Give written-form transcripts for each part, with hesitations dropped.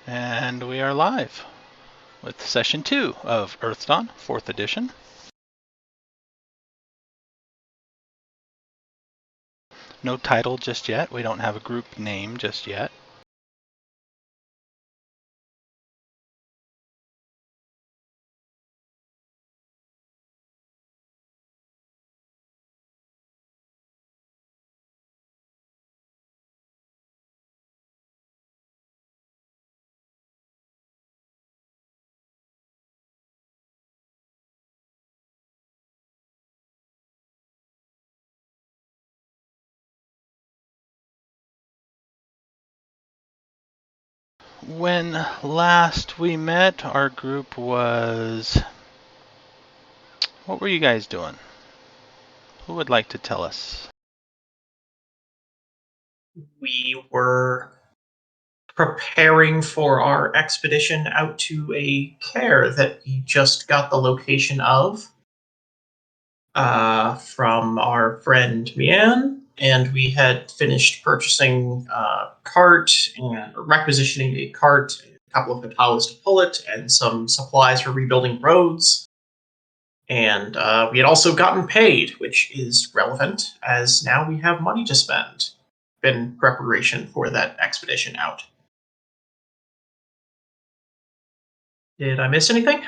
And we are live with session 2 of Earthdawn, 4th edition. No title just yet. We don't have a group name just yet. When last we met, our group was... What were you guys doing? Who would like to tell us? We were preparing for our expedition out to a Kaer that we just got the location of from our friend Mianne, and we had finished purchasing a cart and requisitioning a cart, a couple of Hatalas to pull it, and some supplies for rebuilding roads. And we had also gotten paid, which is relevant, as now we have money to spend in preparation for that expedition out. Did I miss anything?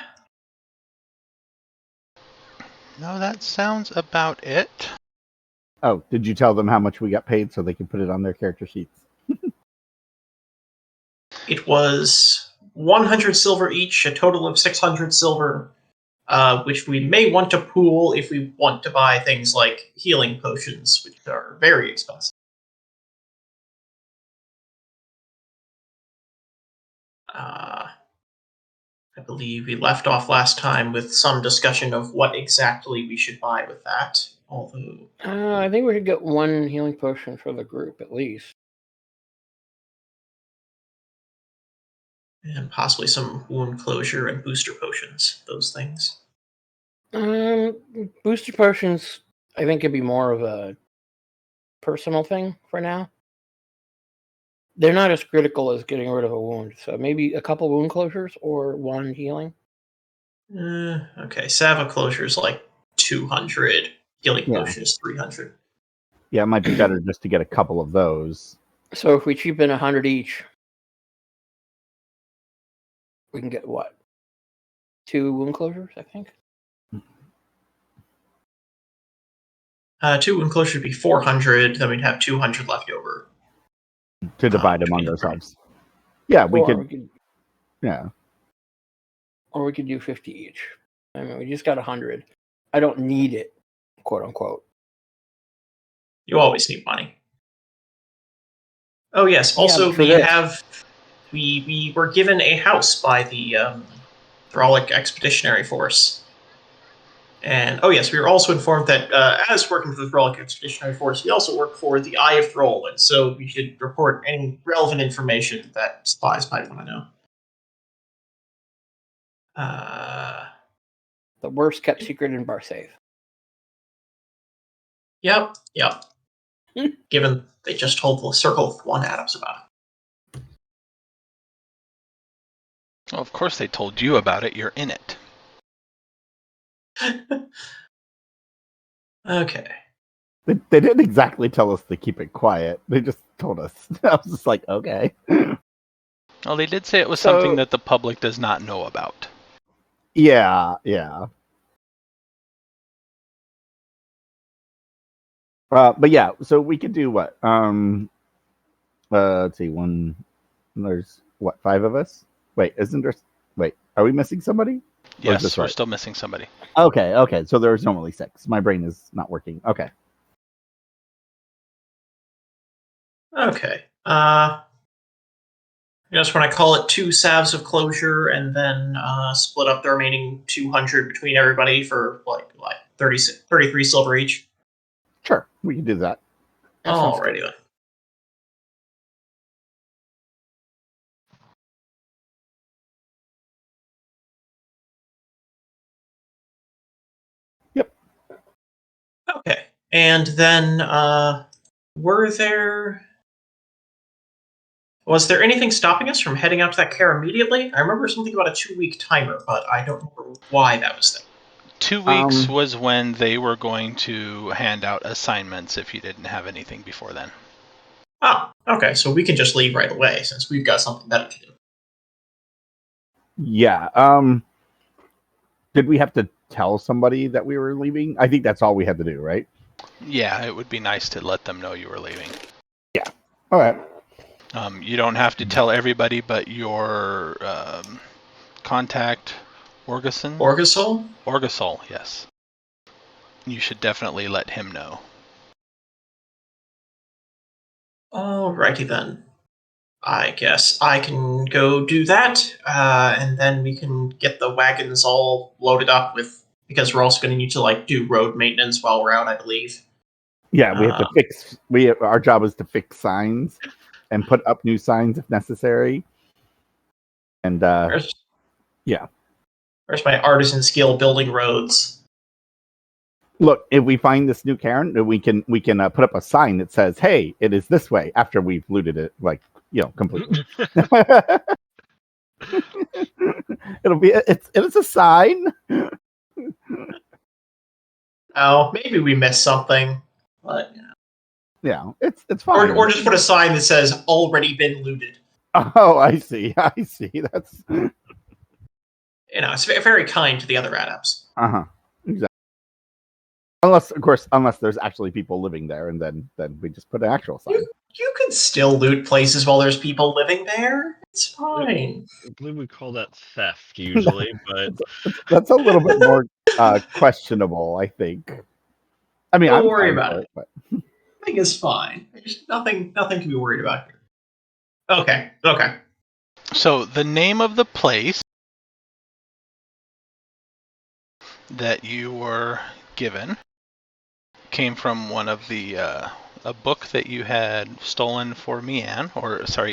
No, that sounds about it. Oh, did you tell them how much we got paid so they can put it on their character sheets? It was 100 silver each, a total of 600 silver, which we may want to pool if we want to buy things like healing potions, which are very expensive. I believe we left off last time with some discussion of what exactly we should buy with that. Although I think we should get one healing potion for the group at least. and possibly some wound closure and booster potions, those things. Booster potions, I think, could be more of a personal thing for now. They're not as critical as getting rid of a wound, so maybe a couple wound closures or one healing. Okay, Sava closure is like 200. Healing potion is 300. Yeah, it might be better just to get a couple of those. So if we cheapen 100 each, we can get what? 2 wound closures, I think. 2 wound closure would be 400. Then we'd have 200 left over To divide among ourselves. Yeah, we could. Yeah. Or we could do 50 each. I mean, we just got 100. I don't need it, quote unquote. You always need money. Oh yes. Also, we were given a house by the Thralic Expeditionary Force. And oh yes, we were also informed that as working for the Thralic Expeditionary Force, we also work for the Eye of Thrall, and so we should report any relevant information that spies might want to know. The worst kept secret in Barsafe. Yep. Given they just told the Circle of One Adepts about it. Well, of course they told you about it. You're in it. Okay. They didn't exactly tell us to keep it quiet. They just told us. I was just like, okay. Well, they did say it was something that the public does not know about. Yeah. But yeah, so we could do what? Let's see, there's what, 5 of us? Wait, are we missing somebody? Yes, we're still missing somebody. Okay, so there's normally 6. My brain is not working. Okay. I just want to call it 2 salves of closure and then split up the remaining 200 between everybody for like 33 silver each. Sure, we can do that. Alrighty then. Yep. Okay, and then were there... Was there anything stopping us from heading out to that Kaer immediately? I remember something about a 2-week timer, but I don't remember why that was there. 2 weeks was when they were going to hand out assignments if you didn't have anything before then. Oh, okay, so we can just leave right away since we've got something better to do. Yeah. Did we have to tell somebody that we were leaving? I think that's all we had to do, right? Yeah, it would be nice to let them know you were leaving. Yeah. All right. You don't have to tell everybody, but your contact, Orgason? Orgasol, yes. You should definitely let him know. Alrighty then. I guess I can go do that, and then we can get the wagons all loaded up with, because we're also going to need to do road maintenance while we're out, I believe. Yeah, we have to fix. Our job is to fix signs and put up new signs if necessary. And Where's my artisan skill building roads? Look, if we find this new Karen, we can put up a sign that says, "Hey, it is this way." After we've looted it, completely. It is a sign. Oh, maybe we missed something, but yeah, it's fine. Or just put a sign that says "already been looted." Oh, I see. That's it's very kind to the other adepts. Exactly. Unless there's actually people living there, and then we just put an actual sign. You can still loot places while there's people living there. It's fine. I believe we call that theft usually, but that's a little bit more questionable, I think. I mean, don't worry about it. But I think it's fine. There's nothing to be worried about here. Okay. So the name of the place that you were given came from one of the a book that you had stolen for Mianne,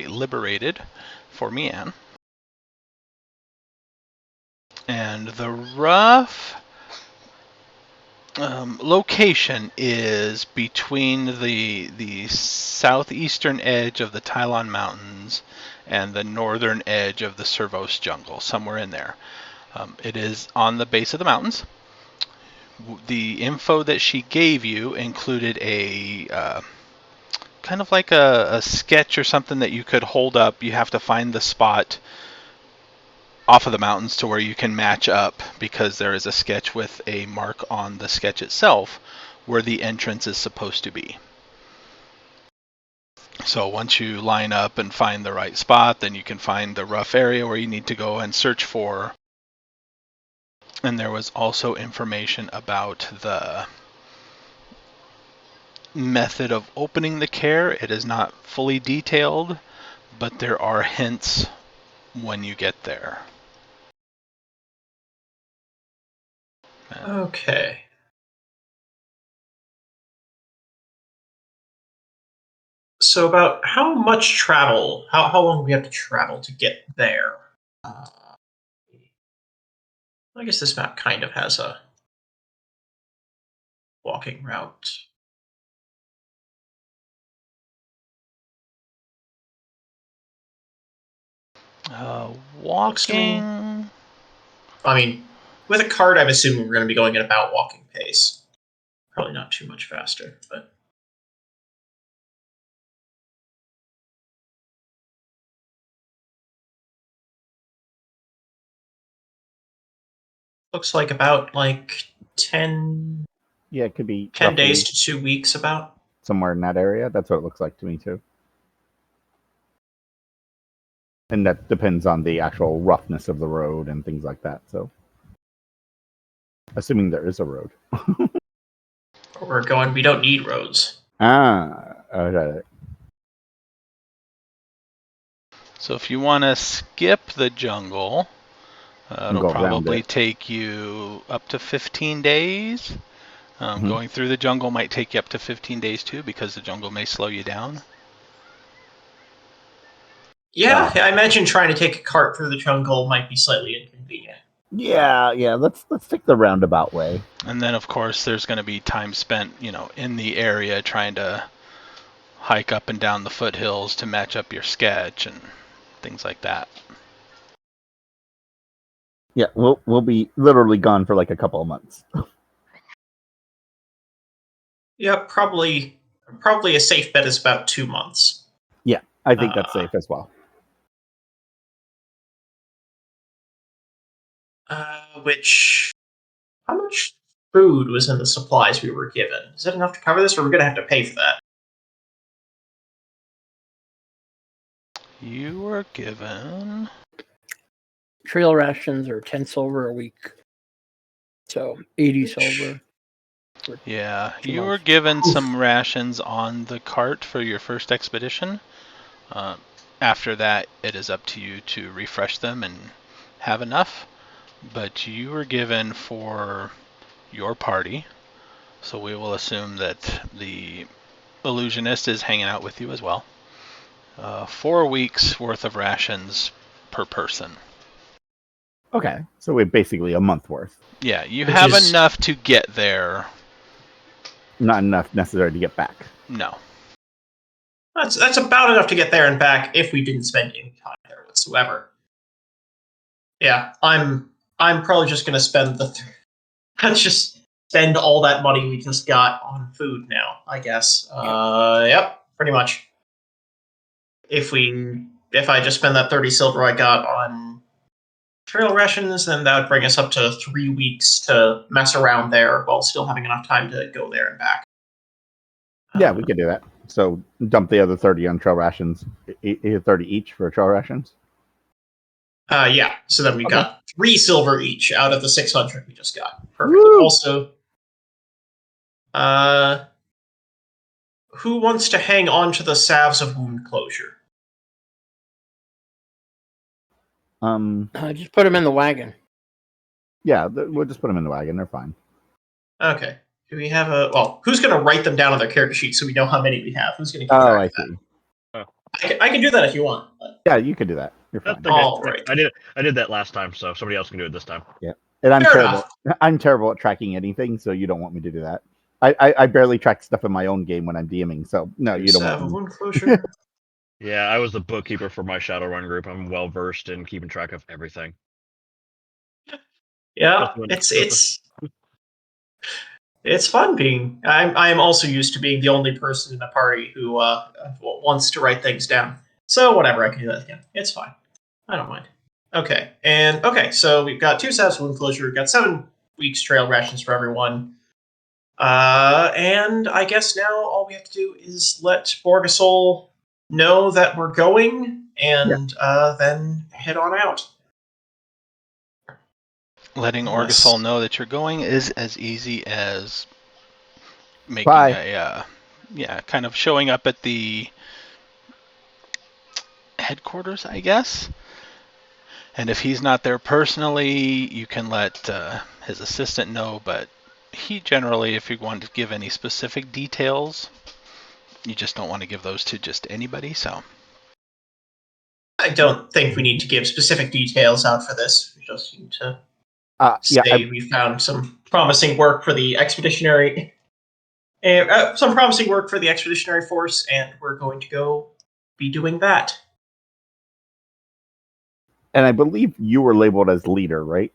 liberated for Mianne. And the rough location is between the southeastern edge of the Tylon Mountains and the northern edge of the Servos jungle, somewhere in there. It is on the base of the mountains. The info that she gave you included a kind of like a sketch or something that you could hold up. You have to find the spot off of the mountains to where you can match up, because there is a sketch with a mark on the sketch itself where the entrance is supposed to be. So once you line up and find the right spot, then you can find the rough area where you need to go and search for. And there was also information about the method of opening the Kaer. It is not fully detailed, but there are hints when you get there. Okay. So about how much travel, how long do we have to travel to get there? I guess this map kind of has a walking route. Walking. I mean, with a cart, I'm assuming we're going to be going at about walking pace. Probably not too much faster, but. Looks like about 10. Yeah, it could be 10 days to 2 weeks about. Somewhere in that area. That's what it looks like to me too. And that depends on the actual roughness of the road and things like that. So, assuming there is a road. We don't need roads. Okay. So if you want to skip the jungle, it'll probably take you up to 15 days. Going through the jungle might take you up to 15 days too, because the jungle may slow you down. Yeah, I imagine trying to take a cart through the jungle might be slightly inconvenient. Yeah. Let's take the roundabout way. And then, of course, there's going to be time spent, in the area trying to hike up and down the foothills to match up your sketch and things like that. Yeah, we'll be literally gone for like a couple of months. Yeah, probably a safe bet is about 2 months. Yeah, I think that's safe as well. How much food was in the supplies we were given? Is that enough to cover this, or we're going to have to pay for that? You were given... Trail rations are 10 silver a week. So 80 silver. Yeah, 2 you were months. given some rations on the cart for your first expedition. After that, it is up to you to refresh them and have enough. But you were given for your party, so we will assume that the illusionist is hanging out with you as well. 4 weeks worth of rations per person. Okay, so we're basically a month worth. Yeah, you Which have is- enough to get there. Not enough necessary to get back. No. That's about enough to get there and back if we didn't spend any time there whatsoever. Yeah, I'm probably just going to spend let's just spend all that money we just got on food now, I guess. Yep, pretty much. If I just spend that 30 silver I got on trail rations, then that would bring us up to 3 weeks to mess around there while still having enough time to go there and back. Yeah, we could do that. So dump the other 30 on trail rations. 30 each for trail rations. Yeah, so then we got 3 silver each out of the 600 we just got. Perfect. Woo! Also, who wants to hang on to the salves of wound closure? Just put them in the wagon. Yeah, we'll just put them in the wagon. They're fine. Okay. Do we have who's going to write them down on their character sheet so we know how many we have? Who's going to keep Oh, track I of that? see. I can do that if you want. But... Yeah, you could do that. You're fine. Okay. All right. I did that last time, so somebody else can do it this time. Yeah, and I'm Fair terrible. enough. I'm terrible at tracking anything, so you don't want me to do that. I barely track stuff in my own game when I'm DMing, so no, you don't Salve want of me. wound closure. Yeah, I was the bookkeeper for my Shadowrun group. I'm well versed in keeping track of everything. Yeah, Just it's fun being. I am also used to being the only person in the party who wants to write things down. So whatever, I can do that again. It's fine. I don't mind. Okay, so we've got 2 salves of wound closure. We've got 7 weeks trail rations for everyone. And I guess now all we have to do is let Borgasol know that we're going, and then head on out. Letting Nice. Orgasol know that you're going is as easy as making Bye. kind of showing up at the headquarters, I guess. And if he's not there personally, you can let his assistant know, but he generally, if you want to give any specific details, you just don't want to give those to just anybody, so. I don't think we need to give specific details out for this. We just need to say we found some promising work for the expeditionary, force, and we're going to go be doing that. And I believe you were labeled as leader, right?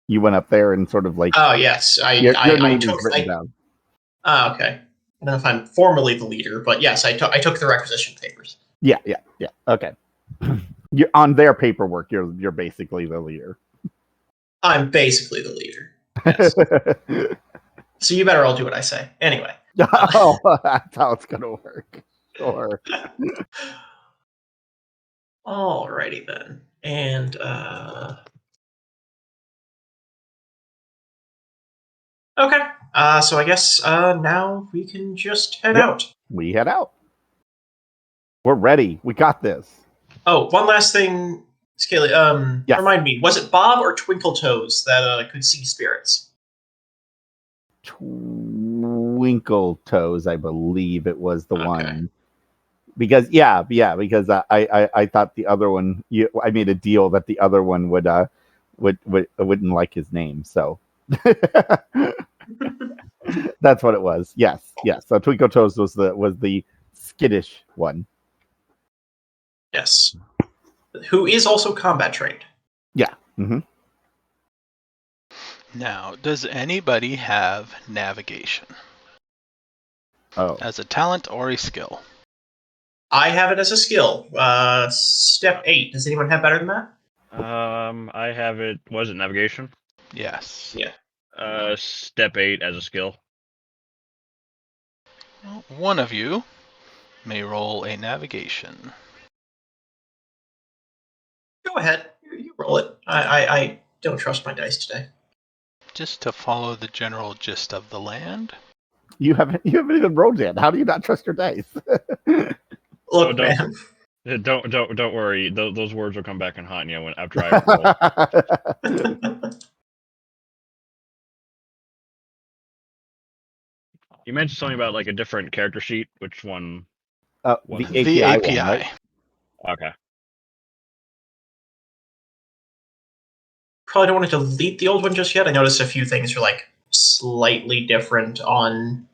You went up there and sort of like. Oh yes, your name is written down. Okay. I don't know if I'm formally the leader, but yes, I took the requisition papers. Yeah. Okay. You're on their paperwork. You're basically the leader. I'm basically the leader. Yes. So you better all do what I say. Anyway. Oh, that's how it's gonna work. Sure. Alrighty then. And okay. So I guess now we can just head out. We head out. We're ready. We got this. Oh, one last thing, Scaly. Yes. Remind me, was it Bob or Twinkle Toes that could see spirits? Twinkle Toes, I believe it was the one. Because because I thought the other one. I made a deal that the other one wouldn't like his name, so that's what it was. Yes. So Twinkle Toes was the skittish one. Yes. Who is also combat trained. Yeah. Mm-hmm. Now, does anybody have navigation Oh. as a talent or a skill? I have it as a skill. Step 8. Does anyone have better than that? I have it. Was it navigation? Yes. Yeah. Step 8 as a skill. Well, one of you may roll a navigation. Go ahead. You roll it. I don't trust my dice today. Just to follow the general gist of the land. You haven't even rolled yet. How do you not trust your dice? Look, don't- man. Don't worry. Those words will come back and haunt you when after I roll. You mentioned something about like a different character sheet. Which one? the The API, API. one, right? Okay. Probably don't want to delete the old one just yet. I noticed a few things are like slightly different on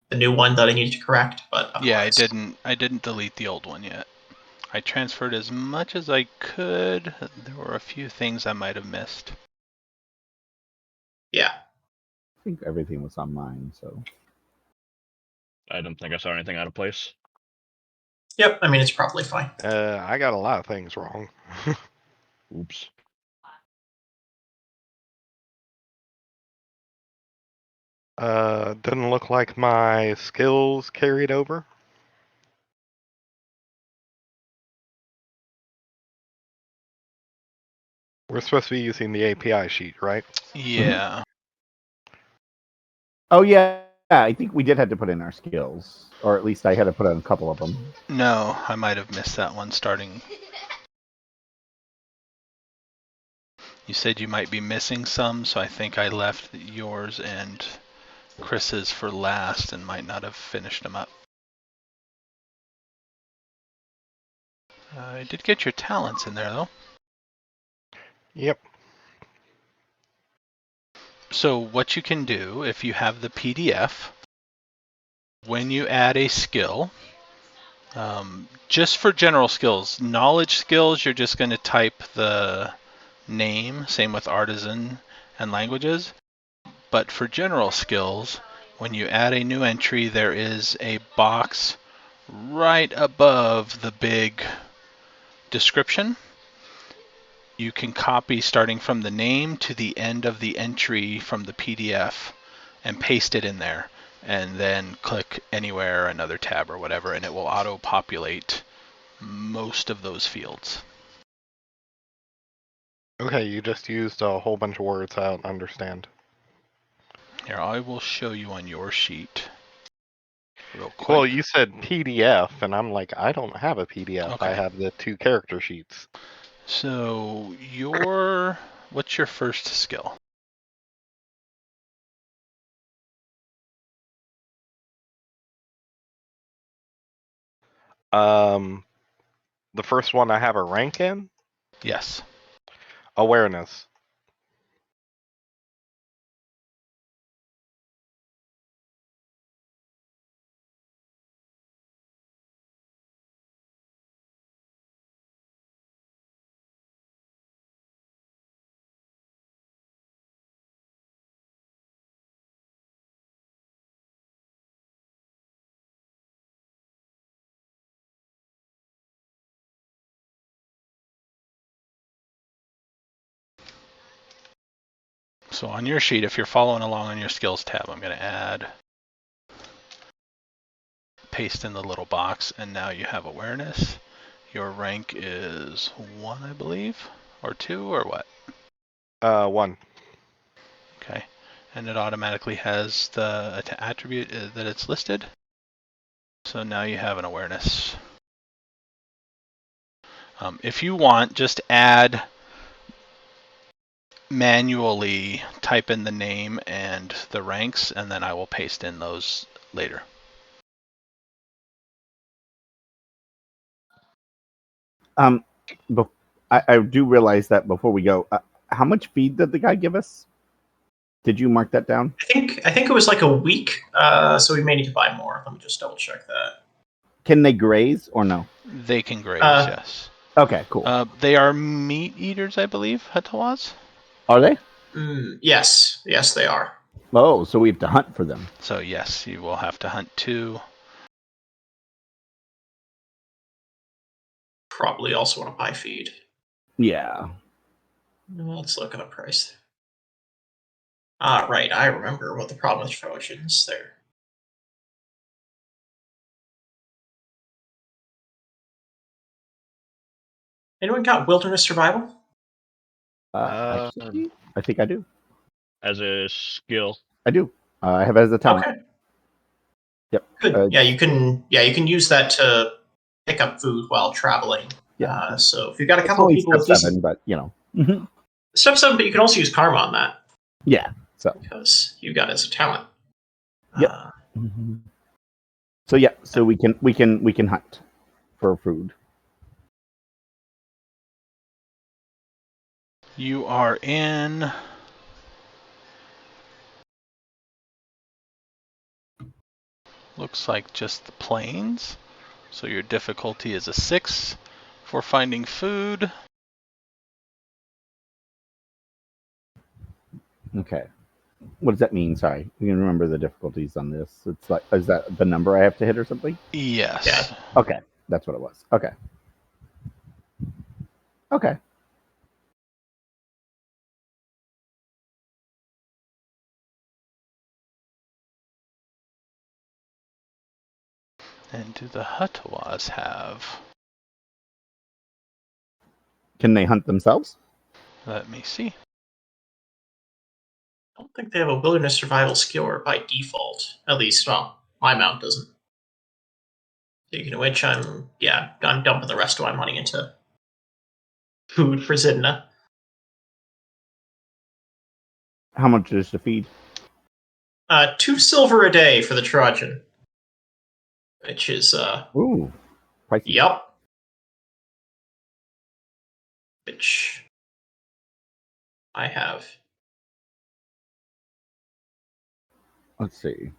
the new one that I needed to correct, but Yeah, otherwise. I didn't delete the old one yet. I transferred as much as I could. There were a few things I might have missed. Yeah. I think everything was on mine, so. I don't think I saw anything out of place. Yep, I mean, it's probably fine. I got a lot of things wrong. Oops. Doesn't look like my skills carried over. We're supposed to be using the API sheet, right? Yeah. Oh yeah, I think we did have to put in our skills, or at least I had to put in a couple of them. No, I might have missed that one starting. You said you might be missing some, so I think I left yours and Chris's for last and might not have finished them up. I did get your talents in there, though. Yep. So what you can do, if you have the PDF, when you add a skill, just for general skills, knowledge skills, you're just going to type the name, same with artisan and languages. But for general skills, when you add a new entry, there is a box right above the big description. You can copy starting from the name to the end of the entry from the PDF and paste it in there, and then click anywhere, another tab or whatever, and it will auto-populate most of those fields. Okay, you just used a whole bunch of words I don't understand. Here, I will show you on your sheet real quick. Well, you said PDF, and I'm like, I don't have a PDF. Okay. I have the 2 character sheets. So what's your first skill? The first one I have a rank in? Yes. Awareness. So on your sheet, if you're following along on your skills tab, I'm going to add, paste in the little box, and now you have awareness. Your rank is 1, I believe, or 2, or what? 1. Okay. And it automatically has the attribute that it's listed. So now you have an awareness. If you want, just add manually, type in the name and the ranks, and then I will paste in those later. I do realize that before we go, how much feed did the guy give us? Did you mark that down? I think it was like a week, so we may need to buy more. Let me just double check that. Can they graze or no? They can graze, yes. Okay, cool. They are meat eaters, I believe, Hatawas. Are they? Yes, they are. Oh, so we have to hunt for them. So yes, you will have to hunt too. Probably also want to buy feed. Yeah. Let's look at the price. Right, I remember what the problem with Trojans there. Anyone got wilderness survival? Actually, I think I do. As a skill. I do. I have it as a talent. Okay. Yep. Good. You can use that to pick up food while traveling. Yeah. So if you've got a It's couple of only people step with decent 7, but you know. Mm-hmm. step 7, but you can also use karma on that Yeah. So. because you got it as a talent. Yep. So yeah. So we can hunt for food. You are in. Looks like just the plains. So your difficulty is a 6 for finding food. Okay. What does that mean? Sorry, you can remember the difficulties on this. It's like, is that the number I have to hit or something? Yes. Yeah. Okay, that's what it was. Okay. Okay. And do the Hatawas have? Can they hunt themselves? Let me see. I don't think they have a wilderness survival skill or by default. At least, well, my mount doesn't. Speaking of which, I'm dumping the rest of my money into food for Zidna. How much is to feed? 2 silver a day for the Trojan. Which is Ooh, pricey. Yep. Which I have. Let's see.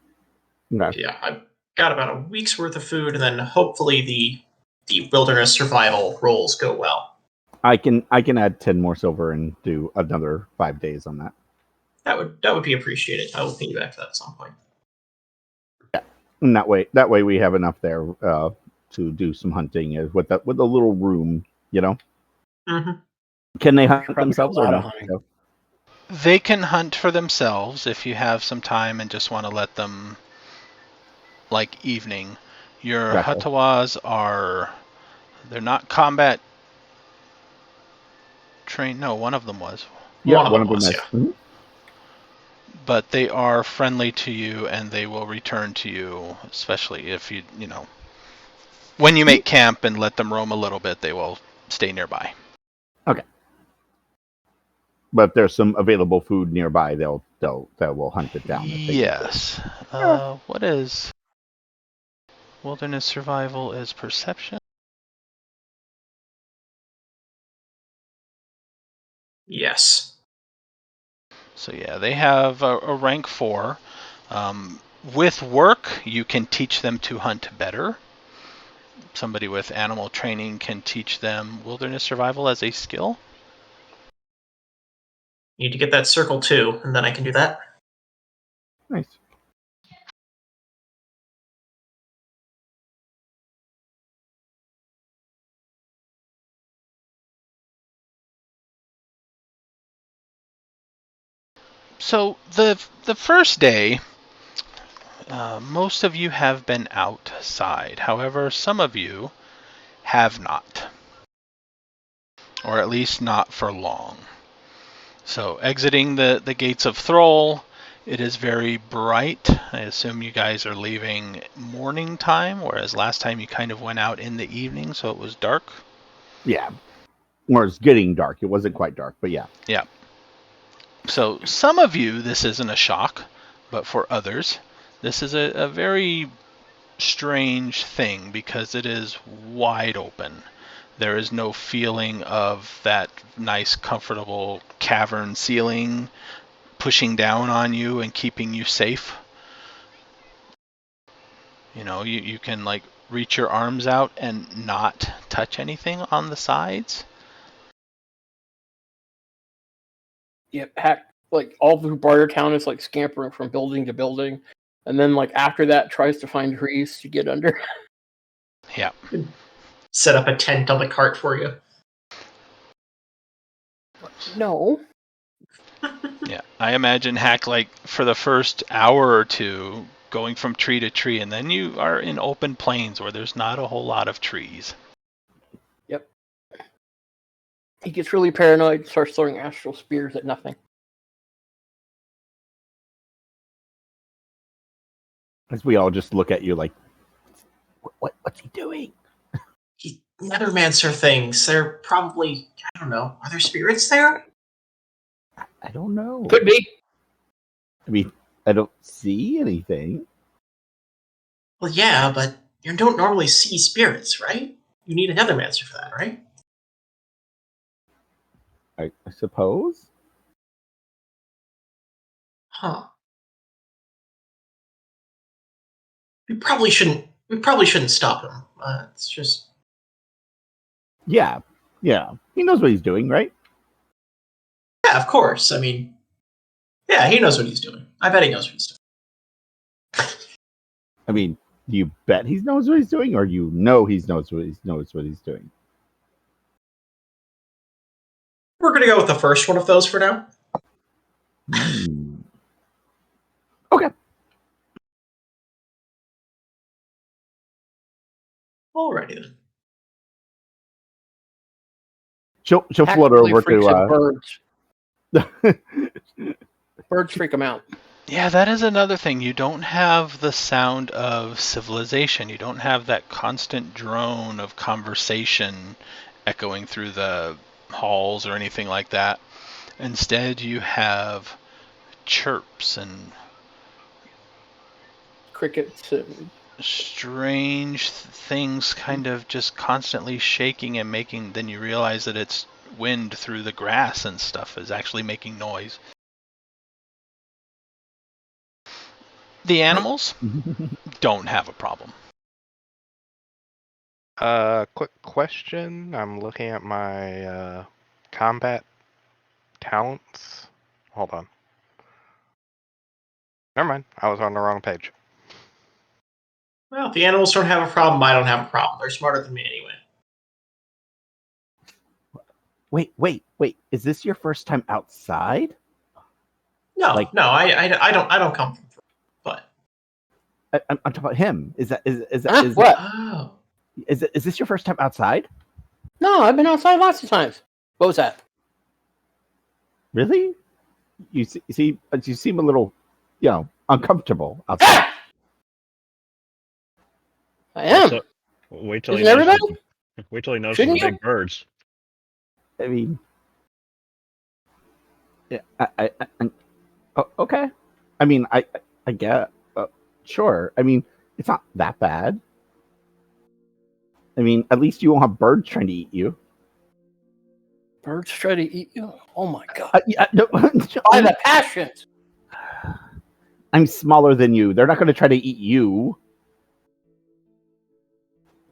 Okay. Yeah, I've got about a week's worth of food, and then hopefully the wilderness survival rolls go well. I can add 10 more silver and do another 5 days on that. That would be appreciated. I will pay you back for that at some point. Yeah, and that way we have enough there to do some hunting with a little room, you know. Mm-hmm. Can they hunt Probably themselves a or lot no? of hunting. No? They can hunt for themselves if you have some time and just want to let them, like evening. Your Gotcha. Hatawas they're not combat trained. No, one of them was. Yeah, One of them is. was, yeah. Mhm. But they are friendly to you and they will return to you, especially if you know, when you make camp and let them roam a little bit, they will stay nearby. Okay. But if there's some available food nearby, they will hunt it down. Yes. What is wilderness survival is perception? Yes. So yeah, they have a rank 4. With work, you can teach them to hunt better. Somebody with animal training can teach them wilderness survival as a skill. Need to get that circle too, and then I can do that. Nice. So the first day, most of you have been outside. However, some of you have not, or at least not for long. So exiting the gates of Thrall, it is very bright. I assume you guys are leaving morning time, whereas last time you kind of went out in the evening, so it was dark. Yeah. Or it's getting dark. It wasn't quite dark, but yeah. Yeah. So some of you, this isn't a shock, but for others, this is a very strange thing because it is wide open. There is no feeling of that nice, comfortable cavern ceiling pushing down on you and keeping you safe. You know, you can like reach your arms out and not touch anything on the sides. Yep, heck, like all through Bartertown is like scampering from building to building, and then like after that tries to find trees to get under. Yeah. Set up a tent on the cart for you. No. Yeah. I imagine Hack, like, for the first hour or two, going from tree to tree, and then you are in open plains where there's not a whole lot of trees. Yep. He gets really paranoid, starts throwing astral spears at nothing. As we all just look at you like, what's he doing? Nethermancer things. They're probably, I don't know. Are there spirits there? I don't know. Could be. I mean, I don't see anything. Well, yeah, but you don't normally see spirits, right? You need a Nethermancer for that, right? I suppose. Huh. We probably shouldn't stop him. It's just. Yeah. He knows what he's doing, right? Yeah, of course. I mean, yeah, he knows what he's doing. I bet he knows what he's doing. I mean, do you bet he knows what he's doing, or you know he knows what he's doing? We're gonna go with the first one of those for now. Okay. Alrighty then. She'll Hack float really over freaks out to. birds. Birds freak him out. Yeah, that is another thing. You don't have the sound of civilization. You don't have that constant drone of conversation echoing through the halls or anything like that. Instead, you have chirps and Crickets. strange things kind of just constantly shaking and making. Then you realize that it's wind through the grass and stuff is actually making noise. The animals don't have a problem. Quick question. I'm looking at my combat talents. Hold on. Never mind. I was on the wrong page. Well, if the animals don't have a problem, I don't have a problem. They're smarter than me anyway. Wait. Is this your first time outside? No, Like- no, I don't come from. But I'm talking about him. Is What? oh, is this your first time outside? No, I've been outside lots of times. What was that? Really? You seem a little, uncomfortable outside. Ah! I am. So, wait till Isn't he notices. everybody? Wait till he notices Shouldn't the you? big birds. I mean, yeah. Okay. I mean, I get. Sure. I mean, it's not that bad. I mean, at least you won't have birds trying to eat you. Birds try to eat you? Oh my god. No, By the passions. I'm smaller than you. They're not going to try to eat you.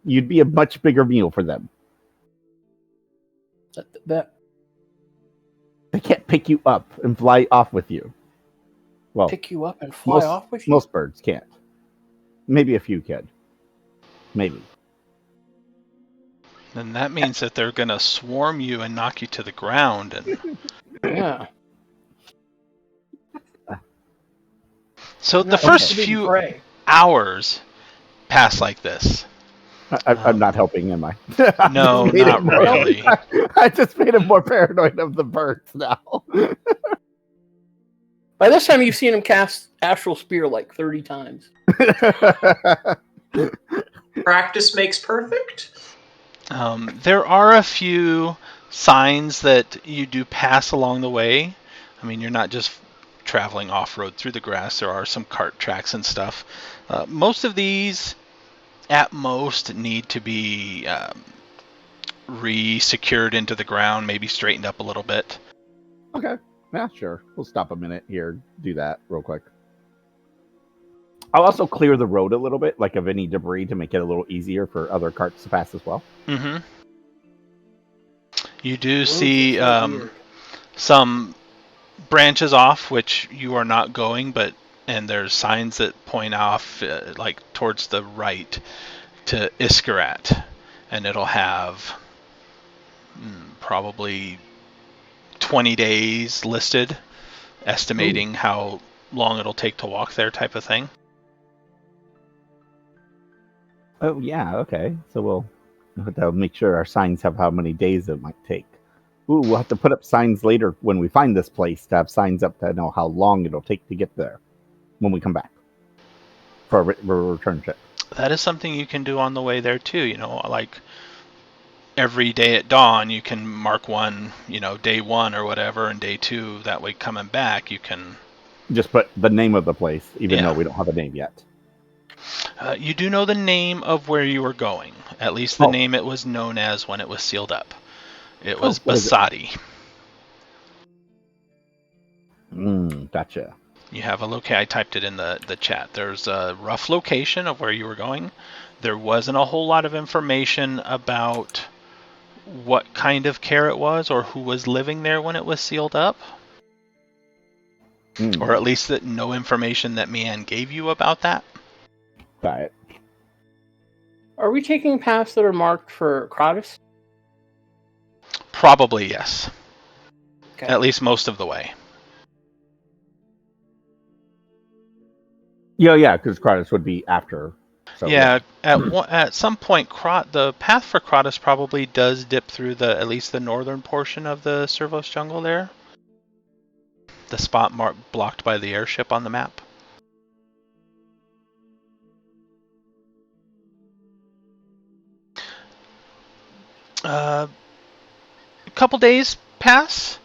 You'd be a much bigger meal for them. That They can't pick you up and fly off with you. Well, pick you up and fly off with you? most birds can't. Maybe a few can. Maybe. Then that means that they're going to swarm you and knock you to the ground. And Yeah. so I'm the not first interested in few prey. hours pass like this. I'm not helping, am I? No, just made not it more- really. I just made him more paranoid of the birds now. By this time, you've seen him cast Astral Spear like 30 times. practice makes perfect. There are a few signs that you do pass along the way. I mean, you're not just traveling off-road through the grass. There are some cart tracks and stuff. Most of these, at most, need to be re-secured into the ground, maybe straightened up a little bit. Okay. Yeah, sure. We'll stop a minute here. Do that real quick. I'll also clear the road a little bit, like of any debris, to make it a little easier for other carts to pass as well. Mm-hmm. You do Roads are see so weird. some branches off which you are not going, and there's signs that point off like towards the right to Iskarat, and it'll have probably 20 days listed, estimating how long it'll take to walk there, type of thing. Oh yeah, okay. So we'll have to make sure our signs have how many days it might take. Ooh, we'll have to put up signs later when we find this place to have signs up to know how long it'll take to get there when we come back for a return trip. That is something you can do on the way there too. Like every day at dawn, you can mark one, day 1 or whatever, and day 2. That way, coming back, you can just put the name of the place, even Yeah. though we don't have a name yet. You do know the name of where you were going. At least the name it was known as when it was sealed up. It was what is it? Basadi. Gotcha. You have a location. I typed it in the chat. There's a rough location of where you were going. There wasn't a whole lot of information about what kind of Kaer it was or who was living there when it was sealed up. Or at least that no information that Mianne gave you about that. Got it. Are we taking paths that are marked for Kratos? Probably yes. Okay. At least most of the way. Yeah, because Kratos would be after. So, yeah, at some point, the path for Kratos probably does dip through at least the northern portion of the Servos jungle there. The spot blocked by the airship on the map. A couple days pass.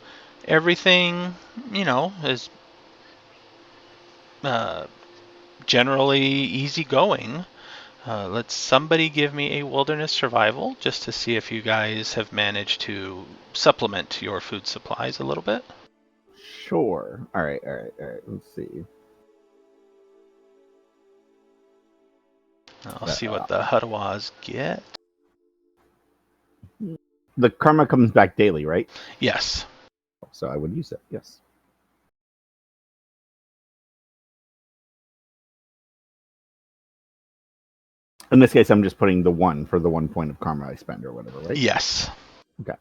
Everything, is generally easygoing. Let somebody give me a wilderness survival just to see if you guys have managed to supplement your food supplies a little bit. Sure. All right. Let's see. I'll see what the Hutawas get. The karma comes back daily, right? Yes. So I would use it, yes. In this case, I'm just putting the 1 for the 1 point of karma I spend or whatever, right? Yes. Okay.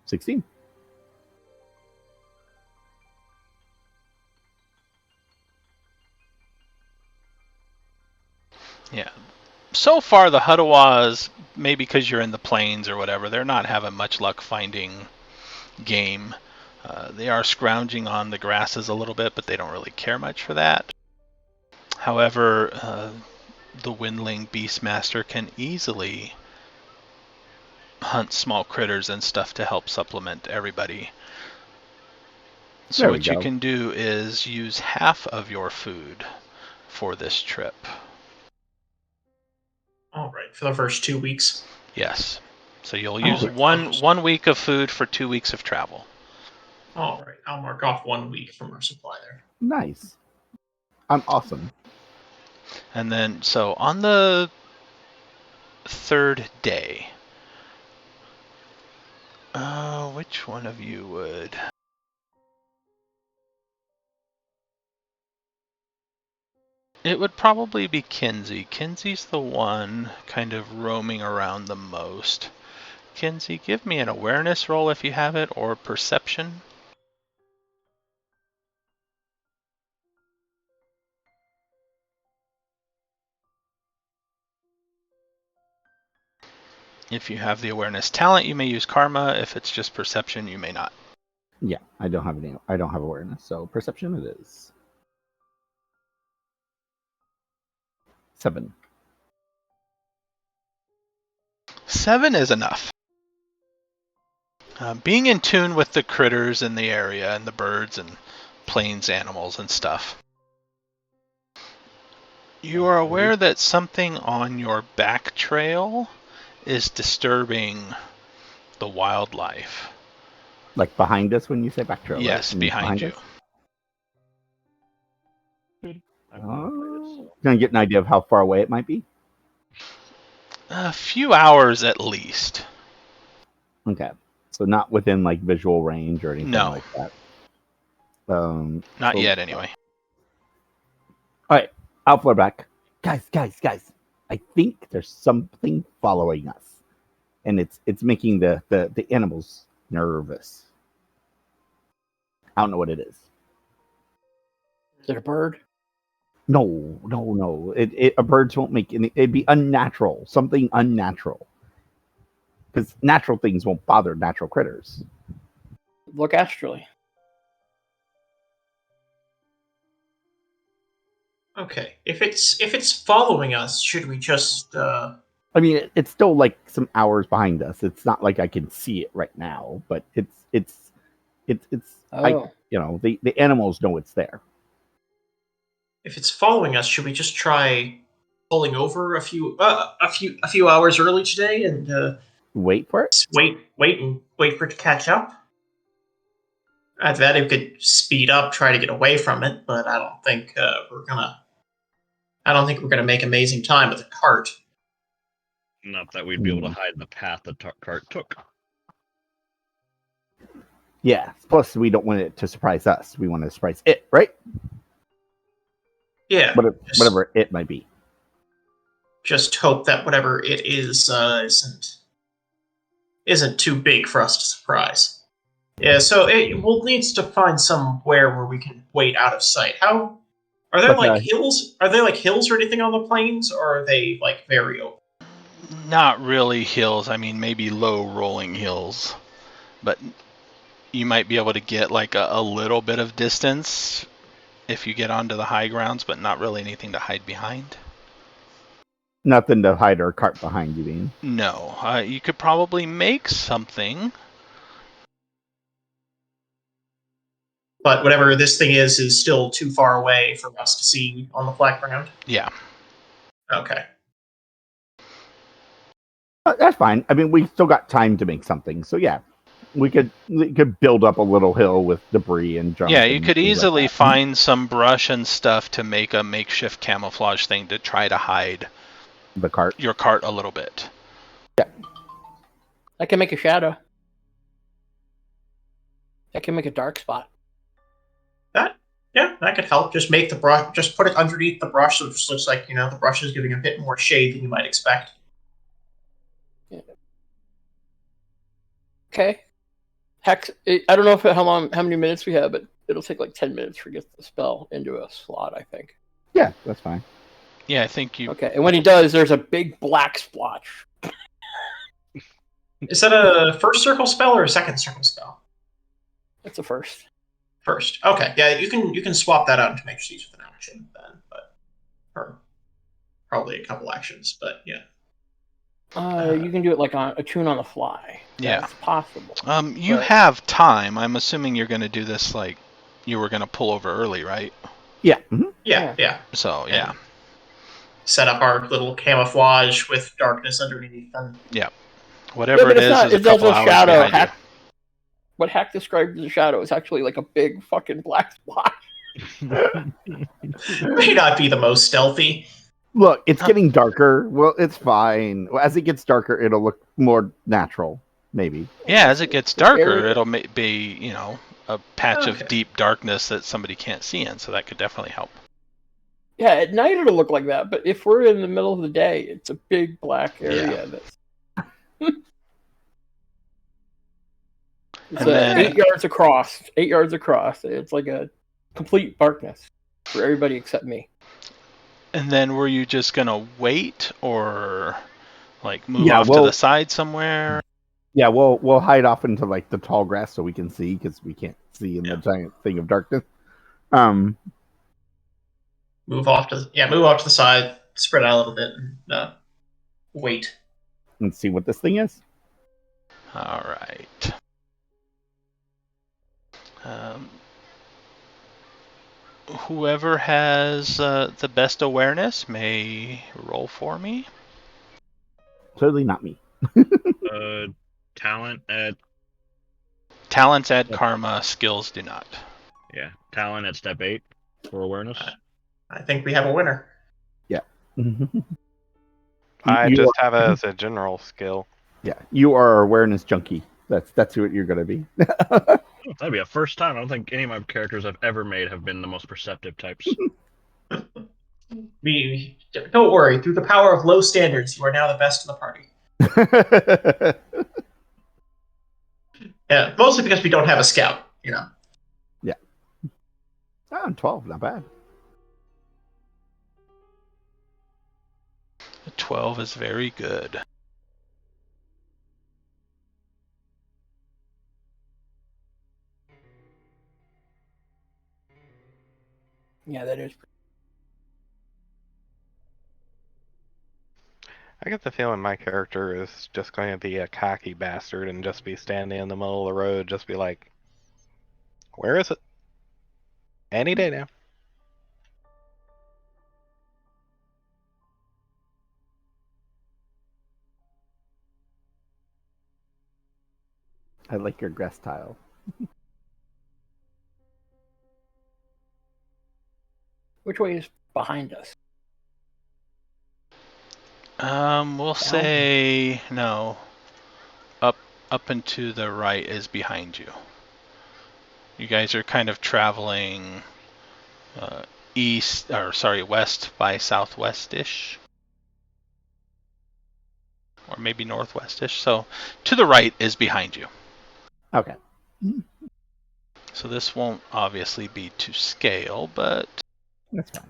16. Yeah. So far, the Hutawas, maybe because you're in the plains or whatever, they're not having much luck finding game. They are scrounging on the grasses a little bit, but they don't really care much for that. However, the Windling Beastmaster can easily hunt small critters and stuff to help supplement everybody. So what you can do is use half of your food for this trip. All right, for the first 2 weeks. Yes. So you'll use one week of food for 2 weeks of travel. All right, I'll mark off 1 week from our supply there. Nice. I'm awesome. And then, so on the 3rd day, which one of you would? It would probably be Kinsey. Kinsey's the one kind of roaming around the most. Kinsey, give me an awareness roll if you have it, or perception. If you have the awareness talent, you may use karma. If it's just perception, you may not. Yeah, I don't have awareness, so perception it is. 7. 7 is enough. Being in tune with the critters in the area and the birds and plains animals and stuff. You are aware that something on your back trail is disturbing the wildlife. Like behind us when you say back trail? right? Yes, You mean behind you. us? Can I get an idea of how far away it might be? A few hours at least. Okay. So not within like visual range or anything No. like that. Not so- yet, anyway. All right, I'll flare back. Guys. I think there's something following us, and it's making the animals nervous. I don't know what it is. Is it a bird? No. A birds won't make any. It'd be unnatural. Something unnatural. Because natural things won't bother natural critters. Look astrally. Okay, if it's following us, should we just? I mean, it's still like some hours behind us. It's not like I can see it right now, but it's. Oh. The animals know it's there. If it's following us, should we just try pulling over a few hours early today and Wait for it. wait for it to catch up? After that, it could speed up, try to get away from it, but I don't think we're gonna make amazing time with a cart. Not that we'd be able to hide the path the cart took. Yeah. Plus, we don't want it to surprise us. We want to surprise it, right? Yeah, Whatever it might be. just hope that whatever it is isn't too big for us to surprise. Yeah, so we'll need to find somewhere where we can wait out of sight. How are there Like hills? Are there like hills or anything on the plains, or are they like very open? Not really hills. I mean, maybe low rolling hills. But you might be able to get like a little bit of distance if you get onto the high grounds, but not really anything to hide behind. Nothing to hide our cart behind, you mean? No. You could probably make something. But whatever this thing is still too far away for us to see on the flat ground. Yeah. Okay. That's fine. I mean, we still got time to make something. So yeah, we could build up a little hill with debris and junk. Yeah, you and could things easily like that. find some brush and stuff to make a makeshift camouflage thing to try to hide the cart. your cart a little bit. I can make a shadow. I can make a dark spot. That could help. Just make the brush. Just put it underneath the brush, so it just looks like the brush is giving a bit more shade than you might expect. Okay. Hex. I don't know how many minutes we have, but it'll take like 10 minutes to get the spell into a slot, I think. Yeah, that's fine. Yeah, I think you. Okay, and when he does, there's a big black splotch. Is that a first circle spell or a second circle spell? That's the first. First. Okay. Yeah, you can swap that out into make use with an action then, or probably a couple actions, but yeah. You can do it like on a tune on the fly. Yeah. That's possible. You But- have time. I'm assuming you're going to do this like you were going to pull over early, right? Yeah. Yeah. So, yeah. Set up our little camouflage with darkness underneath and Whatever but it is a it's couple also hours shadow. behind you. Hack, what Hack described as a shadow is actually like a big fucking black spot. may not be the most stealthy. Look, it's getting darker. Well, it's fine. As it gets darker, it'll look more natural, maybe. Yeah, as it gets darker, area- it'll be, a patch of Okay. deep darkness that somebody can't see in, so that could definitely help. Yeah, at night it'll look like that, but if we're in the middle of the day, it's a big black area. That's it's And then- 8 yards across. 8 yards across. It's like a complete darkness for everybody except me. And then were you just going to wait or like move Yeah, off to well- the side somewhere? Yeah, we'll hide off into like the tall grass so we can see because we can't see in the giant thing of darkness. Move off to the side, spread out a little bit, and wait. And see what this thing is. All right. Whoever has the best awareness may roll for me. Clearly not me. Talent at Talents add karma, skills do not. Yeah. Talent at step 8 for awareness. I think we have a winner. I You just have it as a general skill. Yeah, you are an awareness junkie. That's what you're going to be. That'd be a first time. I don't think any of my characters I've ever made have been the most perceptive types. Don't worry. Through the power of low standards, you are now the best in the party. Yeah, mostly because we don't have a scout. Yeah. 12, not bad. 12 is very good. Yeah, that is. I get the feeling my character is just going to be a cocky bastard and just be standing in the middle of the road, just be like, "Where is it? Any day now." I like your grass tile. Which way is behind us? We'll say no. Up and to the right is behind you. You guys are kind of traveling west by southwest-ish. Or maybe northwest-ish. So to the right is behind you. Okay. So this won't obviously be to scale, but That's fine.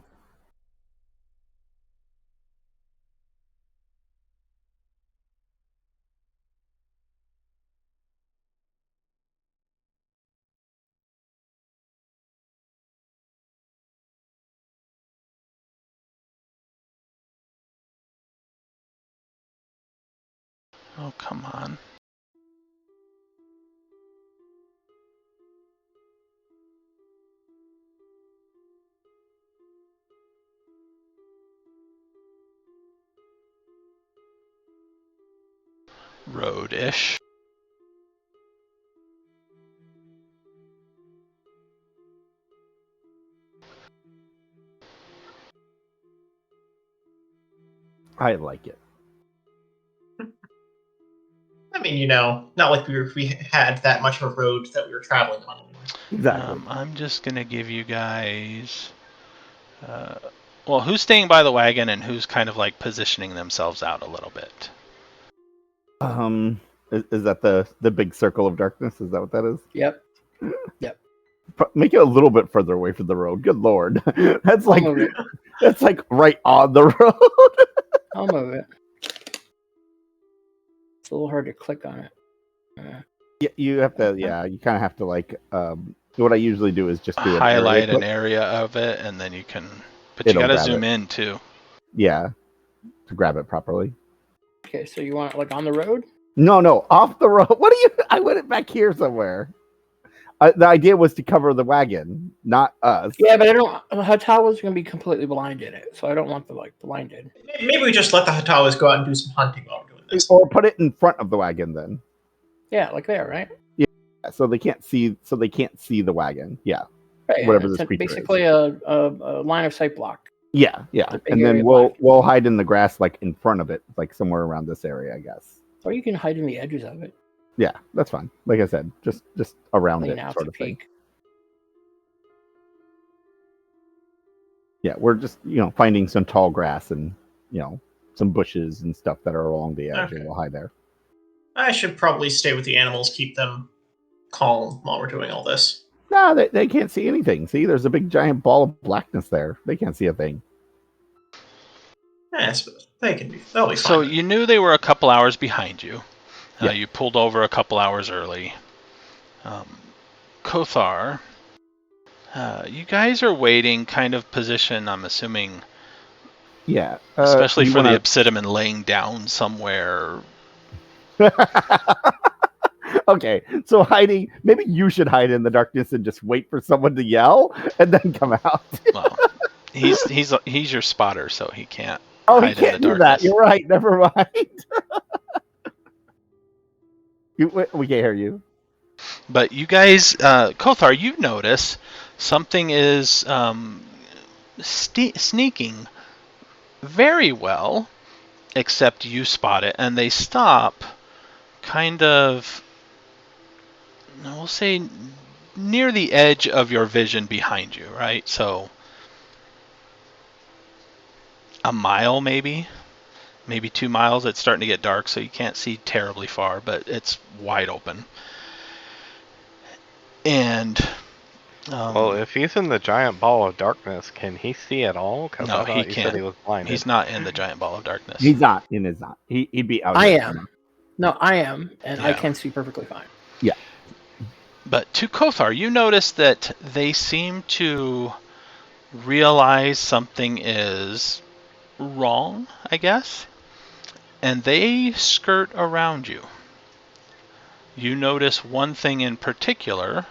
oh, come on. Road-ish. I like it. I mean, not like we had that much of a road that we were traveling on. Exactly. I'm just going to give you guys... well, who's staying by the wagon and who's kind of like positioning themselves out a little bit? Is that the big circle of darkness? Is that what that is? Yep. Make it a little bit further away from the road. Good lord, that's like I'll move it. that's like right on the road. I'll move it. It's a little hard to click on it. Yeah, you have to. Yeah, you kind of have to like. What I usually do is just do highlight an an area of it, and then you can. But you got to zoom in too. Yeah, to grab it properly. Okay, so you want it like on the road? No, off the road. What are you? I went it back here somewhere. The idea was to cover the wagon, not us. Yeah, but I don't. The Hatawa's going to be completely blind in it, so I don't want the blinded. Maybe we just let the Hatawas go out and do some hunting while we're doing this. Or put it in front of the wagon then. Yeah, like there, right? Yeah, so they can't see. So they can't see the wagon. Yeah. Right, Whatever it's this creature basically is. a line of sight block. Yeah, and then we'll hide in the grass, like in front of it, like somewhere around this area, I guess. Or you can hide in the edges of it. Yeah, that's fine. Like I said, just around Lean it, out sort to of thing. peek. Yeah, we're just finding some tall grass and some bushes and stuff that are along the edge, and we'll hide there. I should probably stay with the animals, keep them calm while we're doing all this. No, they can't see anything. See, there's a big giant ball of blackness there. They can't see a thing. Yes, but they'll be fine. So you knew they were a couple hours behind you. Yeah. You pulled over a couple hours early. Kothar, you guys are waiting, kind of position, I'm assuming. Yeah. Especially for the Obsidian laying down somewhere. Okay, so hiding. Maybe you should hide in the darkness and just wait for someone to yell and then come out. Well, he's your spotter, so he can't. Oh, hide he can't in the do that. darkness. You're right. Never mind. We can't hear you. But you guys, Kothar, you notice something is sneaking very well, except you spot it, and they stop kind of, we'll say, near the edge of your vision behind you, right? So a mile maybe 2 miles. It's starting to get dark, so you can't see terribly far, but it's wide open. And Well, if he's in the giant ball of darkness, can he see at all? Because no, I he thought you said can't. he was blinded. He's not in the giant ball of darkness. He's not. He'd be out. I here am. somewhere. No, I am, and I Yeah. can see perfectly fine. But to Kothar, you notice that they seem to realize something is wrong, I guess, and they skirt around you. You notice one thing in particular,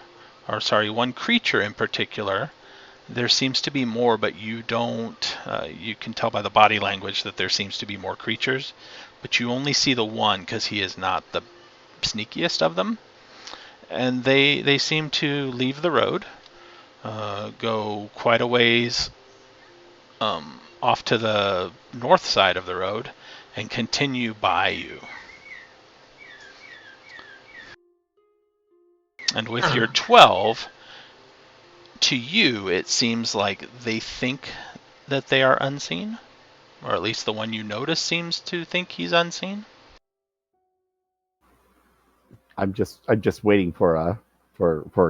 one creature in particular. There seems to be more, but you don't. You can tell by the body language that there seems to be more creatures, but you only see the one because he is not the sneakiest of them. And they seem to leave the road, go quite a ways off to the north side of the road, and continue by you. And with your 12, to you, it seems like they think that they are unseen, or at least the one you notice seems to think he's unseen. I'm just waiting for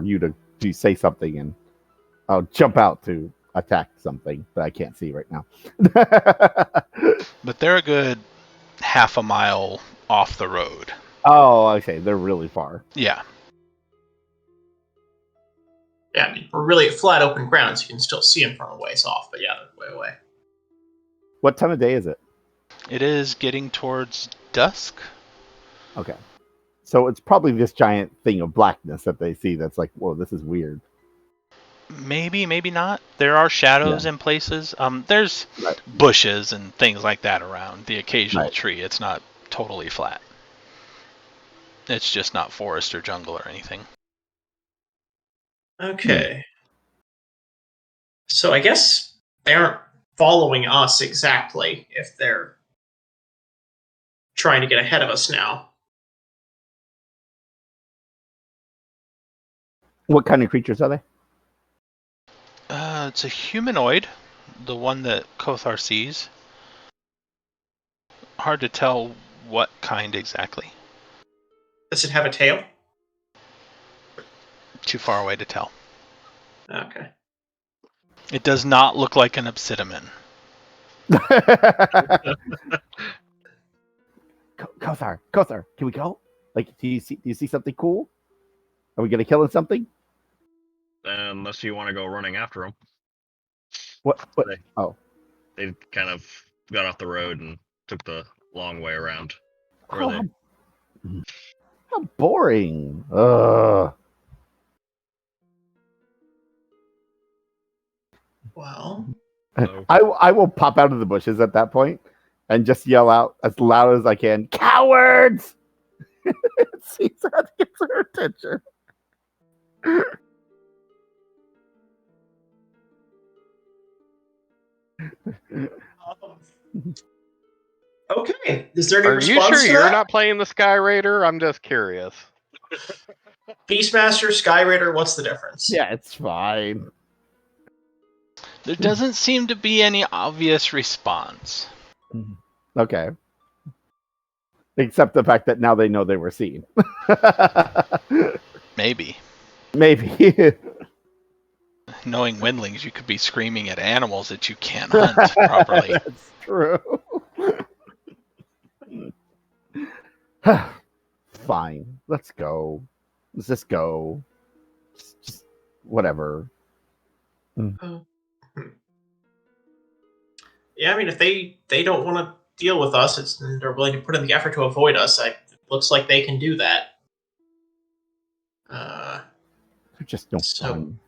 you to say something, and I'll jump out to attack something that I can't see right now. But they're a good half a mile off the road. Oh, okay. They're really far. Yeah. Yeah, I mean, we're really at flat open ground, so you can still see them from a ways off, but yeah, they're way away. What time of day is it? It is getting towards dusk. Okay. So it's probably this giant thing of blackness that they see that's like, whoa, this is weird. Maybe, maybe not. There are shadows in places. There's Right. bushes and things like that around, the occasional Right. tree. It's not totally flat. It's just not forest or jungle or anything. Okay. So I guess they aren't following us exactly if they're trying to get ahead of us now. What kind of creatures are they? It's a humanoid, the one that Kothar sees. Hard to tell what kind exactly. Does it have a tail? Too far away to tell. Okay. It does not look like an obsidian. Kothar, can we go? Like, do you see something cool? Are we gonna kill something? Unless you want to go running after them. What? They- Oh, They kind of got off the road and took the long way around. Where oh they? how boring. Ugh. Well, So, I will pop out of the bushes at that point and just yell out as loud as I can, "Cowards!" See if that gets her attention. okay. Is there any Are you response sure to you're that? not playing the Sky Raider? I'm just curious. Beastmaster, Sky Raider, what's the difference? Yeah, it's fine. There doesn't seem to be any obvious response. Okay. Except the fact that now they know they were seen. Maybe. Maybe. Knowing windlings, you could be screaming at animals that you can't hunt properly. That's true. Fine. Let's go. Let's just go. Just whatever. Yeah, I mean, if they don't want to deal with us, they're willing to put in the effort to avoid us. It looks like they can do that. They're just no fun.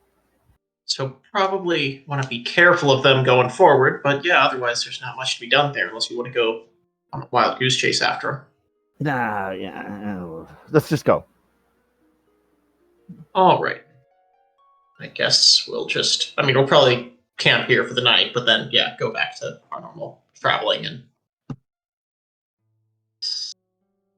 So probably want to be careful of them going forward. But yeah, otherwise there's not much to be done there unless you want to go on a wild goose chase after them. Nah, yeah. Let's just go. All right. I guess we'll just. I mean, we'll probably camp here for the night, but then, yeah, go back to our normal traveling and see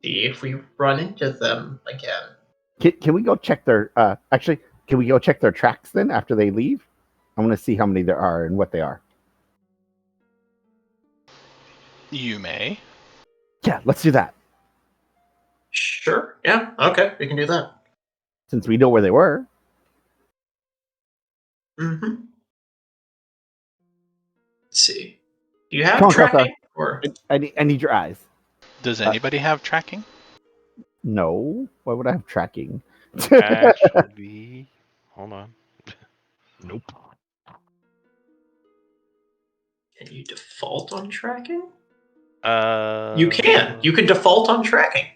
if we run into them again. Can we go check their? Actually, can we go check their tracks then after they leave? I want to see how many there are and what they are. You may. Yeah, let's do that. Sure. Yeah. Okay. We can do that. Since we know where they were. Mm-hmm. Let's see. Do you have Come on, tracking? Costa. Or I need your eyes. Does anybody have tracking? No. Why would I have tracking? Actually, hold on. Nope. can you default on tracking? Uh, You can. You can default on tracking.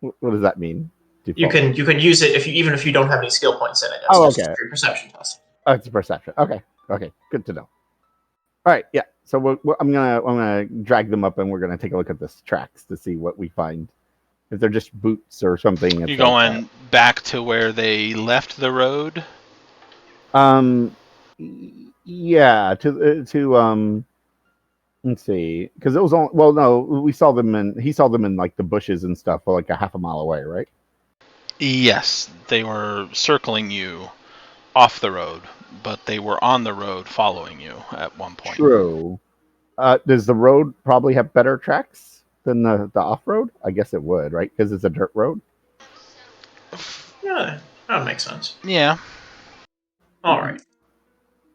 What does that mean? You Default. can use it even if you don't have any skill points in it. It's Oh, just okay. a perception test. Oh, it's a perception. Okay. Good to know. All right. Yeah. So I'm gonna drag them up and we're gonna take a look at this tracks to see what we find. If they're just boots or something. You going back to where they left the road? Yeah. To let's see, because it was all. Well, no, we saw them and he saw them in like the bushes and stuff, like a half a mile away, right? Yes, they were circling you off the road, but they were on the road following you at one point. True. Does the road probably have better tracks than the off road? I guess it would, right? Because it's a dirt road. Yeah, that makes sense. Yeah. All right.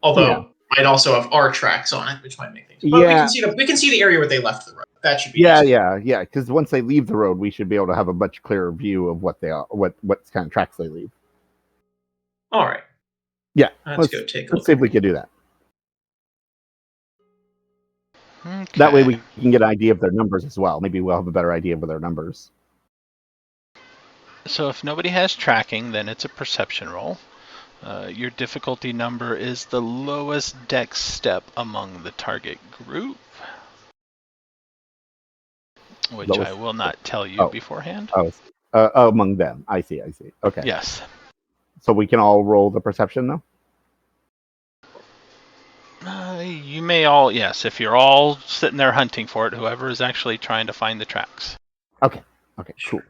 Although might also have our tracks on it, which might make things. But Yeah. we can see the area where they left the road. That should be Yeah, easy. yeah. Because once they leave the road, we should be able to have a much clearer view of what they are, what kind of tracks they leave. All right. Yeah. Let's go take a Let's look. see if we can do that. Okay. That way we can get an idea of their numbers as well. Maybe we'll have a better idea of their numbers. So if nobody has tracking, then it's a perception roll. Your difficulty number is the lowest dex step among the target group, which Lowest I will not tell you beforehand. Among them. I see. Okay. Yes. So we can all roll the perception now? You may all, yes, if you're all sitting there hunting for it, whoever is actually trying to find the tracks. Okay, cool.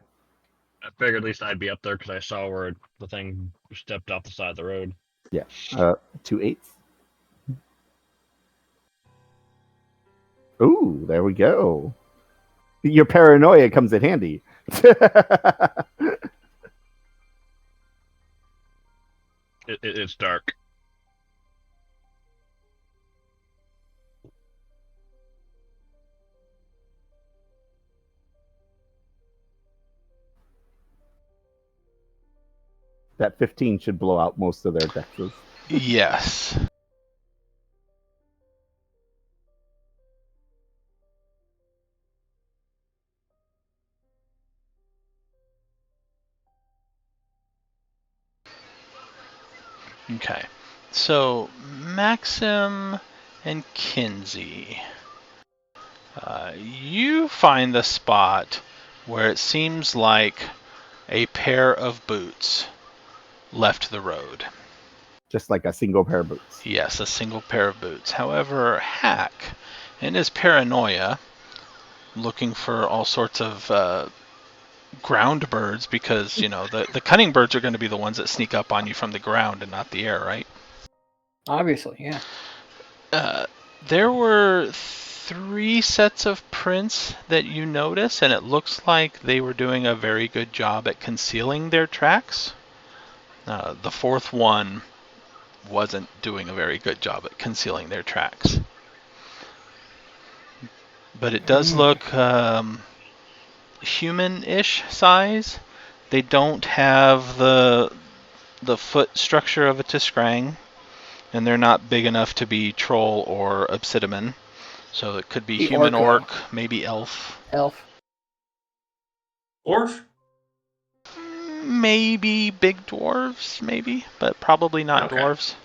I figured at least I'd be up there because I saw where the thing stepped off the side of the road. Yeah. 2 8s. Ooh, there we go. Your paranoia comes in handy. It's dark. That 15 should blow out most of their dexes. Yes. Okay. So, Maxim and Kinsey. You find the spot where it seems like a pair of boots left the road. Just like a single pair of boots. Yes, a single pair of boots. However, Hack, in his paranoia, looking for all sorts of ground birds, because, you know, the cunning birds are going to be the ones that sneak up on you from the ground and not the air, right? Obviously, yeah. There were 3 sets of prints that you notice, and it looks like they were doing a very good job at concealing their tracks. The 4th one wasn't doing a very good job at concealing their tracks. But it does look human-ish size. They don't have the foot structure of a Tiskrang, and they're not big enough to be troll or obsidian. So it could be The human, orc, maybe elf. Orf? Maybe big dwarves, maybe, but probably not dwarves.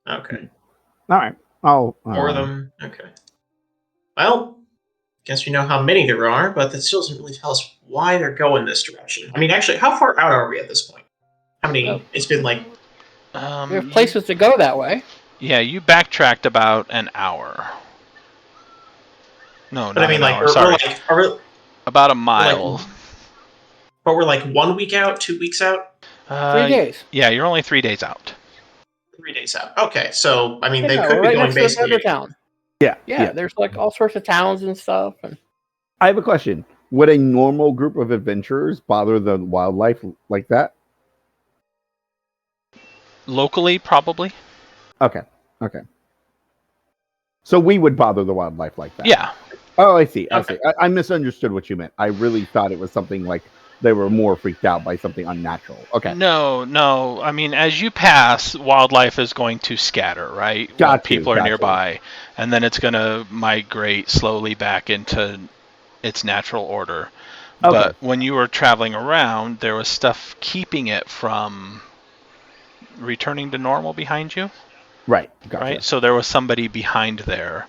Okay. All right. I'll 4 of them. Okay. Well, guess we know how many there are, but that still doesn't really tell us why they're going this direction. I mean, actually, how far out are we at this point? How many? Oh. It's been like There's places to go that way. Yeah, you backtracked about an hour. No, but not I mean, an like hour. we're Sorry, like are we, about a we're mile. like, but we're like 1 week out, 2 weeks out, 3 days. Yeah, you're only 3 days out. 3 days out. Okay, so I mean, they Yeah, could we're be right going next to the basically. other town. Yeah. Yeah, there's like all sorts of towns and stuff. And I have a question. Would a normal group of adventurers bother the wildlife like that? Locally, probably. Okay. So we would bother the wildlife like that. Yeah. Oh, I see. I Okay. see. I misunderstood what you meant. I really thought it was something like they were more freaked out by something unnatural. Okay. No. I mean, as you pass, wildlife is going to scatter, right? Got When you, people are got you. nearby, and then it's going to migrate slowly back into its natural order. Okay. But when you were traveling around, there was stuff keeping it from returning to normal behind you. Right. Gotcha. Right? So there was somebody behind there.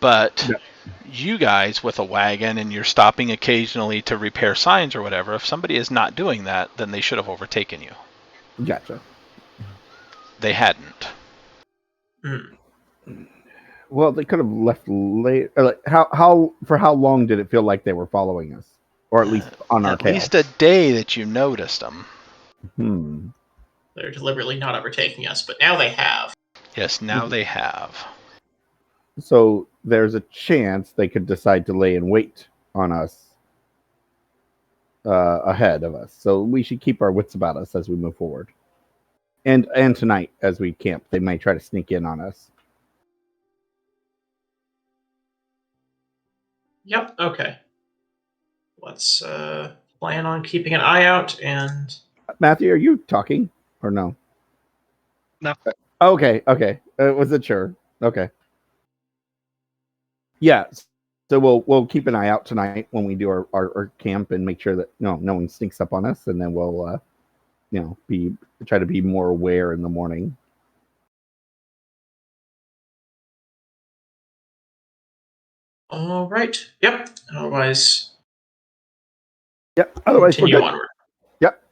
But Yep. you guys with a wagon and you're stopping occasionally to repair signs or whatever, if somebody is not doing that, then they should have overtaken you. Gotcha. They hadn't. Well, they could have left late. Like, how long did it feel like they were following us, or at least on our At tail? least a day that you noticed them. They're deliberately not overtaking us, but now they have. Yes, now they have. So there's a chance they could decide to lay in wait on us ahead of us. So we should keep our wits about us as we move forward. And tonight, as we camp, they might try to sneak in on us. Yep. Okay. Let's plan on keeping an eye out and. Matthew, are you talking or no? No. Okay. Was it sure? Okay. Yeah. So we'll keep an eye out tonight when we do our camp and make sure that no one sneaks up on us, and then we'll try to be more aware in the morning. All right. Yep. Otherwise, Yep. Otherwise, we're continue good. onward. Yep.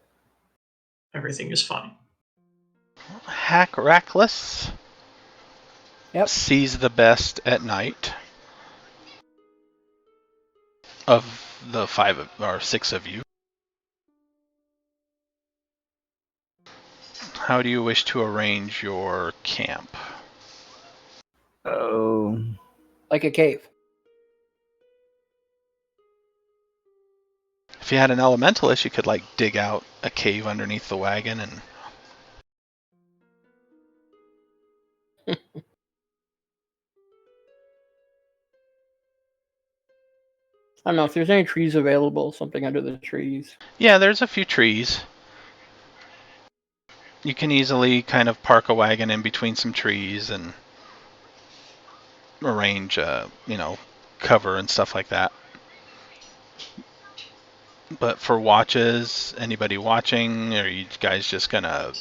Everything is fine. Hack Reckless. Yep. Sees the best at night. Of the 5 or 6 of you. How do you wish to arrange your camp? Oh. like a cave. If you had an elementalist, you could like dig out a cave underneath the wagon and. I don't know if there's any trees available, something under the trees. Yeah, there's a few trees. You can easily kind of park a wagon in between some trees and arrange, cover and stuff like that. But for watches, anybody watching, or are you guys just gonna?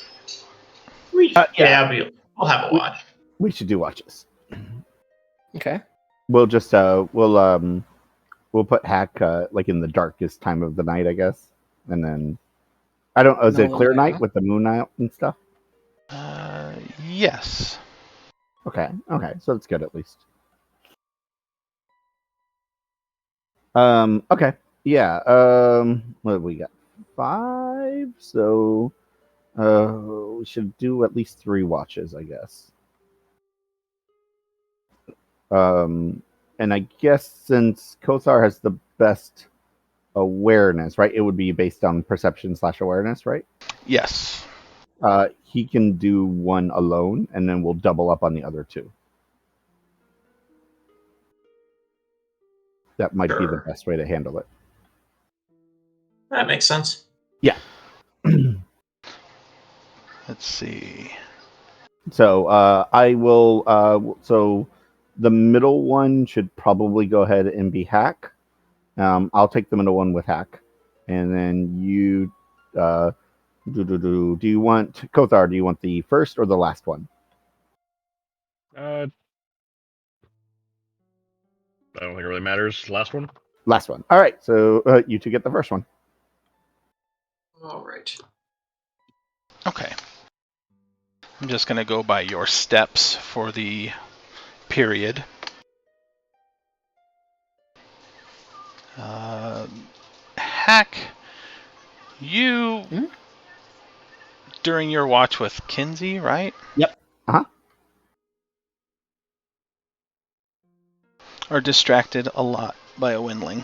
Yeah, we'll have a watch. We should do watches. Okay. We'll just we'll put Hack like in the darkest time of the night, I guess, and then I don't. Is it a Middle of clear the night, night huh? with the moon out and stuff? Yes. Okay, so it's good at least. Okay, yeah. What have we got? 5. So, we should do at least 3 watches, I guess. And I guess since Kothar has the best awareness, right? It would be based on perception/awareness, right? Yes. He can do 1 alone, and then we'll double up on the other 2. That might be the Sure. best way to handle it. That makes sense. Yeah. Let's see. So I will. So the middle one should probably go ahead and be Hack. I'll take the middle one with Hack, and then you. Do you want Kothar? Do you want the first or the last one? I don't think it really matters. Last one. Last one. All right, so you two get the first one. All right. Okay. I'm just going to go by your steps for the period. Hack, you, during your watch with Kinsey, right? Yep. Uh-huh. Are distracted a lot by a windling.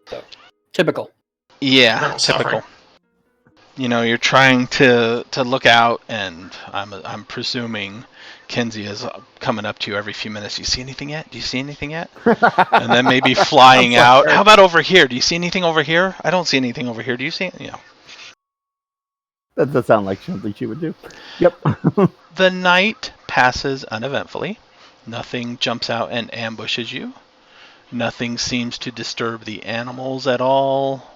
So, typical. Yeah, Mental typical. suffering. You know, you're trying to look out, and I'm presuming Kinsey is coming up to you every few minutes. Do you see anything yet? Do you see anything yet? And then maybe flying Sounds like out. her. How about over here? Do you see anything over here? I don't see anything over here. Do you see? You know. That does sound like something she would do. Yep. The night passes uneventfully. Nothing jumps out and ambushes you. Nothing seems to disturb the animals at all.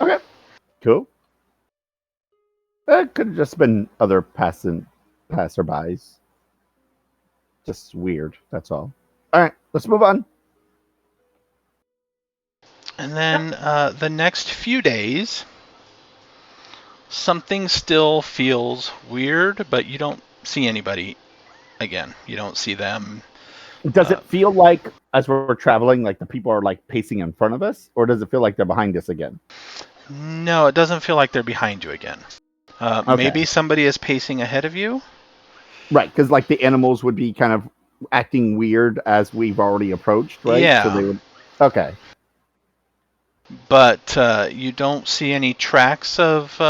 Okay. Cool. That could have just been other passerbys. Just weird. That's all. All right. Let's move on. And then the next few days, something still feels weird, but you don't see anybody again. You don't see them. Does it feel like, as we're traveling, like the people are like pacing in front of us, or does it feel like they're behind us again? No, it doesn't feel like they're behind you again. Okay. Maybe somebody is pacing ahead of you. Right, because like the animals would be kind of acting weird as we've already approached, right? Yeah. So they would. Okay. But you don't see any tracks of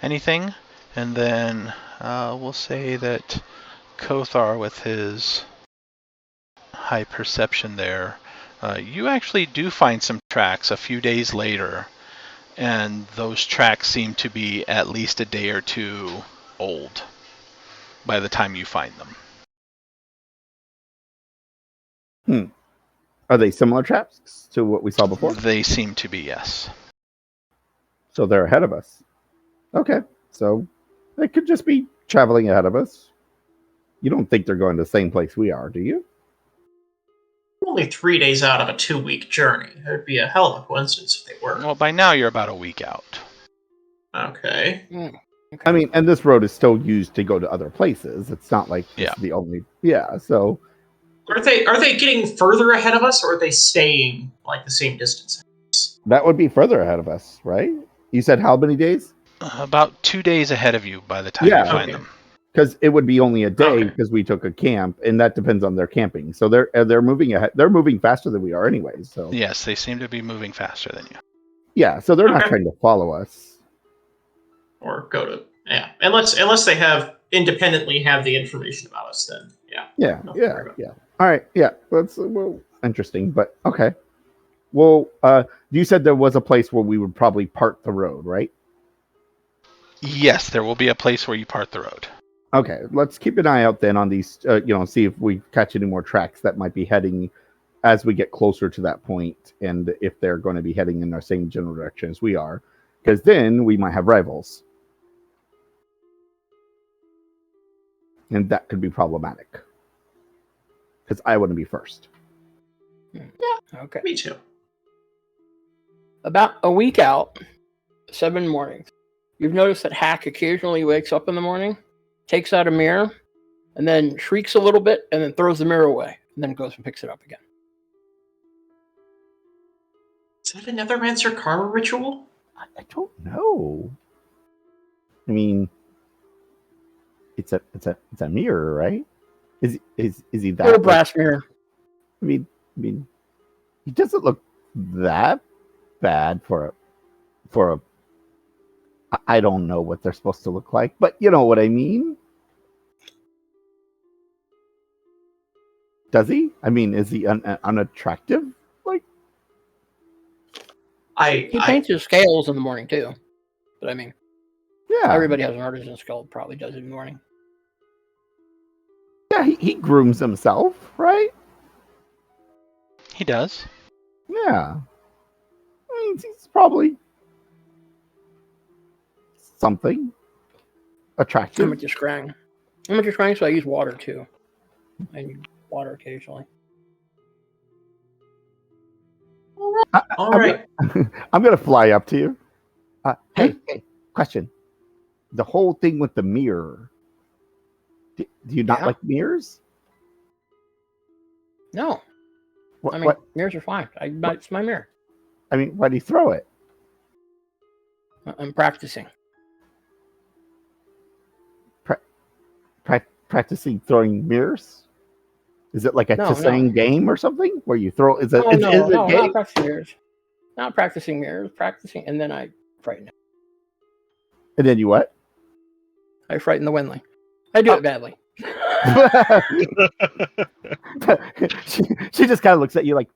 anything. And then we'll say that Kothar, with his high perception there, you actually do find some tracks a few days later, and those tracks seem to be at least a day or two old by the time you find them. Are they similar traps to what we saw before? They seem to be, yes. So they're ahead of us. Okay, so they could just be traveling ahead of us. You don't think they're going to the same place we are, do you? Only 3 days out of a 2-week journey. It would be a hell of a coincidence if they were. Well, by now you're about a week out. Okay. Okay. I mean, and this road is still used to go to other places. It's not like this Yeah. is the only. Yeah, so Are they getting further ahead of us, or are they staying like the same distance? that would be further ahead of us, right? You said how many days? About 2 days ahead of you by the time Yeah. you find Okay. them. Because it would be only a day Okay. because we took a camp, and that depends on their camping. So they're moving ahead. They're moving faster than we are, anyways. So Yes, they seem to be moving faster than you. yeah, so they're not Okay. trying to follow us. Or go to unless they have independently have the information about us, then yeah. Yeah, Nothing to worry about. yeah. All right, yeah. That's well interesting, but okay. Well, you said there was a place where we would probably part the road, right? Yes, there will be a place where you part the road. Okay, let's keep an eye out then on these. See if we catch any more tracks that might be heading as we get closer to that point, and if they're going to be heading in our same general direction as we are, because then we might have rivals, and that could be problematic. Because I want to be first. Okay. Me too. About a week out, 7 mornings, you've noticed that Hack occasionally wakes up in the morning, takes out a mirror, and then shrieks a little bit, and then throws the mirror away, and then goes and picks it up again. Is that a Nethermancer karma ritual? I don't know. I mean, it's a mirror, right? Is he that? Little brass mirror. I mean, he doesn't look that bad for a. I don't know what they're supposed to look like, but you know what I mean. Does he? I mean, is he unattractive? Like, He paints his scales in the morning too. But I mean, yeah, everybody has an artisan skull. Probably does it in the morning. yeah. He grooms himself, right? He does. Yeah. means he's probably something attractive. I'm at scrying. I'm at scrying, so I use water too. I use water occasionally. All right. I'm gonna fly up to you. Hey, question. The whole thing with the mirror. Do you not Yeah. like mirrors? No, What, I mean what? mirrors are fine. It's my mirror. I mean, why do you throw it? I'm practicing. Practicing throwing mirrors? Is it like a No, Tsang game or something where you throw? Is it? No, is it a not game? practicing mirrors. Not practicing mirrors. Practicing, and then I frighten it. And then you what? I frighten the windling. I do it badly. she just kind of looks at you like,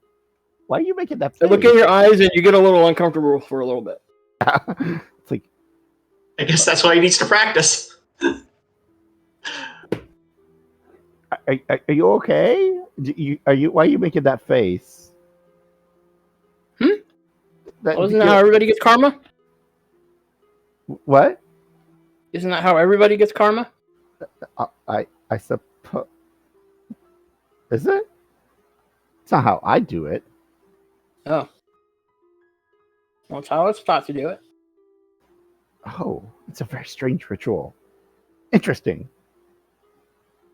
why are you making that I face? look in your eyes, and you get a little uncomfortable for a little bit. It's like, I guess that's why he needs to practice. are you okay? Why are you making that face? Isn't that how everybody gets karma? What? Isn't that how everybody gets karma? I suppose. Is it? It's not how I do it. Oh. Well, it's how it's thought to do it. Oh, it's a very strange ritual. Interesting.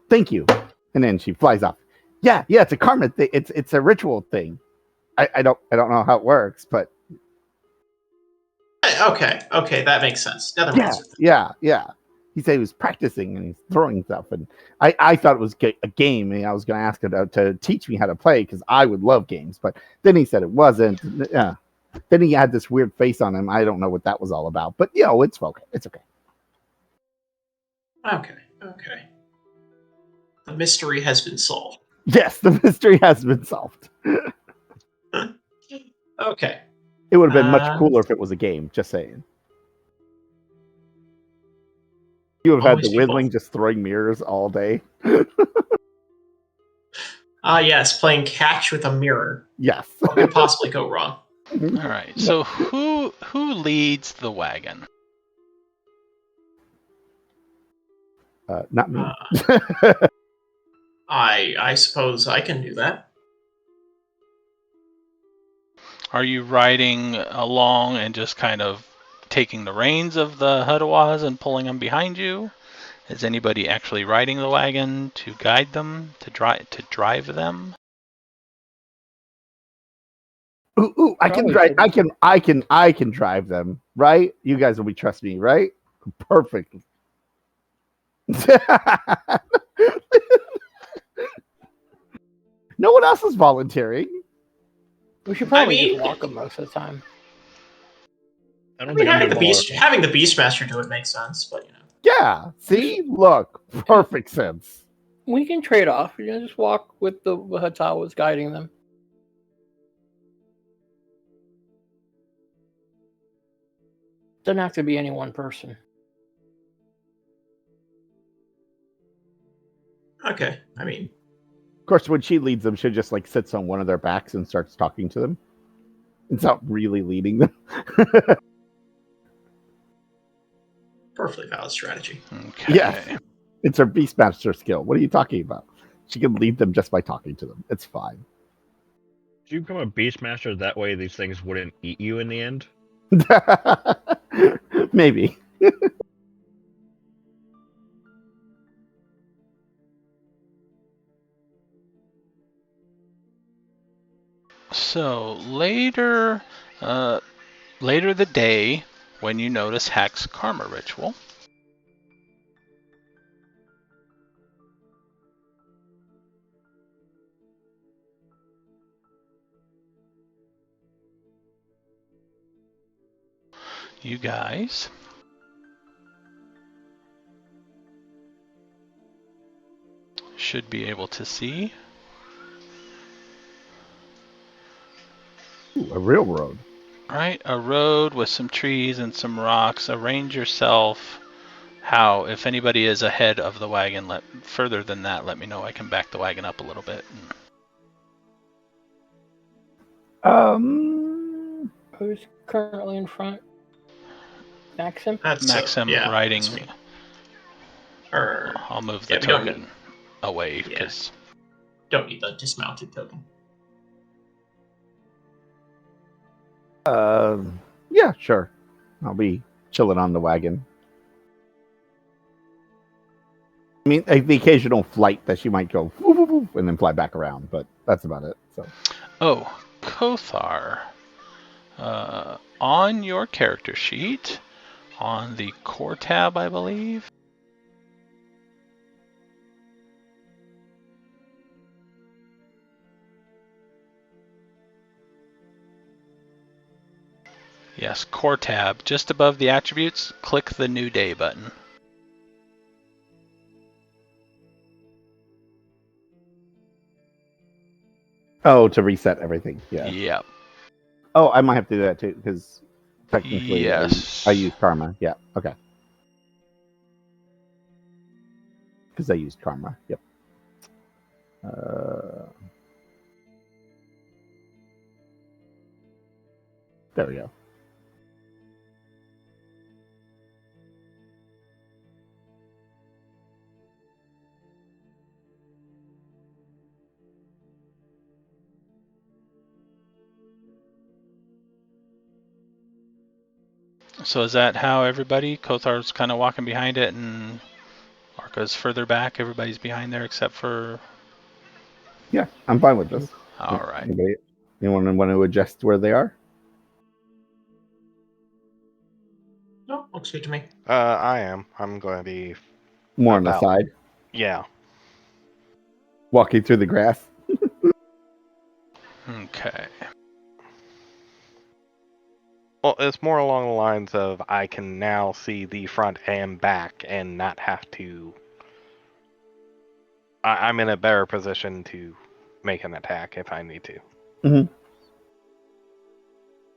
Thank you. And then she flies off. Yeah, it's a karma thing. It's a ritual thing. I don't know how it works, but Okay, that makes sense. Now that makes sense. yeah. He said he was practicing and he's throwing stuff, and I thought it was a game, and I was going to ask him to teach me how to play because I would love games, but then he said it wasn't. Yeah. Then he had this weird face on him. I don't know what that was all about, but it's okay. It's okay. Okay. The mystery has been solved. Yes, the mystery has been solved. Okay. It would have been much cooler if it was a game, just saying. You would have had the Whittling just throwing mirrors all day. Yes, playing catch with a mirror. Yes. What could possibly go wrong? All right. So who leads the wagon? Not me. I suppose I can do that. Are you riding along and just kind of taking the reins of the Hudawas and pulling them behind you? Is anybody actually riding the wagon to guide them, to drive them? Ooh, I can drive. I can drive them, right? You guys will trust me, right? Perfect. No one else is volunteering. We should probably just walk them most of the time. Having the Beastmaster do it makes sense, but Yeah. See, look, perfect sense. We can trade off. Just walk with the Hatawas guiding them. Doesn't have to be any one person. Okay, Of course, when she leads them, she just sits on one of their backs and starts talking to them. It's not really leading them. perfectly valid strategy. Okay. Yes. It's her Beastmaster skill. What are you talking about? She can lead them just by talking to them. It's fine. Did you become a Beastmaster that way these things wouldn't eat you in the end? Maybe. So later the day, when you notice Hack's karma ritual, you guys should be able to see A railroad. right, a road with some trees and some rocks. Arrange yourself how, if anybody is ahead of the wagon, further than that, let me know. I can back the wagon up a little bit. Who's currently in front? Maxim? That's Maxim yeah, riding. that's me. Or I'll move yeah, the we don't token need- away Yeah. because don't need the dismounted token. Yeah, sure. I'll be chilling on the wagon. I mean, the occasional flight that she might go woof, woof, woof, and then fly back around, but that's about it. So, Oh, Kothar. On your character sheet, on the core tab, I believe. Yes, core tab. Just above the attributes, click the New Day button. oh, to reset everything. Yeah. Yep. Oh, I might have to do that too because technically, Yes. I use karma. Yeah. Okay. Because I used karma. Yep. There we go. So is that how everybody? Kothar's kind of walking behind it, and Arca's further back. Everybody's behind there except for. Yeah, I'm fine with this. All right. Anybody, anyone want to adjust where they are? No, looks good to me. I am. I'm going to be. More on the About. side, Yeah. walking through the grass. Okay. Well, it's more along the lines of I can now see the front and back and not have to. I'm in a better position to make an attack if I need to.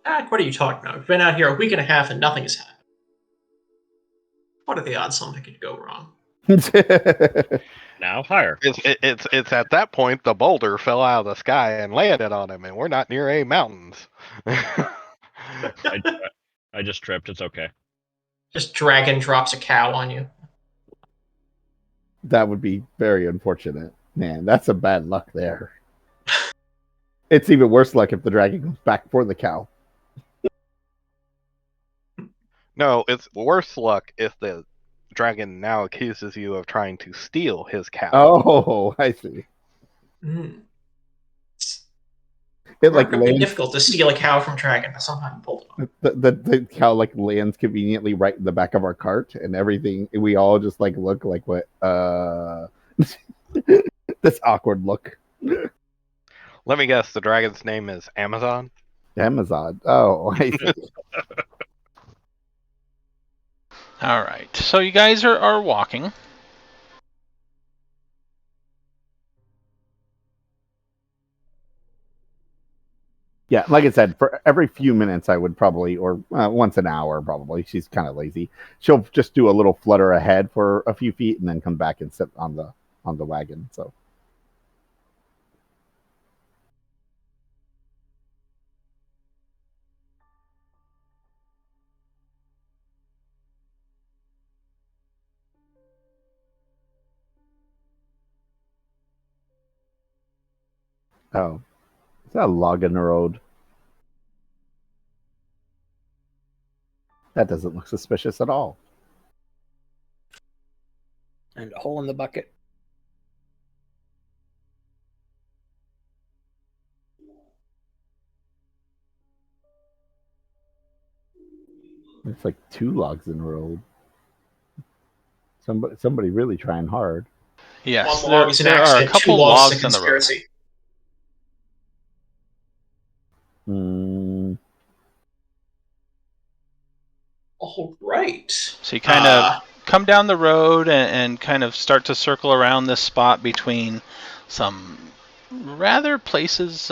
What are you talking about? We've been out here a week and a half and nothing has happened. What are the odds something could go wrong? Now higher. It's at that point the boulder fell out of the sky and landed on him, and we're not near any mountains. I just tripped. It's okay. Just dragon drops a cow on you. That would be very unfortunate. Man, that's some bad luck there. It's even worse luck if the dragon comes back for the cow. No, it's worse luck if the dragon now accuses you of trying to steal his cow. Oh, I see. Mm. It like Remarkably lands. difficult to steal a cow from dragon, but somehow you pulled it off. The cow like lands conveniently right in the back of our cart, and everything. We all just like look like what? This awkward look. Let me guess, the dragon's name is Amazon? Amazon. Oh, I see. All right. So you guys are walking. Yeah, like I said, for every few minutes, I would probably, or once an hour, probably. She's kind of lazy. She'll just do a little flutter ahead for a few feet, and then come back and sit on the wagon. So. Oh, is that a log in the road? That doesn't look suspicious at all. And a hole in the bucket. It's like 2 logs in the road. Somebody really trying hard. Yes, One log is an there are a accident, two couple logs is a logs in the road. conspiracy. All right. So you kind of come down the road and kind of start to circle around this spot between some rather places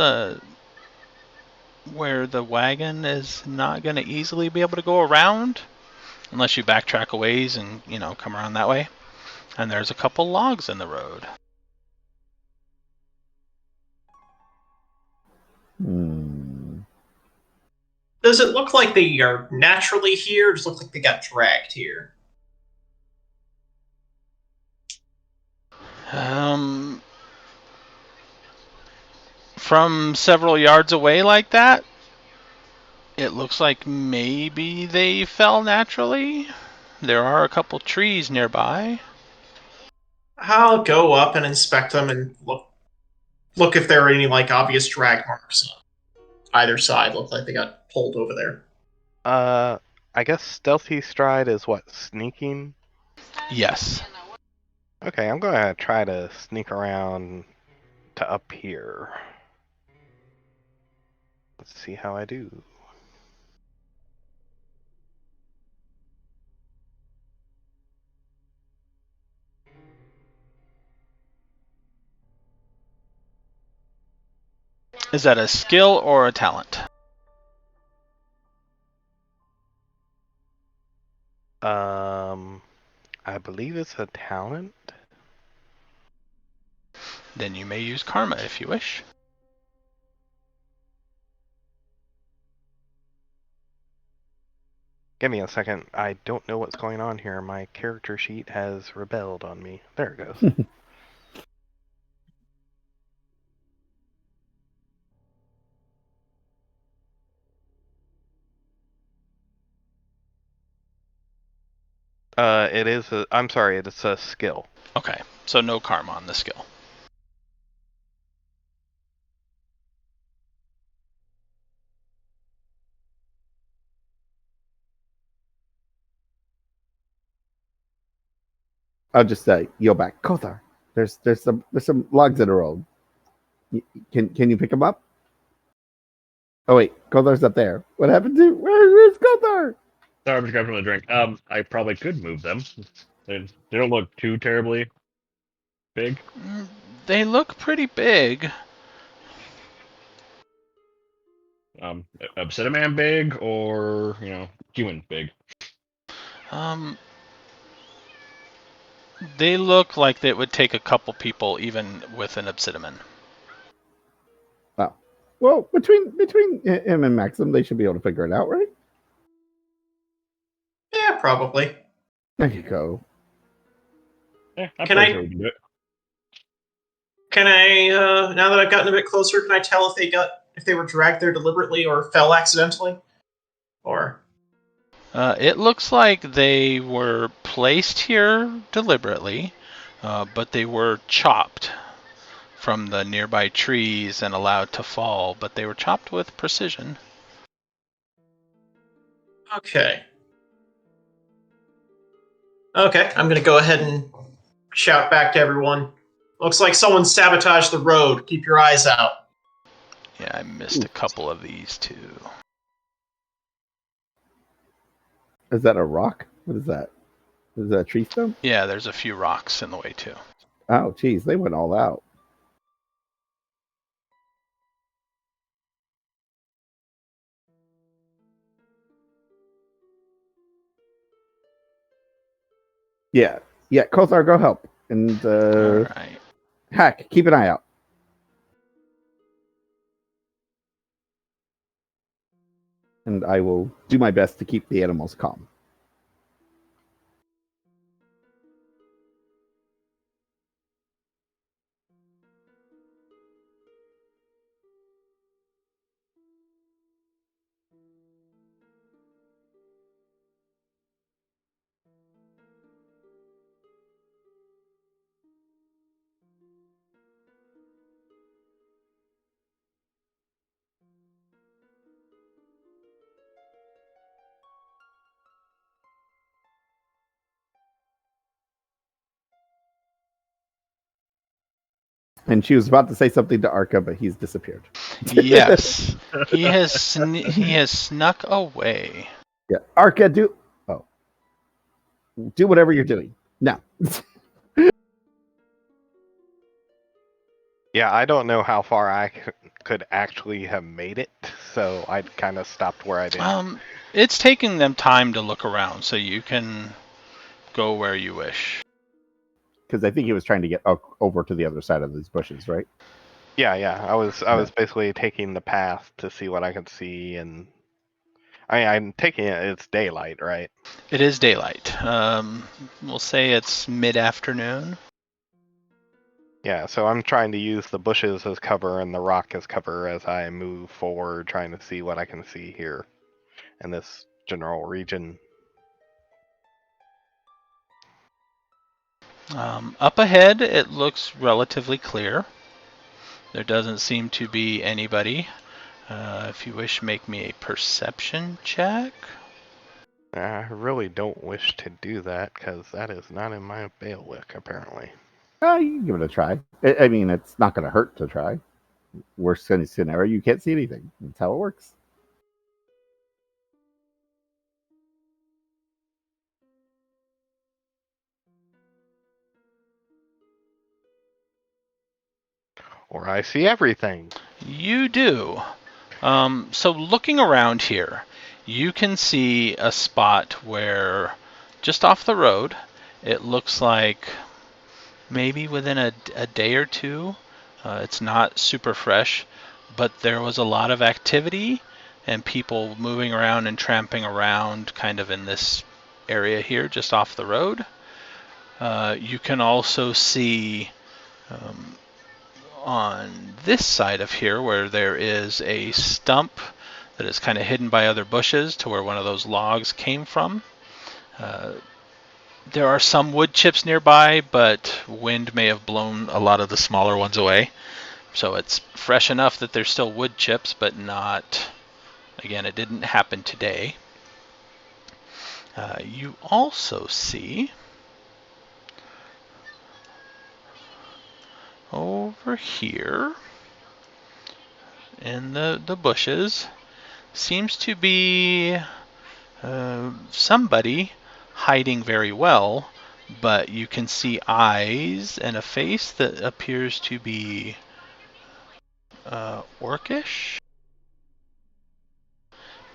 where the wagon is not going to easily be able to go around unless you backtrack a ways and, come around that way. And there's a couple logs in the road. Does it look like they are naturally here, or does it look like they got dragged here? From several yards away like that, it looks like maybe they fell naturally. There are a couple trees nearby. I'll go up and inspect them and look if there are any like obvious drag marks on either side. Look like they got pulled over there. I guess stealthy stride is what, sneaking? Yes. Okay, I'm gonna try to sneak around to up here. Let's see how I do. Is that a skill or a talent? I believe it's a talent. Then you may use karma if you wish. Give me a second. I don't know what's going on here. My character sheet has rebelled on me. There it goes. It is a, I'm sorry, it's a skill. Okay, so no karma on the skill. I'll just yell back, Kothar. There's some logs in the road. Can you pick them up? Oh wait, Kothar's up there. What happened to where's Kothar? Sorry, I'm just grabbing a drink. I probably could move them. They don't look too terribly big. They look pretty big. Obsidian man big, or human big. They look like they would take a couple people, even with an obsidian. Oh, well, between him and Maxim, they should be able to figure it out, right? Yeah, probably. There you go. Yeah, Can I- we can do it. Can I, now that I've gotten a bit closer, can I tell if they were dragged there deliberately or fell accidentally? Or It looks like they were placed here deliberately, but they were chopped from the nearby trees and allowed to fall, but they were chopped with precision. okay. Okay, I'm gonna go ahead and shout back to everyone. Looks like someone sabotaged the road. Keep your eyes out. Yeah, I missed a couple of these too. Is that a rock? What is that? Is that a tree stump? Yeah, there's a few rocks in the way too. Oh, geez, they went all out. Yeah, Kothar, go help. And All right. Hack, keep an eye out. And I will do my best to keep the animals calm. And she was about to say something to Arca, but he's disappeared. Yes, he has snuck away. Yeah, Arca, do whatever you're doing now. Yeah, I don't know how far I could actually have made it, so I kind of stopped where I did. It's taking them time to look around, so you can go where you wish. Because I think he was trying to get over to the other side of these bushes, right? Yeah. I was basically taking the path to see what I could see, and I'm taking it's daylight, right? It is daylight. We'll say it's mid-afternoon. Yeah, so I'm trying to use the bushes as cover and the rock as cover as I move forward, trying to see what I can see here in this general region. Up ahead, it looks relatively clear. There doesn't seem to be anybody. If you wish, make me a perception check. I really don't wish to do that because that is not in my bailiwick, apparently. You can give it a try. I mean, it's not going to hurt to try. Worst case scenario, you can't see anything. That's how it works. Or I see everything. You do. So looking around here, you can see a spot where, just off the road, it looks like maybe within a day or two, it's not super fresh, but there was a lot of activity and people moving around and tramping around kind of in this area here, just off the road. You can also see on this side of here where there is a stump that is kind of hidden by other bushes to where one of those logs came from. There are some wood chips nearby, but wind may have blown a lot of the smaller ones away. So it's fresh enough that there's still wood chips, but not, again, it didn't happen today. You also see over here in the bushes seems to be somebody hiding very well, but you can see eyes and a face that appears to be orcish,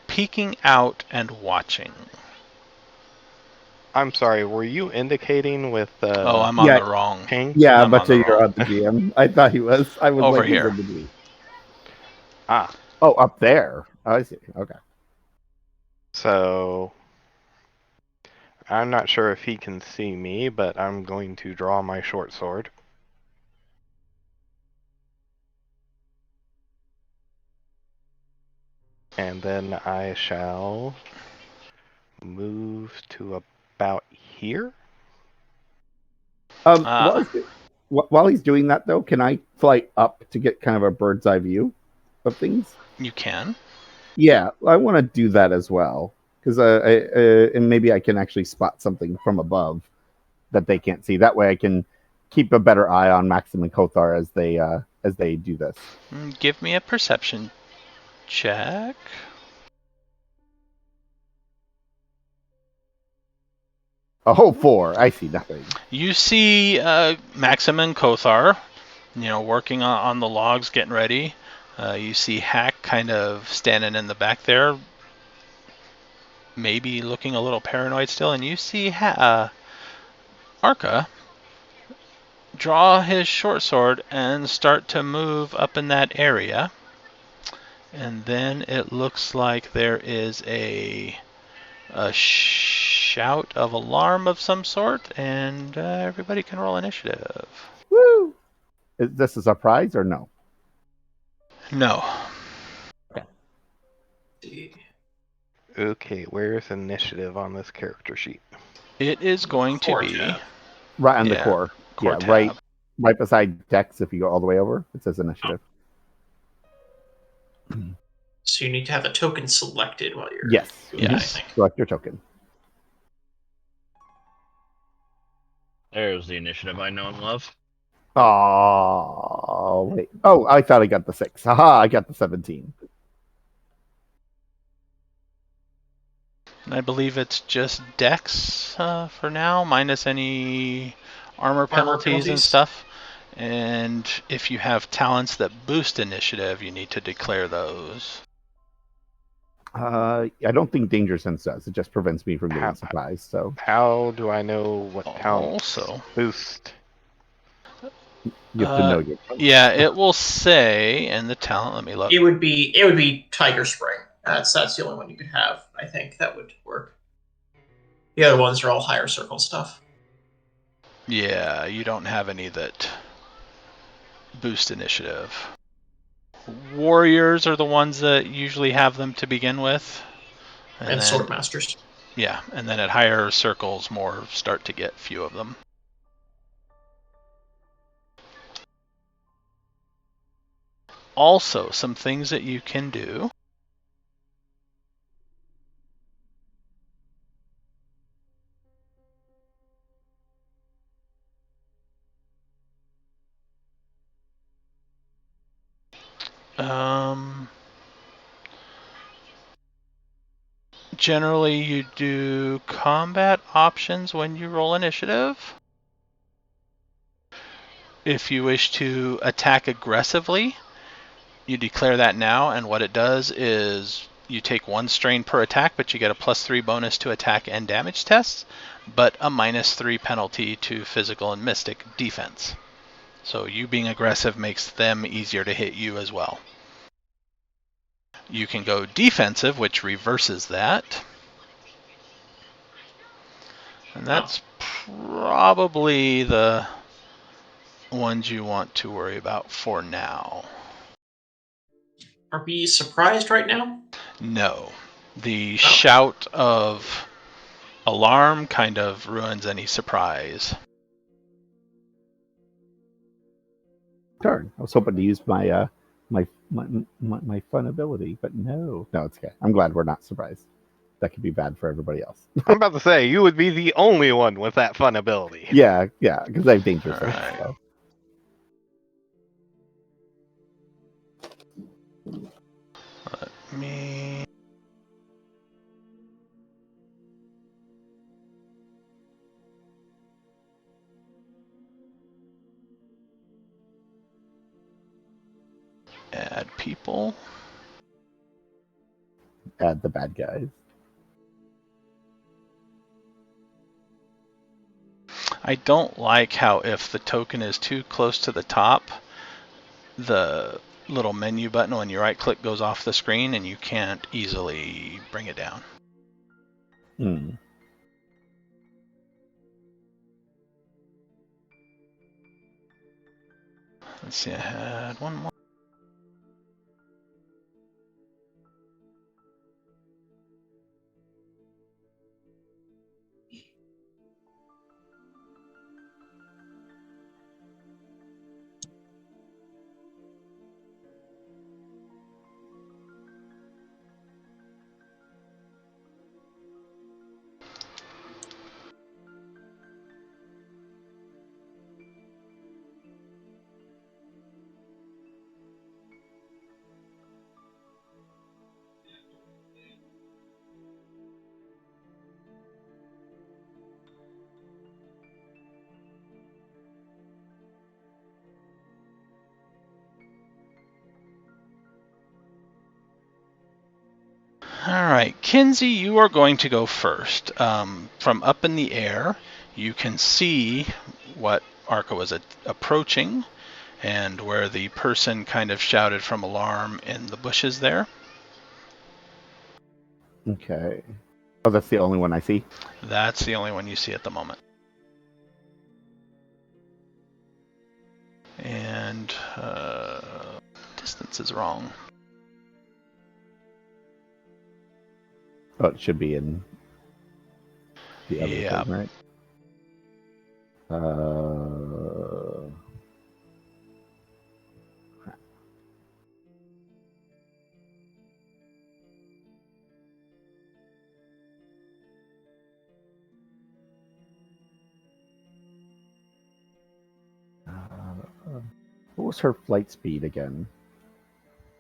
peeking out and watching. I'm sorry, were you indicating with Oh, I'm on yeah. the wrong. King? Yeah, I'm but on the you're wrong. on the GM. I thought he was. I was Over like, he's here. in the D. Ah, Oh, up there. Oh, I see. Okay. so I'm not sure if he can see me, but I'm going to draw my short sword. And then I shall move to about here. While he's doing that, though, can I fly up to get kind of a bird's eye view of things? You can. Yeah, I want to do that as well because and maybe I can actually spot something from above that they can't see. That way, I can keep a better eye on Maxim and Kothar as they do this. Give me a perception check. Oh, 4. I see nothing. You see Maxim and Kothar, working on the logs, getting ready. You see Hack kind of standing in the back there, maybe looking a little paranoid still, and you see Arca draw his short sword and start to move up in that area. And then it looks like there is a shout of alarm of some sort, and everybody can roll initiative. Woo! Is this a surprise or no? No. Okay, where's initiative on this character sheet? It is going to Core be tab. Right on the core. core Yeah, tab. right beside Dex. If you go all the way over, it says initiative. So you need to have a token selected while you're Yes. doing Yes. anything. Select your token. There's the initiative I know and love. Oh, wait. Oh, I thought I got the 6. Haha, I got the 17. I believe it's just Dex for now, minus any armor penalties and stuff. And if you have talents that boost initiative, you need to declare those. I don't think Danger Sense does. It just prevents me from getting surprised. So How do I know what talents Also, boost? you have to know your. yeah, it will say in the talent. Let me look. It would be Tiger Spring. That's the only one you could have. I think that would work. The other ones are all higher circle stuff. Yeah, you don't have any that boost initiative. Warriors are the ones that usually have them to begin with. And then, sword masters. Yeah, and then at higher circles, more start to get few of them. Also, some things that you can do. Generally, you do combat options when you roll initiative. If you wish to attack aggressively, you declare that now, and what it does is you take 1 strain per attack, but you get a +3 bonus to attack and damage tests, but a -3 penalty to physical and mystic defense. So you being aggressive makes them easier to hit you as well. You can go defensive, which reverses that. And that's probably the ones you want to worry about for now. Are we surprised right now? No. The shout of alarm kind of ruins any surprise. Darn. I was hoping to use my my fun ability, but no, it's okay. I'm glad we're not surprised. That could be bad for everybody else. I'm about to say, you would be the only one with that fun ability. Yeah, because I have dangerous. Right. So. Let me... add people. Add the bad guys. I don't like how if the token is too close to the top, the little menu button when you right click goes off the screen and you can't easily bring it down. Let's see, I had one more. Alright, Kinsey, you are going to go first. From up in the air, you can see what Arca was approaching and where the person kind of shouted from alarm in the bushes there. Okay. Oh, that's the only one I see? That's the only one you see at the moment. And distance is wrong. Oh, it should be in the other Yeah. thing, right? What was her flight speed again?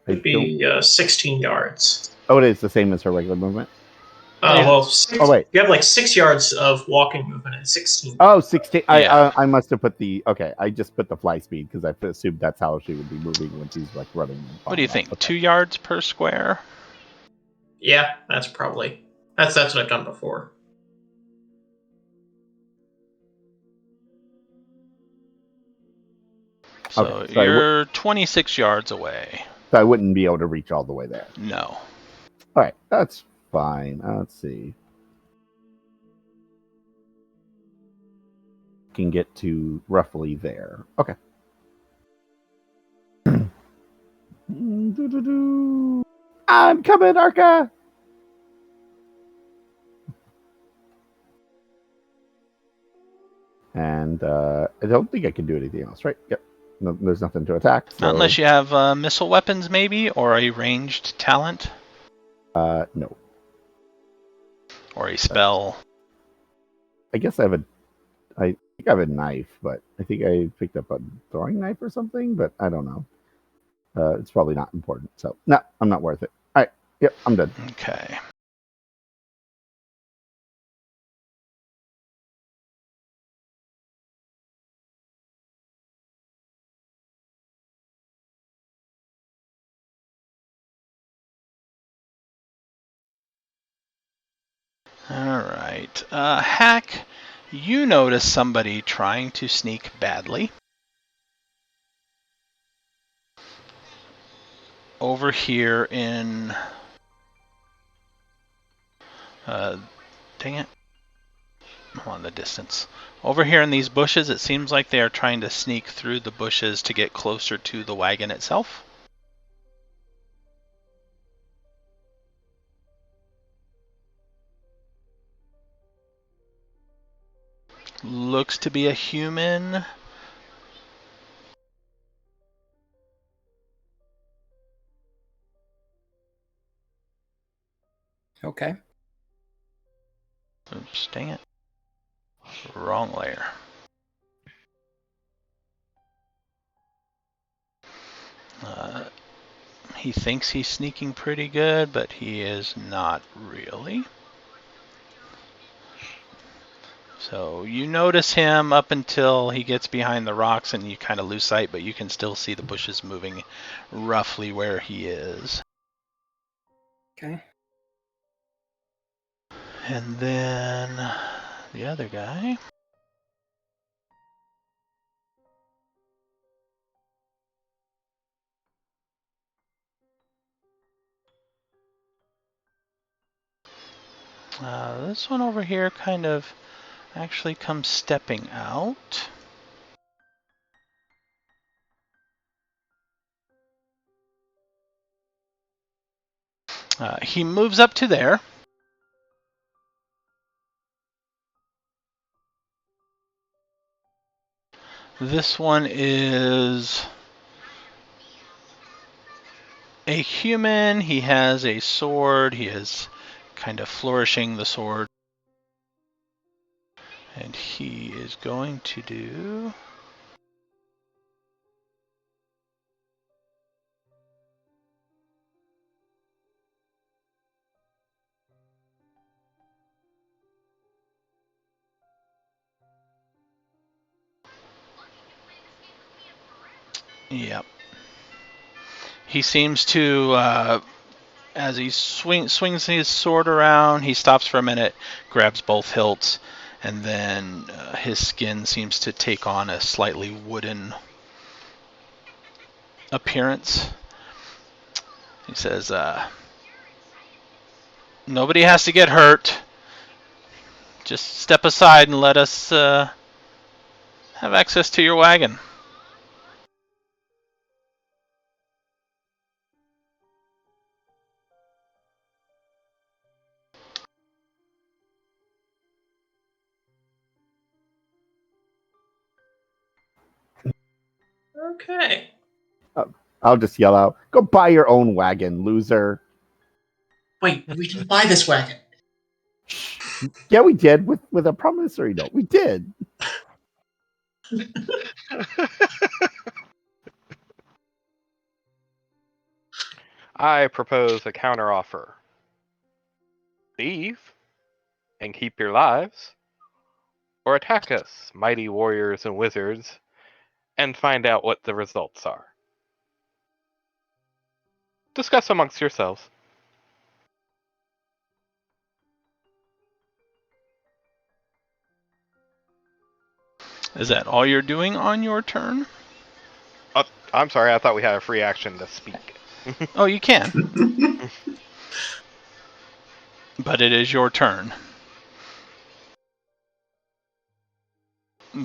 It'd be 16 yards. Oh, it is the same as her regular movement? Well, wait. You have like 6 yards of walking movement and 16. Oh, 16. Yeah. I must have put the... Okay, I just put the fly speed because I assumed that's how she would be moving when she's like running. And What do you think? Okay. 2 yards per square? Yeah, that's probably... That's what I've done before. So, Okay, so you're 26 yards away. So I wouldn't be able to reach all the way there. No. All right, that's fine. Let's see. Can get to roughly there. Okay. I'm coming, Arca. And I don't think I can do anything else, right? Yep. No, there's nothing to attack. So, Not unless you have missile weapons, maybe, or a ranged talent, no. or a spell. I guess I think I have a knife, but I think I picked up a throwing knife or something, but I don't know. It's probably not important. So, no, I'm not worth it. All right. Yep, I'm done. Okay. All right. Hack, you notice somebody trying to sneak badly. Over here in... dang it. I'm on the distance. Over here in these bushes, it seems like they are trying to sneak through the bushes to get closer to the wagon itself. Looks to be a human. Okay. Oops, dang it. Wrong layer. He thinks he's sneaking pretty good, but he is not really. So you notice him up until he gets behind the rocks and you kind of lose sight, but you can still see the bushes moving roughly where he is. Okay. And then the other guy. This one over here kind of actually comes stepping out. He moves up to there. This one is a human. He has a sword. He is kind of flourishing the sword. And he is going to do... Yep. He seems to, as he swings his sword around, he stops for a minute, grabs both hilts, and then his skin seems to take on a slightly wooden appearance. He says, nobody has to get hurt. Just step aside and let us have access to your wagon. Okay. I'll just yell out, "Go buy your own wagon, loser!" Wait, we didn't buy this wagon. Yeah, we did with a promissory note. We did. I propose a counteroffer. Leave and keep your lives, or attack us, mighty warriors and wizards, and find out what the results are. Discuss amongst yourselves. Is that all you're doing on your turn? I'm sorry, I thought we had a free action to speak. Oh, you can. But it is your turn.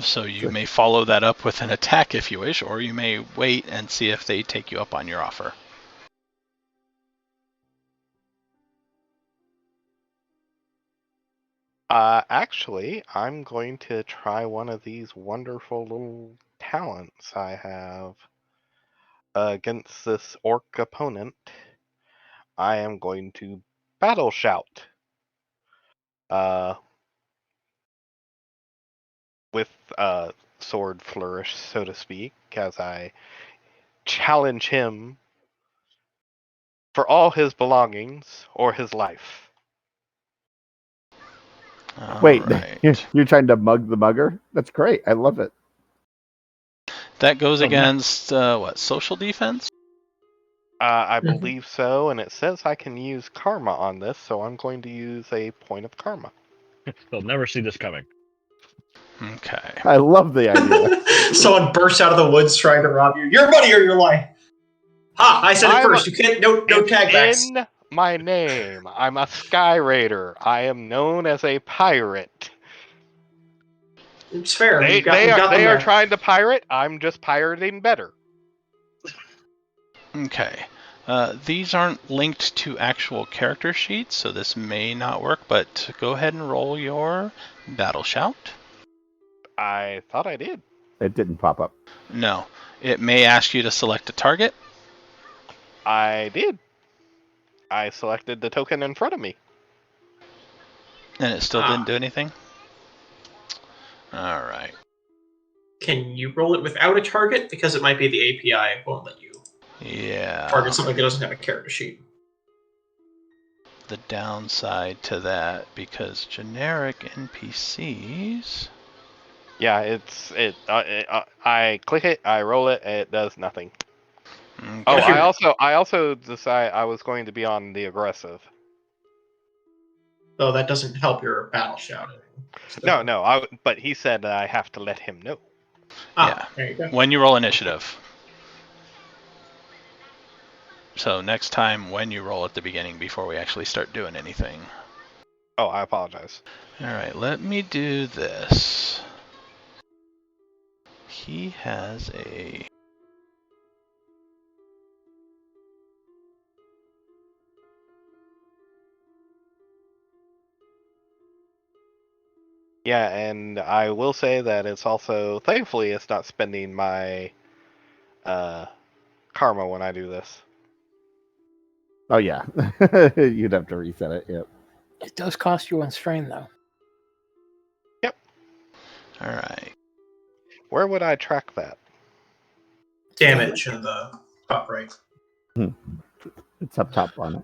So you may follow that up with an attack if you wish, or you may wait and see if they take you up on your offer. Actually, I'm going to try one of these wonderful little talents I have against this orc opponent. I am going to battle shout. With sword flourish, so to speak, as I challenge him for all his belongings or his life. Wait, Right. you're trying to mug the mugger? That's great. I love it. That goes Oh, no. against, what, social defense? I believe so, and it says I can use karma on this, so I'm going to use a point of karma. They'll never see this coming. Okay. I love the idea. Someone bursts out of the woods trying to rob you. Your money or your life. Ha! I said it I'm first. You can't. No It's tag backs. in my name. I'm a Sky Raider. I am known as a pirate. It's fair. They We've got them are there. trying to pirate. I'm just pirating better. Okay. These aren't linked to actual character sheets, so this may not work, but go ahead and roll your battle shout. I thought I did. It didn't pop up. No. It may ask you to select a target. I did. I selected the token in front of me. And it still didn't do anything? Alright. Can you roll it without a target? Because it might be the API won't let you Yeah. target something that doesn't have a character sheet. The downside to that, because generic NPCs... Yeah, I click it, I roll it, it does nothing. Okay. Oh, I also decided I was going to be on the aggressive. Though that doesn't help your battle shout. No, but he said that I have to let him know. Yeah. There you go. When you roll initiative. So next time when you roll at the beginning before we actually start doing anything. Oh, I apologize. Alright, let me do this. He has a... Yeah, and I will say that it's also, thankfully, it's not spending my karma when I do this. Oh yeah, you'd have to reset it. Yep. It does cost you 1 strain, though. Alright. Where would I track that? Damage in the top right. It's up top on it.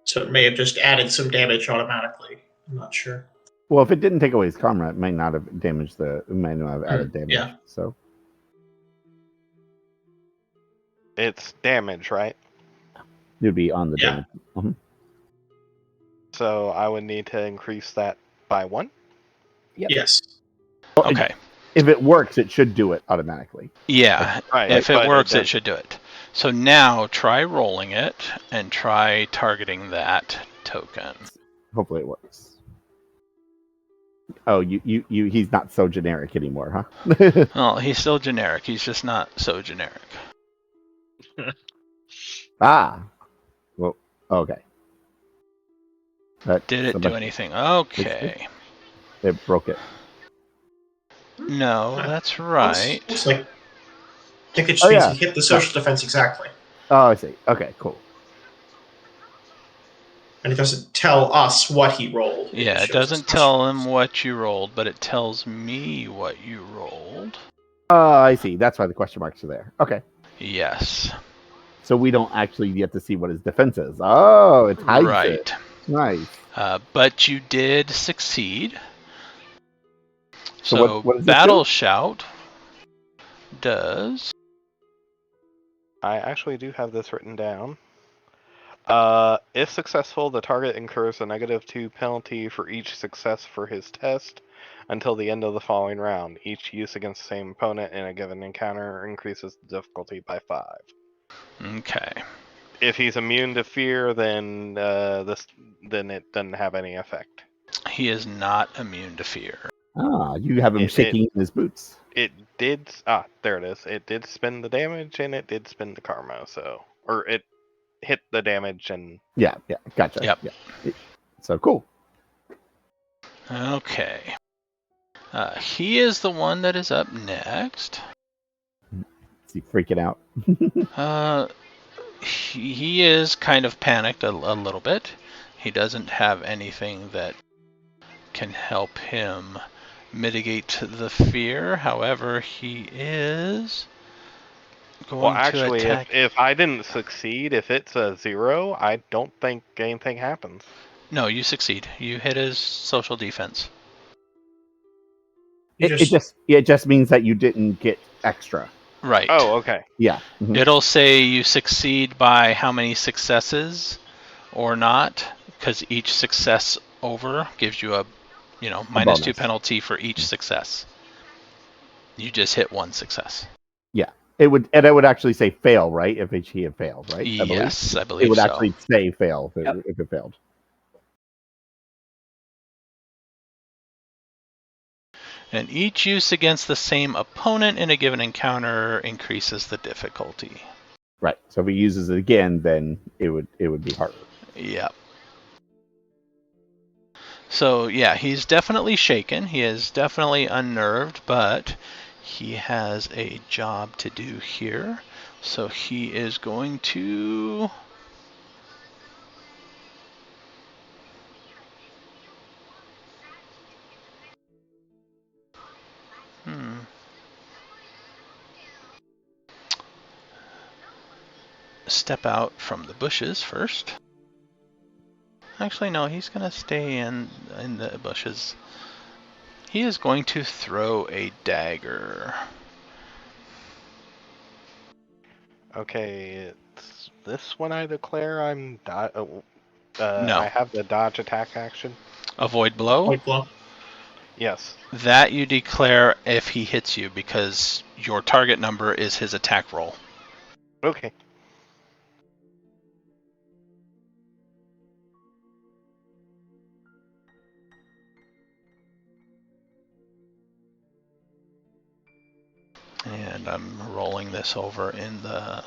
So it may have just added some damage automatically. I'm not sure. Well, if it didn't take away his karma, it might not have damaged the. It might not have added damage. Yeah. So It's damage, right? you'd be on the Yeah. damage. So I would need to increase that by 1? Yep. Yes. Well, Okay. If it works, it should do it automatically. Yeah, Right, if but it works, does- it should do it. So now try rolling it and try targeting that token. Hopefully, it works. Oh, he's not so generic anymore, huh? Well, he's still generic. He's just not so generic. Ah. Well, okay. Did it do anything? Okay. It broke it. No, that's right. Looks like. I think it just Oh, means yeah. he hit the social defense exactly. Oh, I see. Okay, cool. And it doesn't tell us what he rolled. Yeah, it shows doesn't us tell him what you rolled, but it tells me what you rolled. Oh, I see. That's why the question marks are there. Okay. Yes. So we don't actually get to see what his defense is. Oh, it hides Right. it. Nice. But you did succeed. So So what does this Battle do? Shout does... I actually do have this written down. If successful, the target incurs a -2 penalty for each success for his test until the end of the following round. Each use against the same opponent in a given encounter increases the difficulty by 5. Okay. if he's immune to fear, then then it doesn't have any effect. He is not immune to fear. Ah, you have him shaking in his boots. It did. There it is. It did spend the damage and it did spend the karma. Or it hit the damage and. Yeah, gotcha. Yep. Yeah. So cool. Okay. He is the one that is up next. Is he freaking out? He is kind of panicked a little bit. He doesn't have anything that can help him mitigate the fear. However, he is going to attack. If I didn't succeed, if it's a 0, I don't think anything happens. No, you succeed. You hit his social defense. It just means that you didn't get extra. Right. Oh, okay. Yeah. Mm-hmm. It'll say you succeed by how many successes or not, because each success over gives you a -2 penalty for each success. You just hit one success. Yeah. It would actually say fail, right? If he had failed, right? Yes, I believe it would so. actually say fail if it failed. And each use against the same opponent in a given encounter increases the difficulty. Right. So if he uses it again, then it would be harder. Yep. So yeah, he's definitely shaken. He is definitely unnerved, but he has a job to do here. So he is going to... step out from the bushes first. Actually, no, he's going to stay in the bushes. He is going to throw a dagger. Okay, it's this one I declare I'm No. I have the dodge attack action. Avoid blow? Avoid blow. Yes. That you declare if he hits you, because your target number is his attack roll. Okay. And I'm rolling this over in the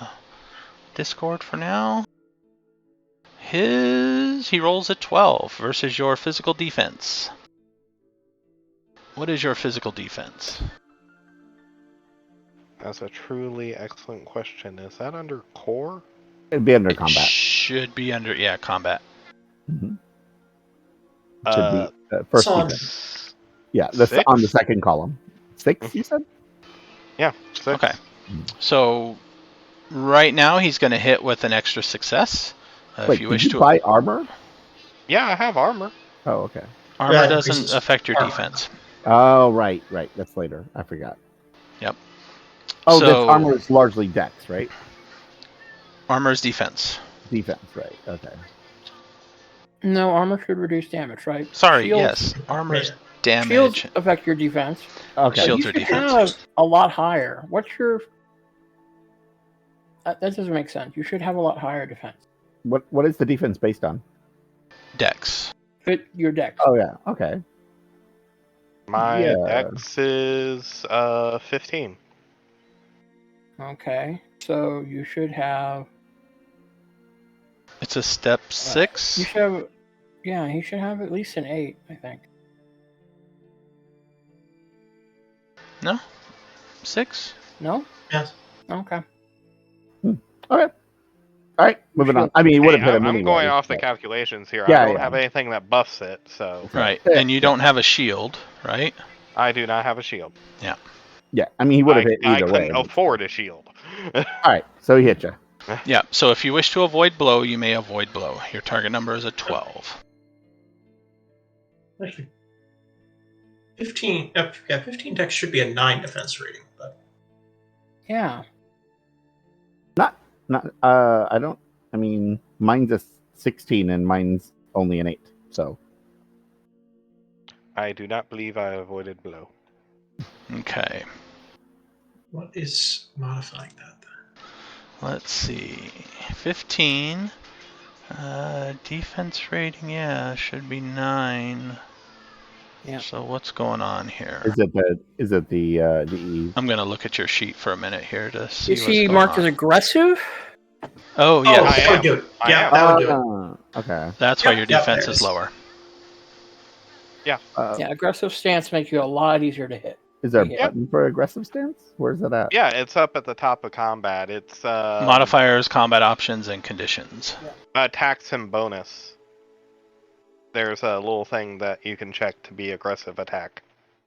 Discord for now. He rolls a 12 versus your physical defense. What is your physical defense? That's a truly excellent question. Is that under core? It'd be under combat. Should be under, combat. Mm-hmm. Should be first Son. defense. Yeah, that's on the second column. 6, you said? Yeah, 6. Okay. So right now he's going to hit with an extra success. Wait, if you wish to buy armor? Yeah, I have armor. Oh, okay. Armor doesn't affect your defense. Oh, right. That's later. I forgot. Yep. Oh, this armor is largely dex, right? Armor is defense. Defense, right. Okay. No, armor should reduce damage, right? Sorry, Shields, yes. Armor's damage. Shields affect your defense. Okay. Shields you are should defense. have a lot higher. What's your... that doesn't make sense. You should have a lot higher defense. What is the defense based on? Dex. Fit your dex. Oh, yeah. Okay. My dex is 15. Okay. So you should have... It's a step 6. You should have... Yeah, he should have at least an 8, I think. No? 6? No? Yes. Okay. Okay. All right, moving on. I mean, you would have hit him I'm anyway, going off the but- calculations here. Yeah, I don't yeah. have anything that buffs it, so Right. Yeah. And you don't have a shield, right? I do not have a shield. Yeah, I mean, he would have hit I either way. couldn't afford a shield. All right, so he hit you. Yeah. So if you wish to avoid blow, you may avoid blow. Your target number is a 12. Actually, 15. Yeah, 15 dex should be a 9 defense rating, but Yeah. Not, I mean, mine's a 16 and mine's only an 8. So I do not believe I avoided blow. Okay. what is modifying that Let's see. 15. Defense rating, yeah, should be 9. Yeah. So what's going on here? Is it the I'm gonna look at your sheet for a minute here to see Is what's he going marked as on. aggressive? Oh, Oh, yes. that would do it. I Yeah, am. that would do it. Okay. That's why Yep, your yep, defense there it is is. lower. Yeah, aggressive stance makes you a lot easier to hit. Is there a Yeah. button for aggressive stance? Where's that at? Yeah, it's up at the top of combat. It's Modifiers, combat options, and conditions. attacks and bonus. There's a little thing that you can check to be aggressive attack.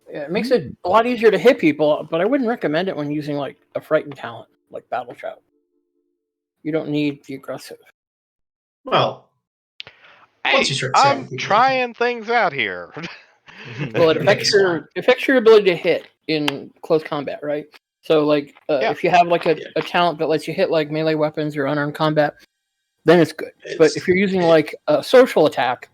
Yeah, it makes it a lot easier to hit people, but I wouldn't recommend it when using like a frightened talent, like Battle Shout. You don't need the aggressive. Well, once Hey, you start saying I'm people- trying things out here. Well, it affects your ability to hit in close combat, right? So, like, Yeah. if you have like a talent that lets you hit like melee weapons or unarmed combat, then it's good. But if you're using like a social attack,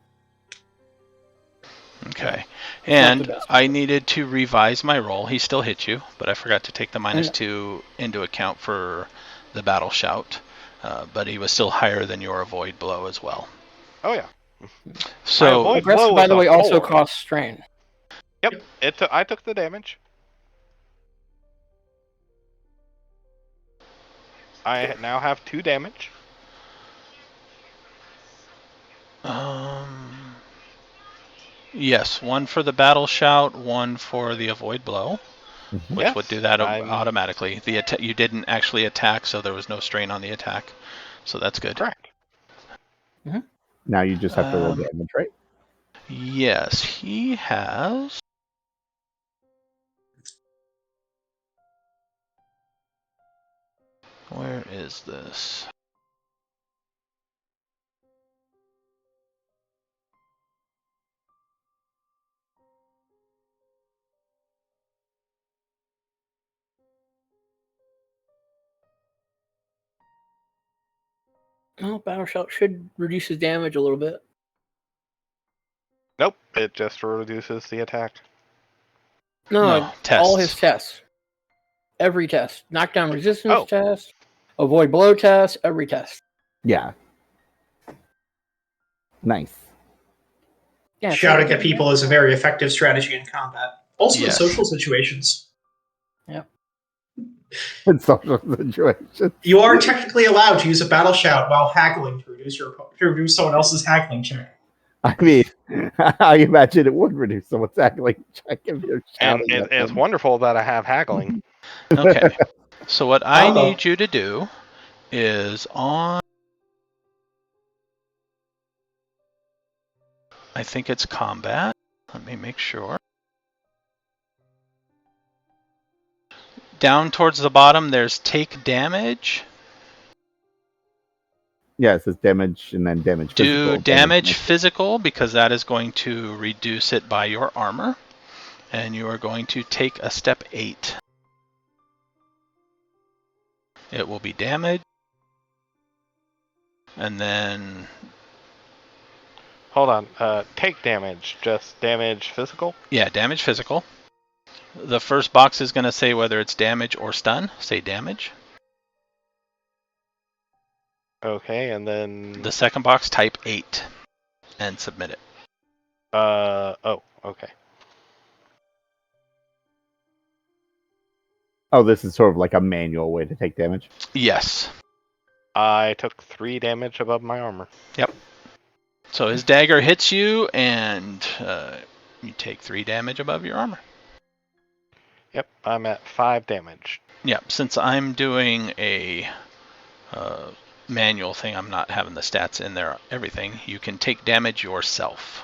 Okay. not the And best. I needed to revise my roll. He still hit you, but I forgot to take the -2 into account for the battle shout. But he was still higher than your avoid blow as well. Oh yeah. So avoid- aggressive, blow by is the a way, also 4. costs strain. Yep. I took the damage. I now have 2 damage. Yes, 1 for the battle shout, 1 for the avoid blow, Mhm. which Yes, would do that I'm- automatically. You didn't actually attack, so there was no strain on the attack. So that's good. Correct. Now you just have to roll Um, damage, right? Yes, he has. Where is this? Well, Battle Shout should reduce his damage a little bit. Nope. It just reduces the attack. No, tests. all his tests. Every test. Knockdown resistance Oh. test, avoid blow test, every test. Yeah. Nice. Yeah, Shouting at people is a very effective strategy in combat. Also Yes. in social situations. In social situations. You are technically allowed to use a battle shout while haggling to reduce someone else's haggling check. I mean, I imagine it would reduce someone's haggling check if you're And shouting at it's them. wonderful that I have haggling. Okay. So what I Uh-oh. need you to do is on. I think it's combat. Let me make sure. Down towards the bottom, there's take damage. Yeah, it says damage and then damage physical. Do damage physical because that is going to reduce it by your armor. And you are going to take a step 8. It will be damage. And then Hold on. Take damage. Just damage physical? yeah, damage physical. The first box is going to say whether it's damage or stun. Say damage. Okay, and then... The second box, type 8 and submit it. Oh, okay. Oh, this is sort of like a manual way to take damage. Yes. I took 3 damage above my armor. So his dagger hits you, and you take 3 damage above your armor. Yep, I'm at 5 damage. Yeah, since I'm doing a manual thing, I'm not having the stats in there, everything. You can take damage yourself.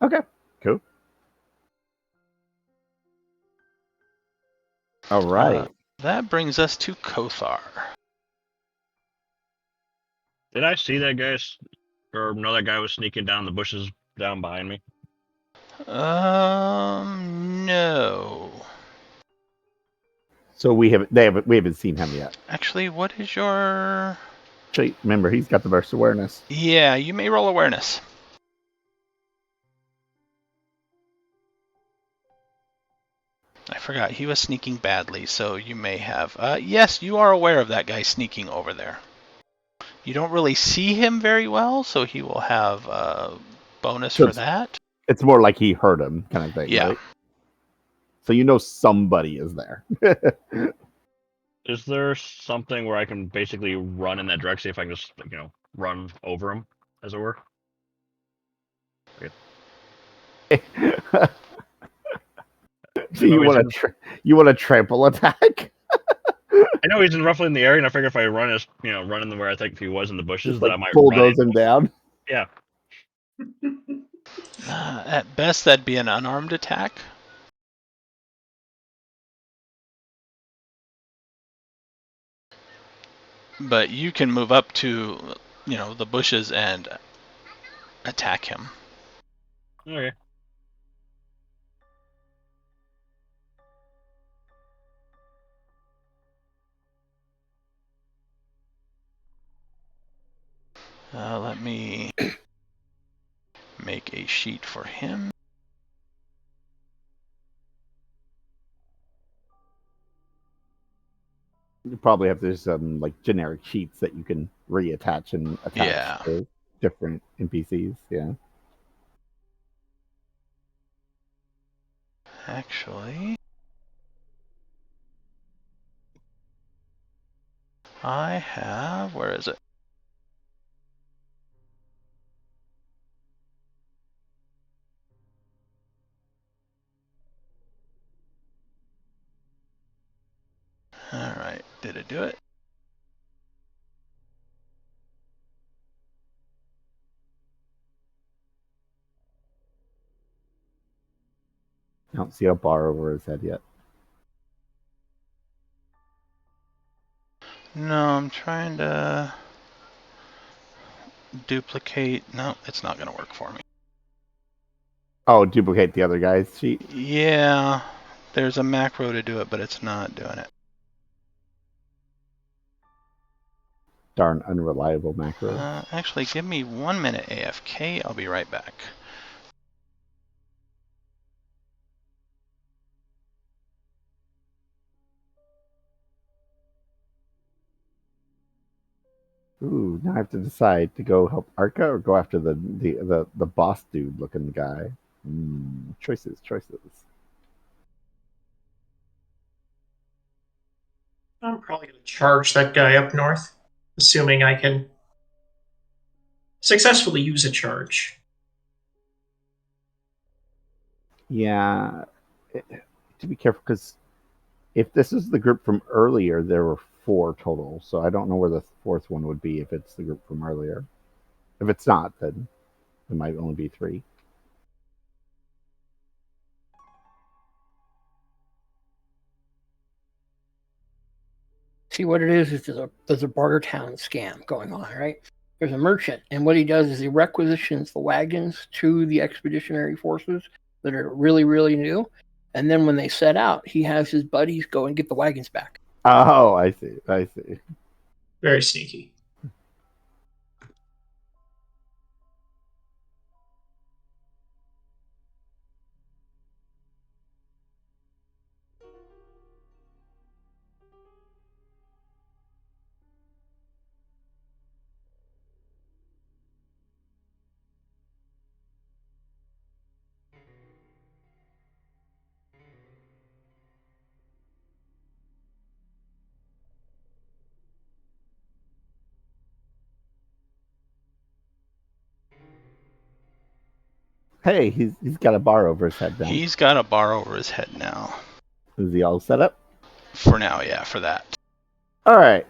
Okay, cool. All right. That brings us to Kothar. Did I see that guy, or no, that guy was sneaking down the bushes down behind me? No. So we haven't seen him yet. Actually, what is your... Actually, remember, he's got the burst awareness. Yeah, you may roll awareness. I forgot. He was sneaking badly, so you may have... yes, you are aware of that guy sneaking over there. You don't really see him very well, so he will have a bonus So for that. It's more like he heard him kind of thing, Yeah. right? So you know somebody is there. Is there something where I can basically run in that direction if I can just, run over him, as it were? So you want a trample attack? I know he's roughly in the area, and I figure if I run in where I think he was in the bushes, Just that like I might bulldoze him down. Yeah. At best, that'd be an unarmed attack. But you can move up to, the bushes and attack him. Okay. Let me make a sheet for him. You probably have there's some like generic sheets that you can reattach and attach to different NPCs. Yeah. Actually, I have... Where is it? Alright, did it do it? I don't see a bar over his head yet. No, I'm trying to duplicate... No, it's not going to work for me. Oh, duplicate the other guy's sheet? Yeah, there's a macro to do it, but it's not doing it. Darn unreliable macro. Actually, give me 1 minute AFK. I'll be right back. Ooh, now I have to decide to go help Arca or go after the boss dude looking guy. Choices. I'm probably going to charge that guy up north, assuming I can successfully use a charge. Yeah, to be careful because if this is the group from earlier, there were 4 total. So I don't know where the 4th one would be if it's the group from earlier. If it's not, then it might only be 3. See, what it is there's a barter town scam going on, right? There's a merchant, and what he does is he requisitions the wagons to the expeditionary forces that are really, really new. And then when they set out, he has his buddies go and get the wagons back. Oh, I see. Very sneaky. Hey, he's got a bar over his head now. He's got a bar over his head now. Is he all set up? For now, yeah, for that. All right.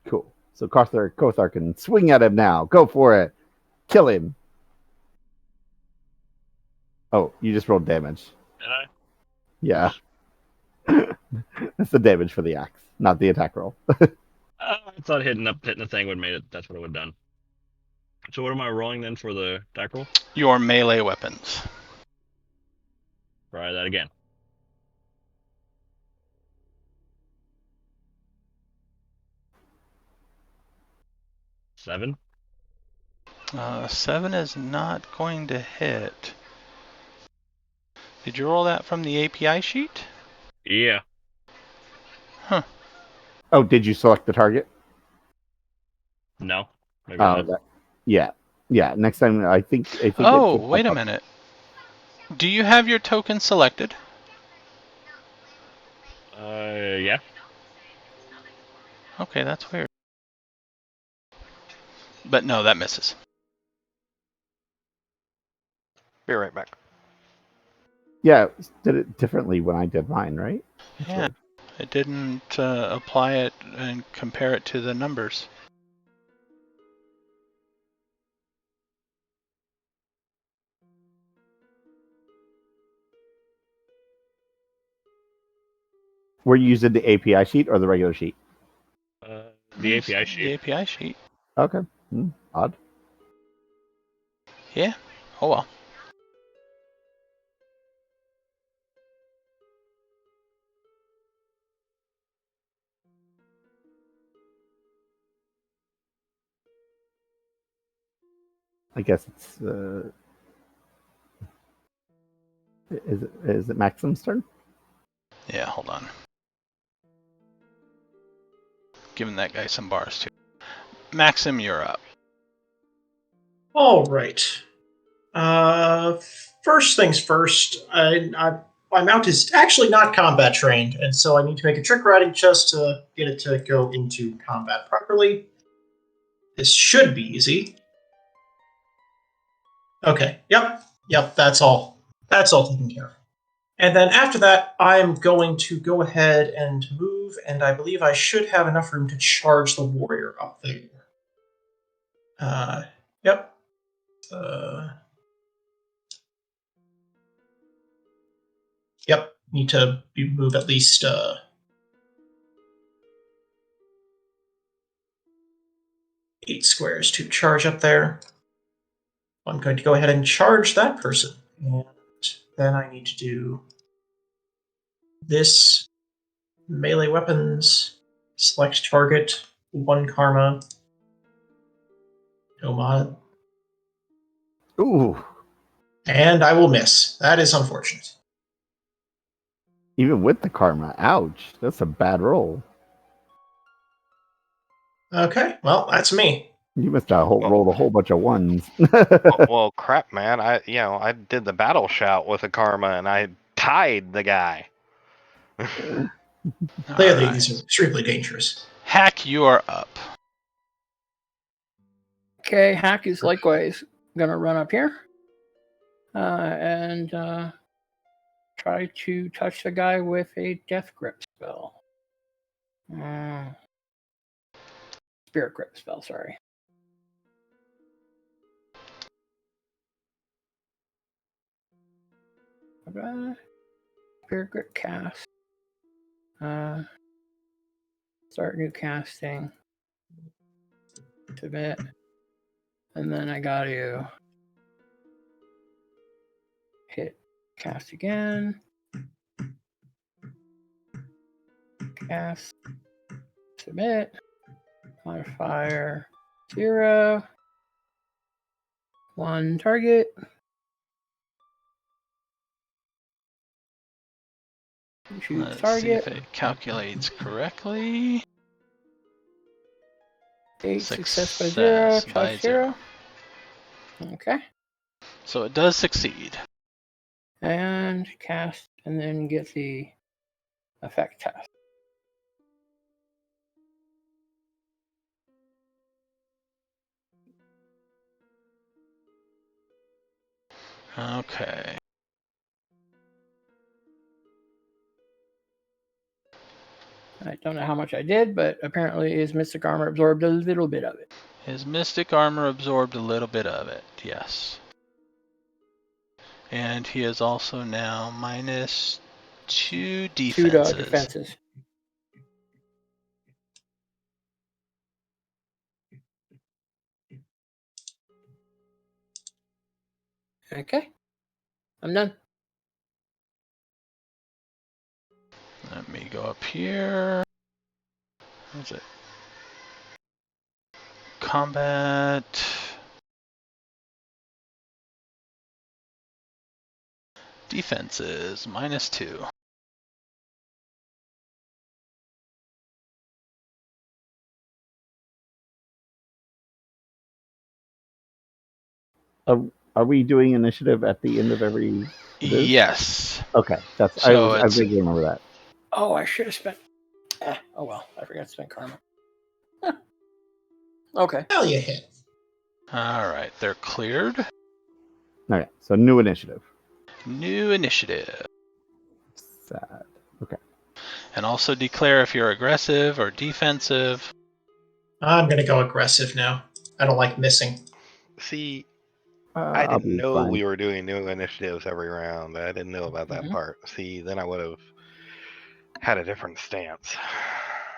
Cool. So Kothar can swing at him now. Go for it. Kill him. Oh, you just rolled damage. Did I? Yeah. That's the damage for the axe, not the attack roll. I thought hitting the thing would made it. That's what it would have done. So what am I rolling then for the attack roll? Your melee weapons. Try that again. Seven. 7 is not going to hit. Did you roll that from the API sheet? Yeah. Huh. Oh, did you select the target? No. Maybe I did. Yeah. Next time, I think. Oh, wait a minute. Do you have your token selected? Yeah. Okay, that's weird. But no, that misses. Be right back. Yeah, did it differently when I did mine, right? Yeah, it didn't apply it and compare it to the numbers. Were you using the API sheet or the regular sheet? The API sheet. The API sheet. Okay. Odd. Yeah. Oh well. I guess it's. Is it Maxim's turn? Yeah, hold on. Giving that guy some bars too. Maxim, you're up. All right. First things first. My mount is actually not combat trained, and so I need to make a trick riding just to get it to go into combat properly. This should be easy. Okay. Yep. That's all. That's all taken care of. And then after that, I'm going to go ahead and move, and I believe I should have enough room to charge the warrior up there. Yep. Yep. Need to move at least 8 squares to charge up there. I'm going to go ahead and charge that person. And then I need to do this melee weapons, select target, 1 karma, no mod, Ooh. and I will miss. That is unfortunate. Even with the karma. Ouch. That's a bad roll. Okay, well, that's me. You must have rolled a whole bunch of ones. Well, crap, man. I did the battle shout with a karma, and I tied the guy. Clearly, these are extremely dangerous. Hack, you are up. Okay, Hack is likewise gonna run up here and try to touch the guy with a death grip spell. Spirit grip spell, sorry. Spirit grip cast. Start new casting. Submit. And then I got to hit cast again. Cast. Submit. Modifier 0. 1 target. Choose Let's target. see if it calculates correctly. 8 success by 0. Touch 0. Okay. So it does succeed. And cast, and then get the effect test. Okay. I don't know how much I did, but apparently his mystic armor absorbed a little bit of it. His mystic armor absorbed a little bit of it, yes. And he is also now minus 2 defenses. 2 defenses. Okay. I'm done. Let me go up here. What's it? Combat. Defense is -2. Are we doing initiative at the end of every? It is? Yes. Okay, that's So I it's vaguely remember that. Oh, I should have spent. Oh well, I forgot to spend karma. Okay. Hell, you hit. all right. They're cleared. Okay, so new initiative. New initiative. Sad. Okay. And also declare if you're aggressive or defensive. I'm gonna go aggressive now. I don't like missing. See, I I'll didn't be know fine. we were doing new initiatives every round. I didn't know about that Mhm. part. See, then I would have had a different stance.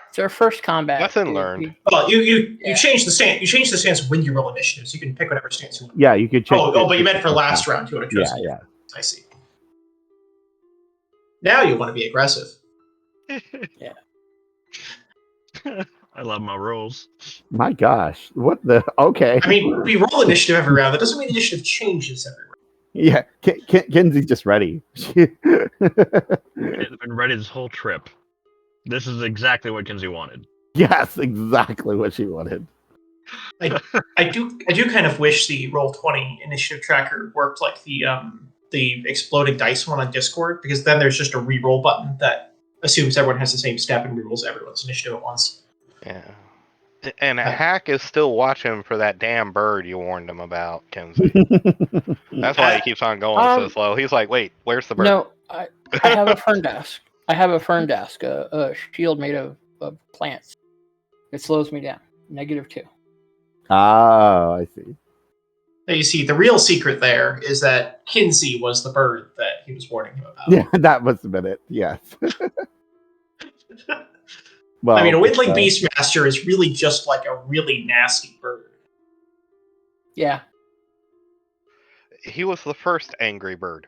It's our first combat. Lesson learned. Well, you Yeah. change the stance. You change the stance when you roll initiatives. You can pick whatever stance you want. Yeah, you could check. But you meant for last round. You would have chosen. Yeah. I see. Now you want to be aggressive. I love my rolls. My gosh, what the? Okay. I mean, we roll initiative every round. That doesn't mean the initiative changes every round. Yeah, Kenzie's just ready. I've been ready this whole trip. This is exactly what Kinsey wanted. Yes, exactly what she wanted. I do kind of wish the Roll20 initiative tracker worked like the exploding dice one on Discord, because then there's just a re-roll button that assumes everyone has the same step and re-rolls everyone's initiative at once. Yeah. And Hack is still watching for that damn bird you warned him about, Kenzie. That's why he keeps on going so slow. He's like, wait, where's the bird? No, I have a fern desk. A shield made of plants. It slows me down. -2. Oh, I see. Now you see, the real secret there is that Kinsey was the bird that he was warning him about. Yeah, that must have been it. Yes. Well, I mean, a Windling Beastmaster is really just like a really nasty bird. Yeah. He was the first angry bird.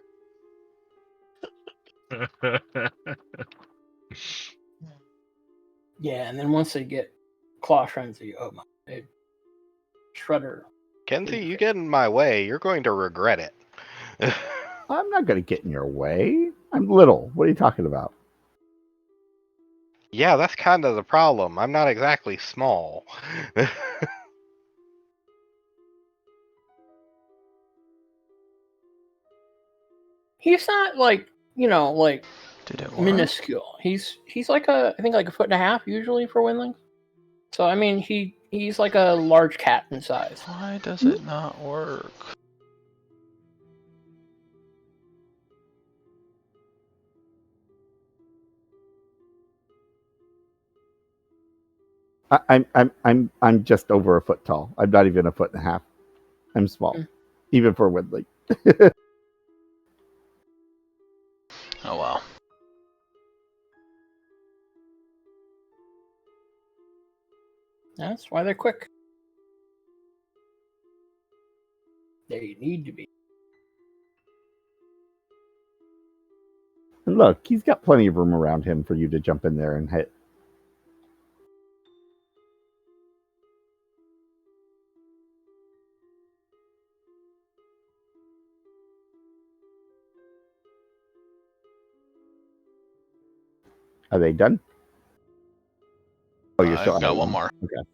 Yeah, and then once they get Claw Frenzy, oh my, Shredder. Kenzie, you get in my way, you're going to regret it. I'm not going to get in your way. I'm little. What are you talking about? Yeah, that's kind of the problem. I'm not exactly small. He's not like, Did it work? minuscule. He's like I think like 1.5 feet usually for Windlings. So I mean he's like a large cat in size. Why does it not work? I'm just over a foot tall. I'm not even 1.5 feet. I'm small, even for Windley. Oh wow. That's why they're quick. They need to be. And look, he's got plenty of room around him for you to jump in there and hit. Are they done? Oh, you're still I've got adding one them. more. Okay.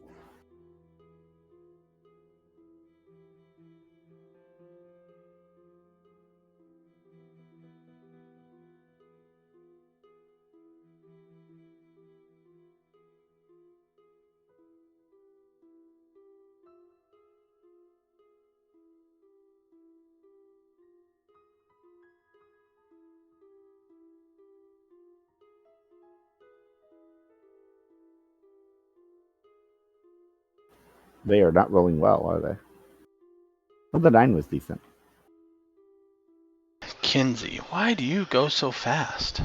They are not rolling well, are they? Well, the 9 was decent. Kinsey, why do you go so fast?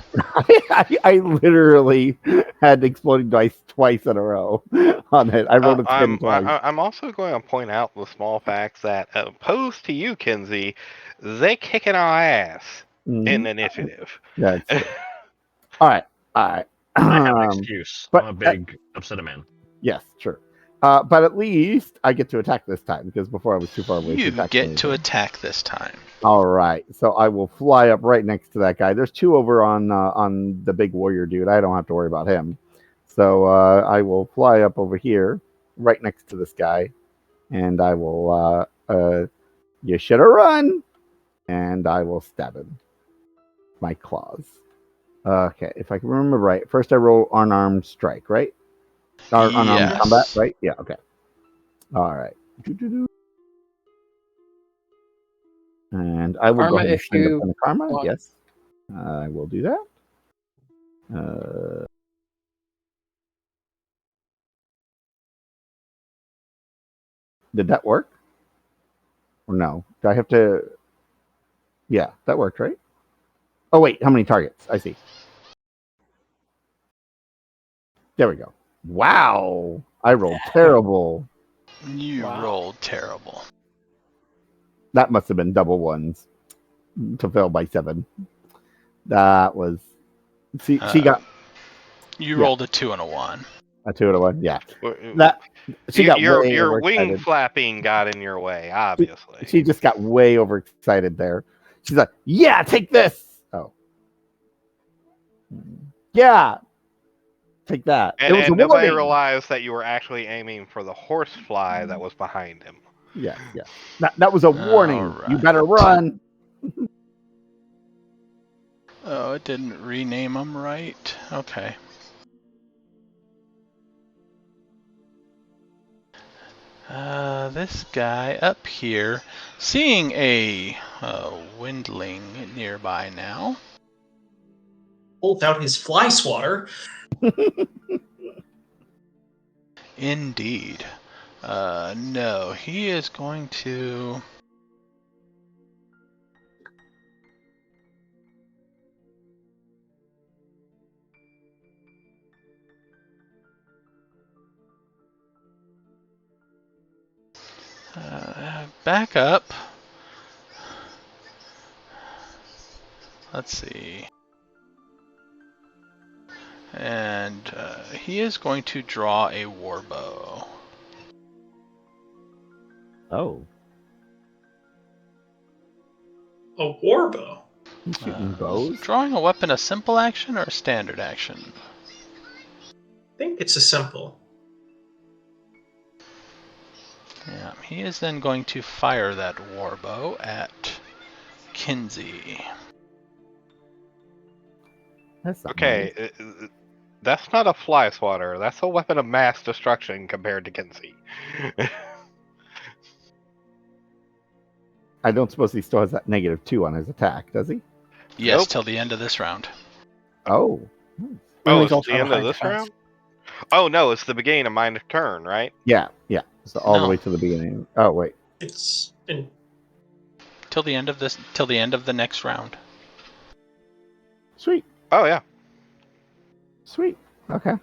I literally had exploding dice twice in a row on it. I rolled a 10 twice. I'm also going to point out the small facts that, opposed to you, Kenzie, they kicking our ass in initiative. That's true. All right. I have an excuse. but, I'm a big upset man. Yes, sure. But at least I get to attack this time because before I was too far away to You attack. get to attack this time. All right, so I will fly up right next to that guy. There's two over on the big warrior dude. I don't have to worry about him. So I will fly up over here, right next to this guy, and I will. You should have run, and I will stab him. My claws. Okay, if I can remember right, first I roll unarmed strike, right? Or unarmed Yes. combat, right? Yeah. Okay. All right. And I will Karma go ahead and if spend you up on the karma. want. Yes, I will do that. Did that work? Or no? Do I have to? Yeah, that worked, right? Oh wait, how many targets? I see. There we go. Wow, I rolled terrible. You Wow. rolled terrible. That must have been double ones to fail by 7. That was. See, she got You Yeah. rolled a 2 and a 1. a 2 and a 1. Yeah, that she got your way your wing overexcited. flapping got in your way, obviously. She just got way overexcited there. She's like, "Yeah, take this." Oh, yeah, take that. And, it was a nobody warning. realized that you were actually aiming for the horsefly that was behind him. Yeah. That was a warning. All You right. better run. Oh, it didn't rename them right. Okay. This guy up here, seeing a windling nearby now. Pulls out his fly swatter. Indeed. No, he is going to... back up. Let's see. And he is going to draw a warbow. Oh, A warbow. he's shooting bows. Drawing a weapon a simple action or a standard action? I think it's a simple. Yeah, he is then going to fire that warbow at Kinsey. That's not Okay, that's not a fly swatter. That's a weapon of mass destruction compared to Kinsey. I don't suppose he still has that -2 on his attack, does he? Yes, Nope. till the end of this round. Oh, Oh, He's it's also the end high of this defense. round? Oh, no, it's the beginning of my turn, right? yeah. So all the No. way to the beginning. Oh wait, It's in Till the end of this. Till the end of the next round. sweet. Oh, yeah. Sweet. Okay.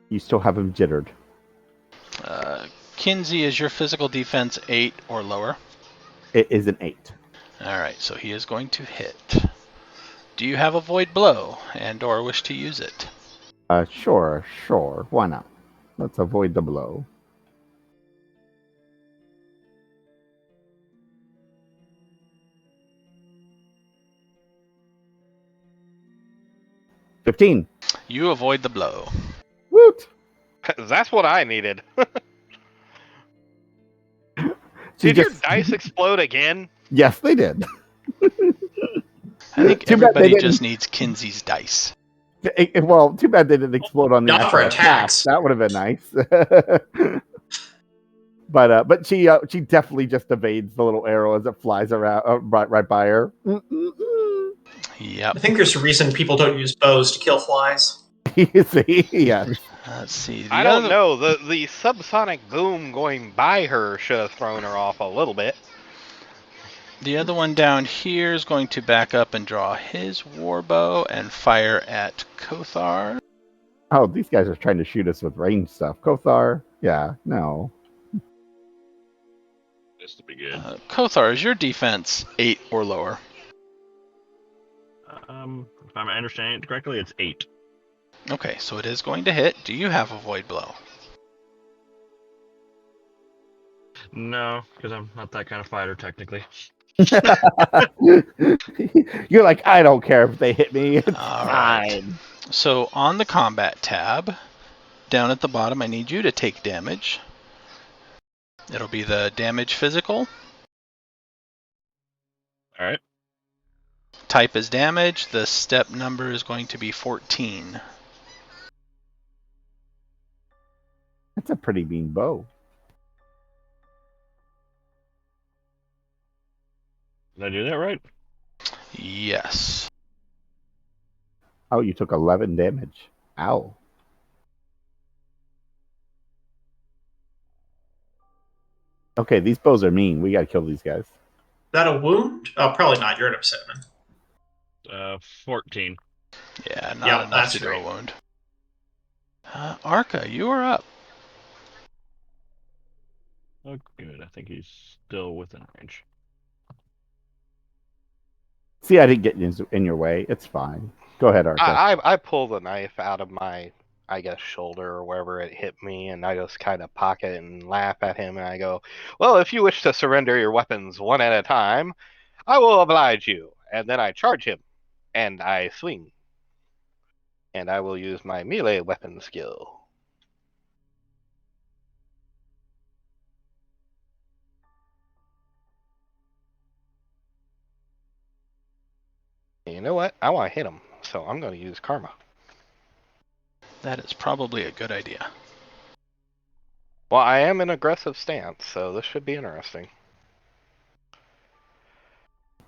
You still have him jittered. Kinsey, is your physical defense 8 or lower? It is an 8. All right, so he is going to hit. Do you have a void blow and/or wish to use it? Sure. Why not? Let's avoid the blow. $15. You avoid the blow. Woot! That's what I needed. She Did your just- dice explode again? Yes, they did. I think Too bad they everybody didn't- just needs Kinsey's dice. Well, too bad they didn't explode on the Not for actual attack. attacks. That would have been nice. But she definitely just evades the little arrow as it flies around right by her. Yep. I think there's a reason people don't use bows to kill flies. You see, yeah. Let's see. The I don't other- know. The subsonic boom going by her should have thrown her off a little bit. The other one down here is going to back up and draw his warbow and fire at Kothar. Oh, these guys are trying to shoot us with range stuff. Kothar, yeah, no. This will be good. Kothar, is your defense 8 or lower? If I'm understanding it correctly, it's 8. Okay, so it is going to hit. Do you have a void blow? No, because I'm not that kind of fighter technically. You're like, I don't care if they hit me. It's All right. fine. So on the combat tab, down at the bottom, I need you to take damage. It'll be the damage physical. All right. Type is damage. The step number is going to be 14. That's a pretty mean bow. Did I do that right? Yes. Oh, you took 11 damage. Ow. Okay, these bows are mean. We gotta kill these guys. Is that a wound? Oh, probably not. You're at a 7. 14. Yeah, not Yep, enough that's to do great. a wound. Arca, you are up. Oh, good. I think he's still within range. See, I didn't get in your way. It's fine. Go ahead, Arca. I pull the knife out of my, I guess, shoulder or wherever it hit me, and I just kind of pocket it and laugh at him, and I go, well, if you wish to surrender your weapons one at a time, I will oblige you. And then I charge him, and I swing. And I will use my melee weapon skill. And you know what? I want to hit him, so I'm going to use Karma. That is probably a good idea. Well, I am in aggressive stance, so this should be interesting.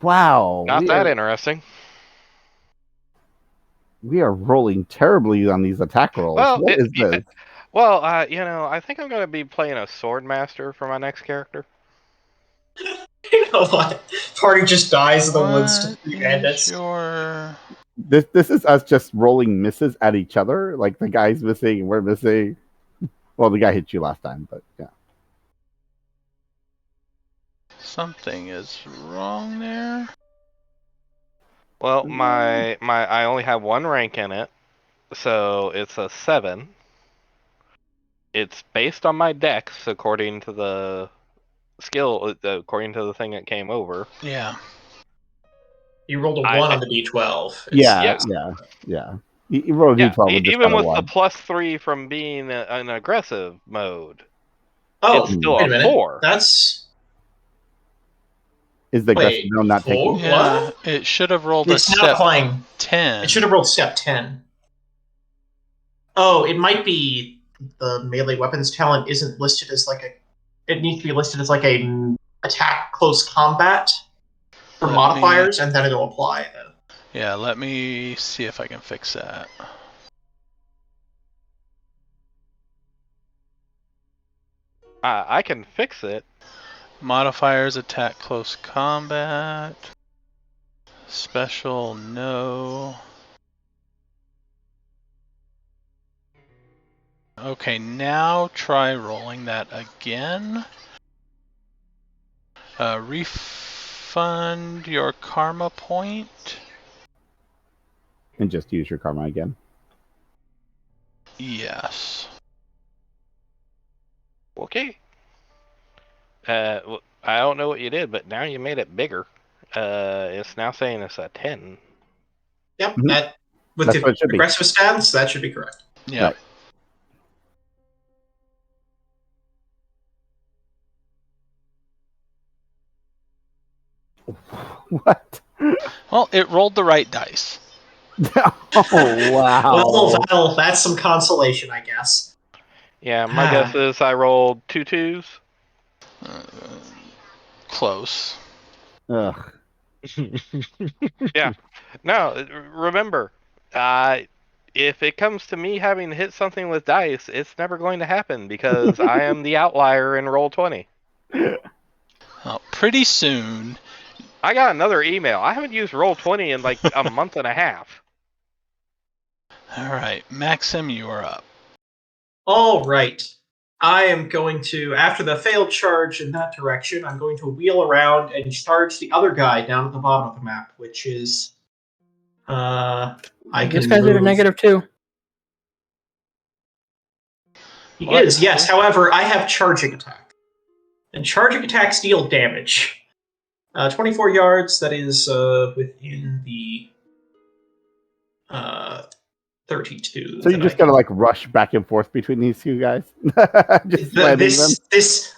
Wow. Not that interesting. We are rolling terribly on these attack rolls. Well, What is this? Well, I think I'm going to be playing a sword master for my next character. You know what? Party just dies in the woods to What three is bandits. your... This is us just rolling misses at each other. Like the guy's missing and we're missing. Well, the guy hit you last time, but yeah. Something is wrong there. Well, my I only have one rank in it, so it's a 7. It's based on my dex according to the skill, according to the thing that came over. Yeah. You rolled a 1 on the d12. Yeah. You rolled a Yeah, d12 and just even got a with the 1. +3 from being an aggressive mode, Oh, it's still wait a a minute. 4. That's... Is the aggressive Wait, zone not taking? 4? Yeah, What? it should have rolled It's a not step applying. 10. It should have rolled step 10. Oh, it might be the melee weapons talent isn't listed as like a... It needs to be listed as like a attack close combat for modifiers, and then it'll apply. Then. Yeah, let me see if I can fix that. I can fix it. Modifiers, attack close combat. Special, no. Okay, now try rolling that again. Refund your karma point. And just use your karma again. Yes. Okay. I don't know what you did, but now you made it bigger. It's now saying it's a 10. Yep, Mhm. that with That's what it the should be. aggressive stance, that should be correct. Yeah. Right. What? Well, it rolled the right dice. Oh, wow. Well, that's some consolation, I guess. Yeah, my guess is I rolled 2 2s. Close. Ugh. Yeah. No, remember, if it comes to me having to hit something with dice, it's never going to happen because I am the outlier in roll 20. Well, pretty soon. I got another email. I haven't used roll 20 in like a month and a half. All right, Maxim, you are up. All right. I am going to, after the failed charge in that direction, I'm going to wheel around and charge the other guy down at the bottom of the map, which is... This guy's at a -2. He What? is, yes. However, I have charging attack. And charging attacks deal damage. 24 yards, that is within the 32. So you that just I gotta can... like rush back and forth between these two guys, just slamming them.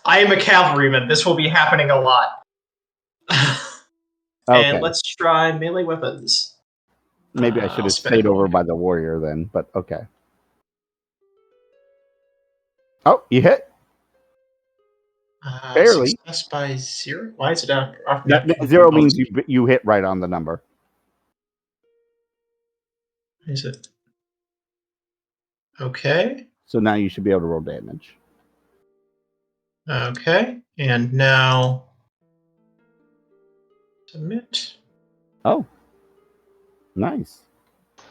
I am a cavalryman. This will be happening a lot. Okay. And let's try melee weapons. Maybe I should I'll have spin it stayed over one. by the warrior then, but okay. Oh, you hit. Barely. Success by 0? Why is it down? That 0 means you hit right on the number. Is it? Okay. So now you should be able to roll damage. Okay. And now submit. Oh, nice.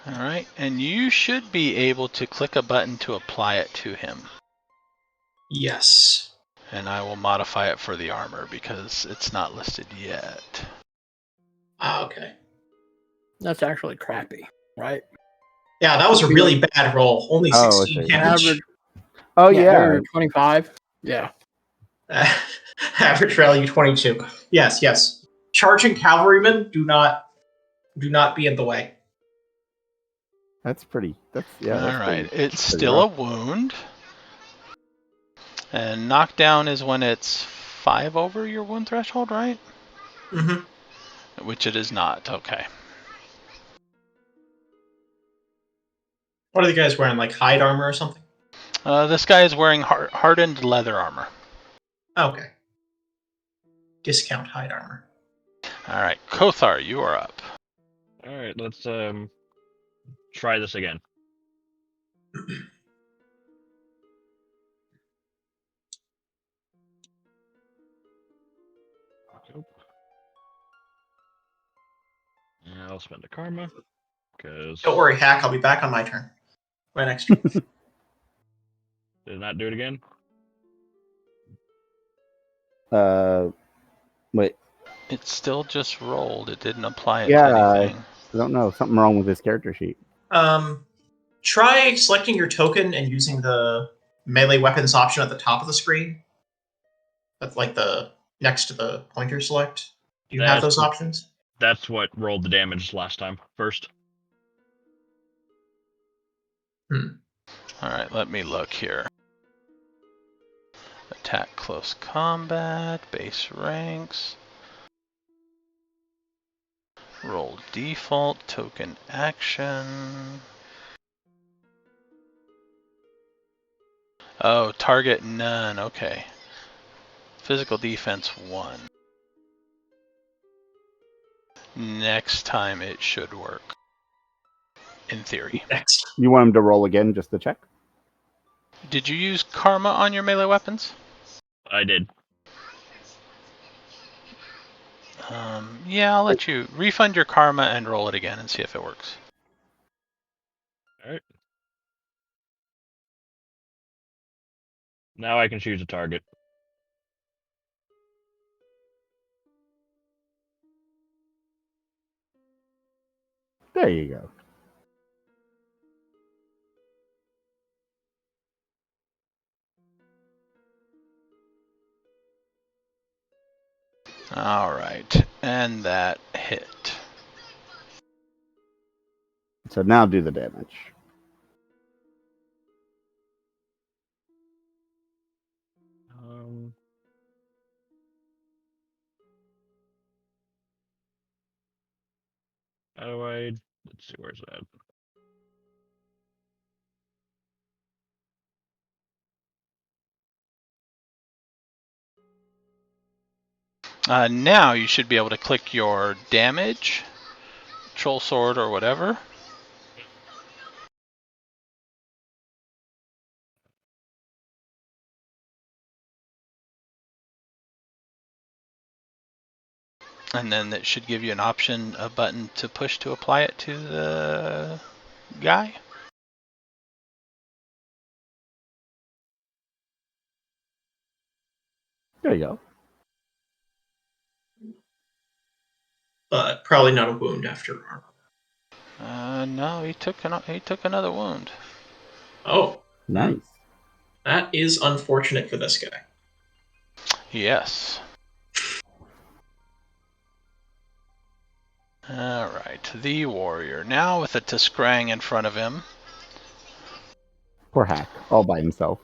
All right, and you should be able to click a button to apply it to him. Yes. And I will modify it for the armor because it's not listed yet. Okay. That's actually crappy, right? Yeah, that was a really bad roll. Only Oh, 16 okay. damage. Average. Oh yeah. 25. Yeah. Average value 22. Yes. Charging cavalrymen, do not be in the way. That's pretty. All right, it's pretty still rough. a wound. And knockdown is when it's 5 over your wound threshold, right? Mm-hmm. Which it is not. Okay. What are the guys wearing? Like hide armor or something? This guy is wearing hardened leather armor. Okay. Discount hide armor. All right, Kothar, you are up. All right, let's try this again. And I'll spend a karma because Don't worry, Hack. I'll be back on my turn. My next turn. did not do it again. Wait. It still just rolled. It didn't apply it Yeah, to anything. I don't know. Something wrong with this character sheet. Try selecting your token and using the melee weapons option at the top of the screen. That's like the next to the pointer select. Do you have those options? That's what rolled the damage last time. First. All right, let me look here. Attack close combat, base ranks. Roll default, token action. Oh, target none, okay. Physical defense 1. Next time it should work. In theory. Next. You want him to roll again just to check? Did you use karma on your melee weapons? I did. Yeah, I'll let you refund your karma and roll it again and see if it works. All right. Now I can choose a target. There you go. All right, and that hit. So now do the damage. How do I? Let's see, where's that? Now you should be able to click your damage, troll sword or whatever. And then it should give you an option, a button to push to apply it to the guy. There you go. But probably not a wound after armor. No, he took another wound. Oh. Nice. That is unfortunate for this guy. Yes. Alright, the warrior. Now with a Tiskrang in front of him. Poor Hack, all by himself.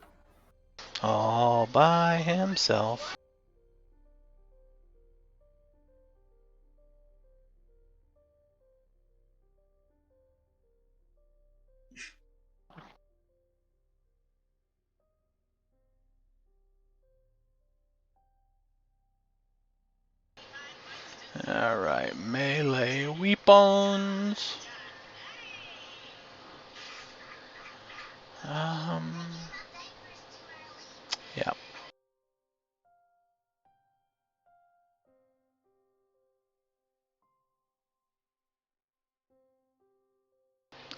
All by himself. Alright, melee weapons. Yeah.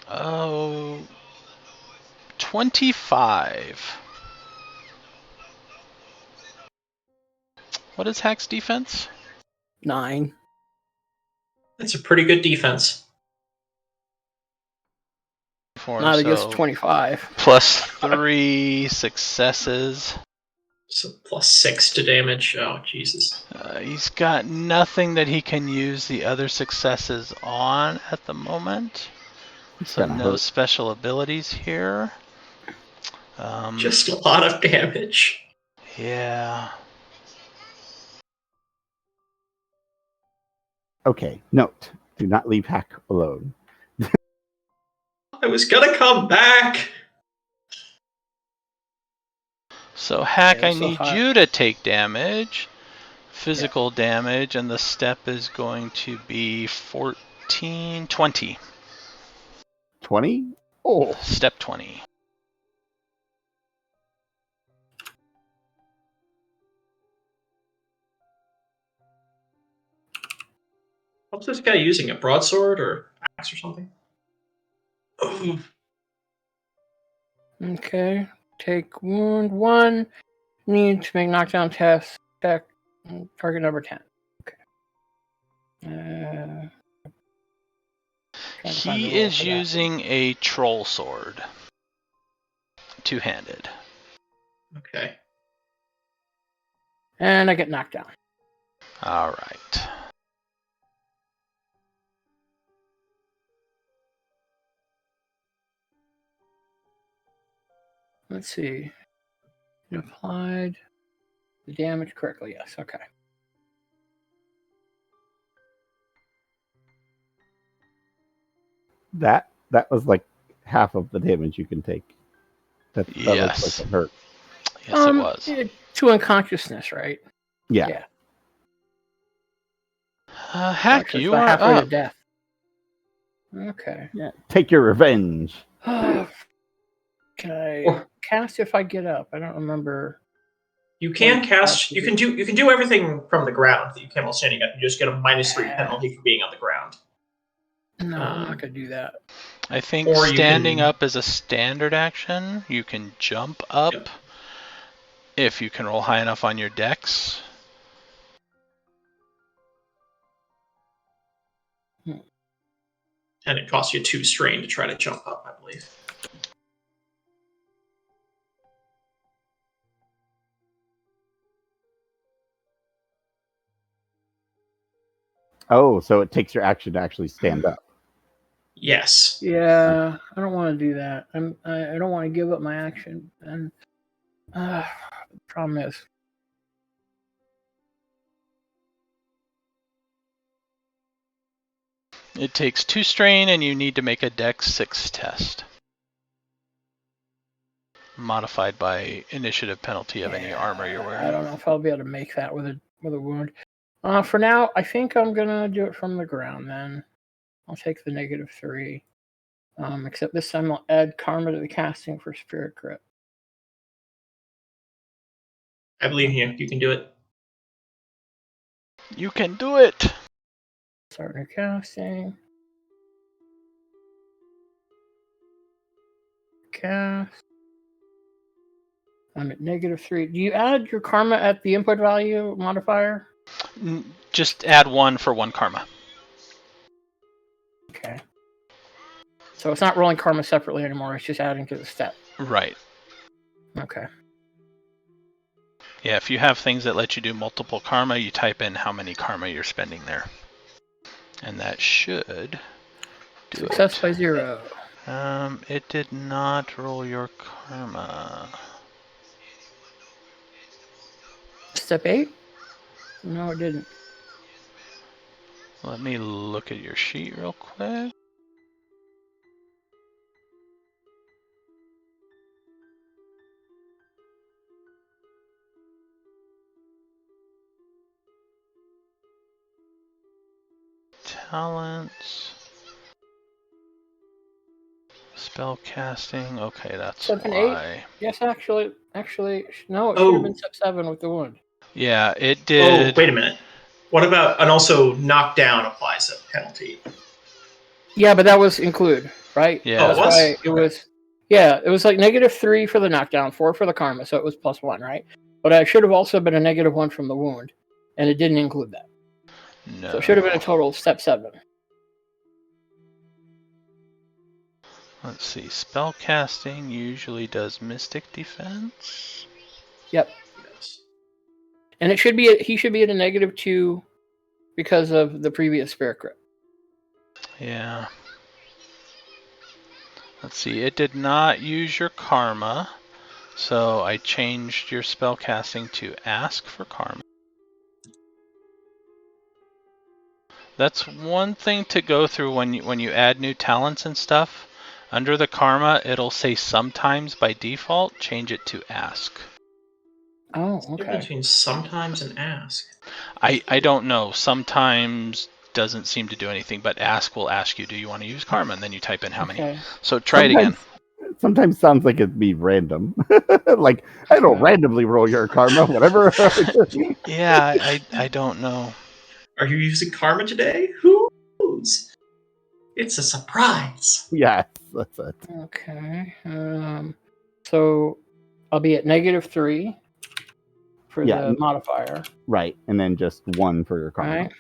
Oh, 25. What is Hack's defense? 9. That's a pretty good defense. Not against 25. Plus 3 successes. So plus 6 to damage. Oh, Jesus. He's got nothing that he can use the other successes on at the moment. So no hurt. special abilities here. Just a lot of damage. Yeah. Okay, note. Do not leave Hack alone. I was gonna come back! So Hack, Yeah, I so need hot. you to take damage. Physical damage, and the step is going to be 14, 20. 20? Oh. Step 20. What's this guy using? A broadsword or axe or something? Oh, Okay. Take wound 1. Need to make knockdown test. Check. Target number 10. Okay. Trying to find the He roll is for that. using a troll sword. Two-handed. okay. And I get knocked down. All right. Let's see. You applied the damage correctly. Yes. Okay. That was like half of the damage you can take. That looks Yes. like it hurt. Yes, it was. To unconsciousness, right? Yeah. Yeah. Hack, Actually, it's you about are halfway up. to death. Okay. Yeah. Take your revenge. Can I cast if I get up? I don't remember. You can cast. You can do everything from the ground that you can while standing up. You just get a -3 penalty for being on the ground. No, I'm not gonna do that. I think Or you standing can- up is a standard action. You can jump up Yep. if you can roll high enough on your dex. And it costs you 2 strain to try to jump up, I believe. Oh, so it takes your action to actually stand up. Yes. Yeah, I don't want to do that. I don't want to give up my action. And the problem is, It takes 2 strain, and you need to make a dex 6 test. Modified by initiative penalty of any armor you're I wearing. don't know if I'll be able to make that with a wound. For now, I think I'm gonna do it from the ground. Then I'll take the -3. Except this time I'll add karma to the casting for spirit grip. I believe you. You can do it. You can do it! Start new casting. Cast. I'm at -3. Do you add your karma at the input value modifier? Just add 1 for 1 karma. Okay. So it's not rolling karma separately anymore. It's just adding to the step. Right. Okay. Yeah, if you have things that let you do multiple karma, you type in how many karma you're spending there. And that should do Success it. by 0. It did not roll your karma. Step 8? No, it didn't. Let me look at your sheet real quick. Talents. Spell casting. Okay, that's Step an why. 8? Yes, actually, no, it should have been Oh, step 7 with the wound. Yeah, it oh, did. wait a minute. What about, and also knockdown applies a penalty. Yeah, but that was include, right? Yeah. Oh, That's it was? why it was. Yeah, it was like -3 for the knockdown, 4 for the karma, so it was +1, right? But I should have also been a -1 from the wound, and it didn't include that. No. So it should have been a total of step 7. Let's see. Spell casting usually does mystic defense. Yep. Yes. And it should be he should be at a -2 because of the previous spirit crit. Yeah. Let's see. It did not use your karma, so I changed your spell casting to ask for karma. That's one thing to go through when you add new talents and stuff. Under the karma, it'll say sometimes by default. Change it to ask. Oh, Difference okay. between sometimes and ask. I don't know. Sometimes doesn't seem to do anything, but ask will ask you, do you want to use karma? And then you type in how many. Okay. So try it again. Sometimes sounds like it'd be random. Like, I don't Okay. randomly roll your karma, whatever. Yeah, I don't know. Are you using karma today? Who knows? It's a surprise. Yes, that's it. Okay. So I'll be at -3 for Yeah. the modifier, Right, and then just 1 for your karma. right?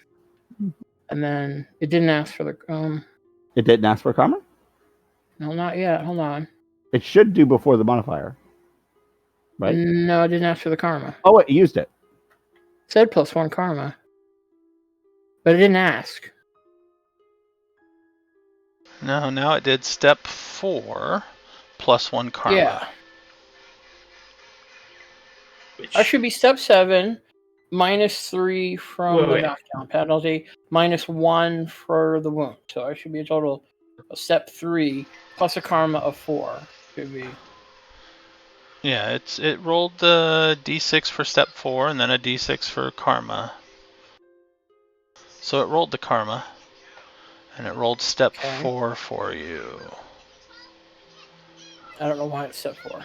And then it didn't ask for the It didn't ask for karma? no, not yet. Hold on. It should do before the modifier. Right? No, it didn't ask for the karma. Oh, it used it. It said +1 karma, but it didn't ask. No, now it did step 4 +1 karma. Yeah. Which, I should be step 7 -3 from the Wait. knockdown penalty, -1 for the wound. So I should be a total of step 3 plus a karma of 4. Should be. Yeah, it rolled the d6 for step 4 and then a d6 for karma. So it rolled the karma, and it rolled step Okay. 4 for you. I don't know why it's step 4.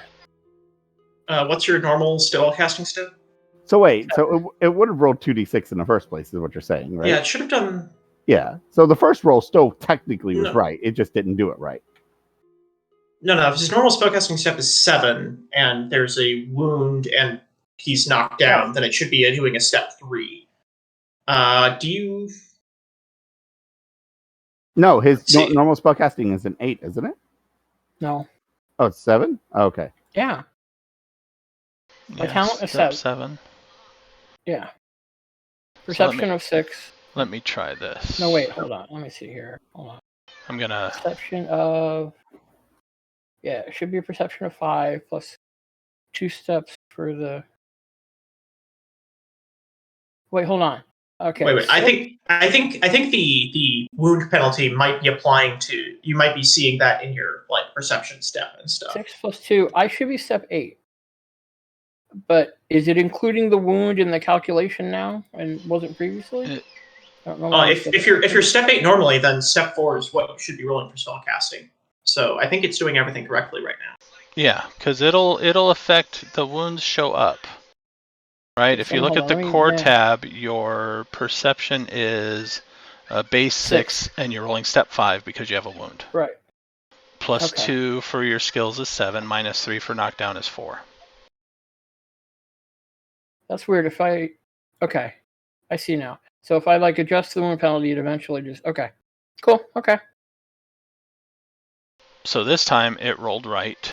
what's your normal spell casting step? So wait, so it would have rolled 2d6 in the first place, is what you're saying, right? Yeah, it should have done. Yeah. So the first roll still technically was No. right. It just didn't do it right. No, if his normal spellcasting step is 7, and there's a wound, and he's knocked down, then it should be doing a step 3. Do you? No, his See- normal spellcasting is an 8, isn't it? No. Oh, it's 7? Okay. Yeah. My Yeah, talent is step 7. 7. Yeah. Perception of 6. Let me try this. No, wait. Hold on. Let me see here. Hold on. I'm gonna. Perception of. Yeah, it should be a perception of 5 plus 2 steps for the. Wait, hold on. Okay. Wait. I think the wound penalty might be applying to. You might be seeing that in your perception step and stuff. 6 plus 2. I should be step 8. But is it including the wound in the calculation now and wasn't previously? I don't know. why it's If you're step 8 normally, then step 4 is what you should be rolling for spellcasting. So I think it's doing everything correctly right now. Yeah, because it'll affect the wounds show up. Right? If you look at the core tab, your perception is base 6, and you're rolling step 5 because you have a wound. Right. Plus Okay. 2 for your skills is 7, minus 3 for knockdown is 4. That's weird. Okay, I see now. So if I adjust the wound penalty, it eventually just okay. Cool. Okay. So this time it rolled right.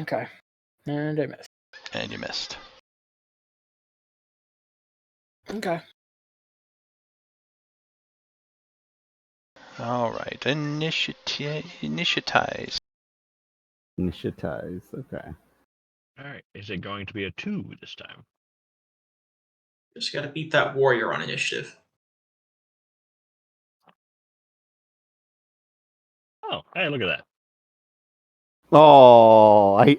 Okay. And I missed. And you missed. Okay. All right. Initiatize. Initiatize. Okay. All right. Is it going to be a 2 this time? Just got to beat that warrior on initiative. Oh, hey, look at that. Oh, I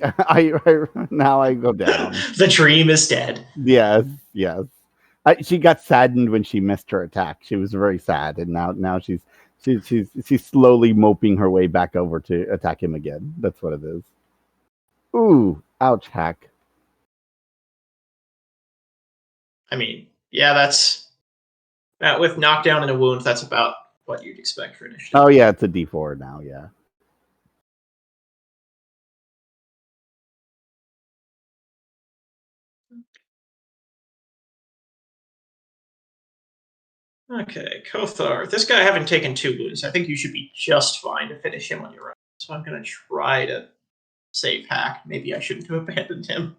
now I go down. The dream is dead. Yes. She got saddened when she missed her attack. She was very sad, and now she's slowly moping her way back over to attack him again. That's what it is. Ooh, ouch, hack. I mean, yeah, that's with knockdown and a wound. That's about what you'd expect for initiative. Oh yeah, it's a D4 now. Yeah. Okay, Kothar. This guy having taken 2 wounds. I think you should be just fine to finish him on your own. So I'm going to try to save Hack. Maybe I shouldn't have abandoned him.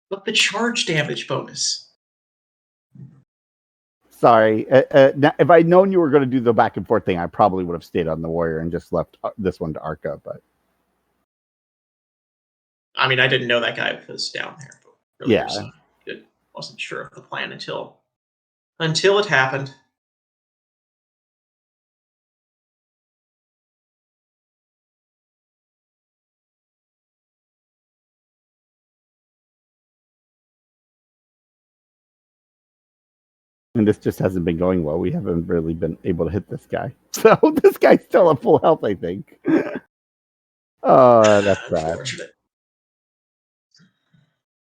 But the charge damage bonus. Sorry. Now, if I'd known you were going to do the back and forth thing, I probably would have stayed on the warrior and just left this one to Arca. But I mean, I didn't know that guy was down there. But really, yeah, I wasn't sure of the plan until it happened. and this just hasn't been going well. We haven't really been able to hit this guy. So this guy's still at full health, I think. Oh, that's bad. Unfortunate.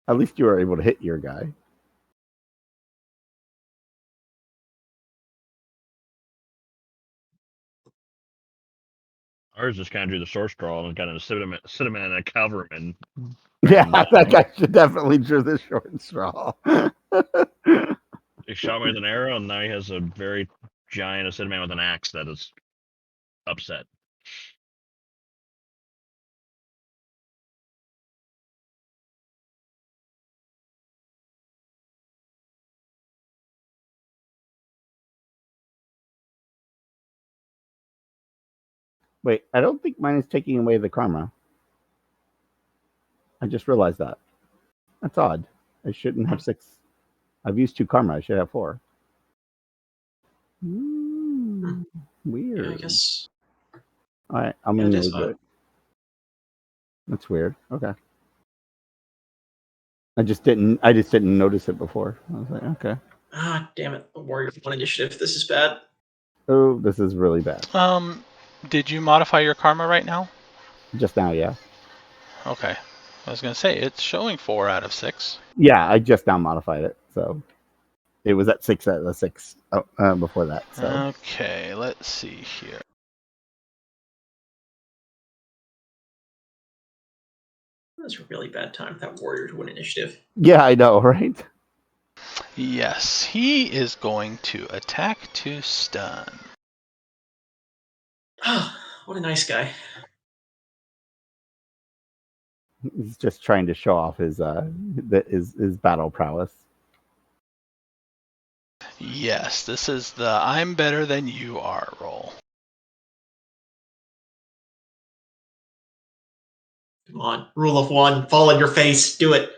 At least you were able to hit your guy. Ours just kind of drew the sword straw and got a cinnamon and a cavalryman. Yeah, that guy should definitely drew the short straw. He shot me with an arrow, and now he has a very giant cinnamon with an axe that is upset. Wait, I don't think mine is taking away the karma. I just realized that. That's odd. I shouldn't have 6. I've used 2 karma. I should have 4. Weird. Yeah, I guess. All right, I'm going to do it. That's weird. Okay. I just didn't notice it before. I was like, okay. Ah, damn it. The warrior 1 initiative. This is bad. Oh, this is really bad. Did you modify your karma right now? Just now, yeah. Okay. I was going to say, it's showing 4 out of 6. Yeah, I just now modified it. So it was at 6 out of 6 before that. So. Okay, let's see here. That's a really bad time for that warrior to win initiative. Yeah, I know, right? Yes, he is going to attack to stun. What a nice guy. He's just trying to show off his battle prowess. Yes, this is the I'm better than you are roll. Come on. Rule of 1. Fall on your face. Do it.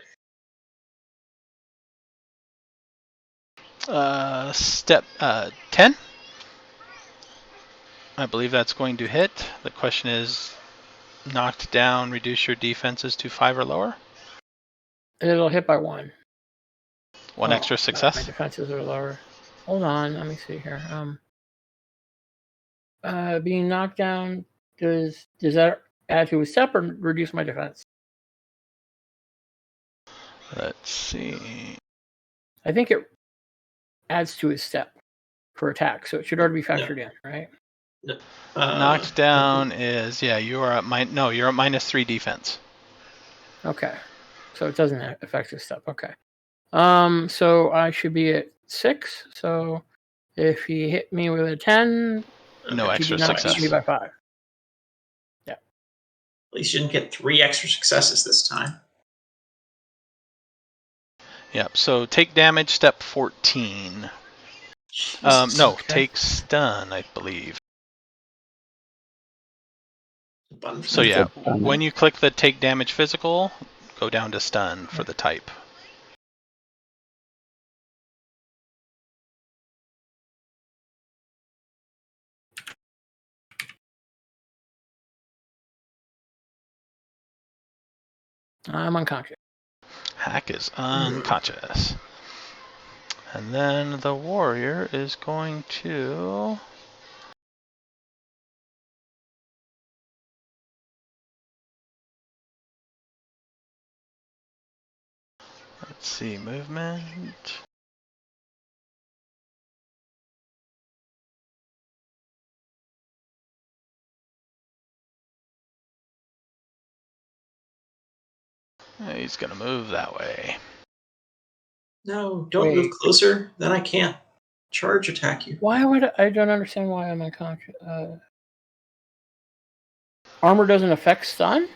Step 10. I believe that's going to hit. The question is, knocked down, reduce your defenses to 5 or lower? It'll hit by 1. One extra success? My defenses are lower. Hold on, let me see here. Being knocked down, does that add to a step or reduce my defense? Let's see. I think it adds to his step for attack, so it should already be factored in, right? Knocked down is, yeah, you are at you're at -3 defense. Okay. So it doesn't affect his step. Okay. So I should be at 6. So if he hit me with a 10, No extra he success. beat me by 5. At least you didn't get 3 extra successes this time. Yep. So take damage, step 14. Jesus, No, okay. take stun, I believe. Button for So that. yeah, Stun. when you click the take damage physical, go down to stun for the type. I'm unconscious. Hack is unconscious. And then the warrior is going to... Let's see, movement. He's gonna move that way. No, don't move Wait. closer. Then I can't charge attack you. Why would I don't understand why I'm unconscious? Armor doesn't affect stun?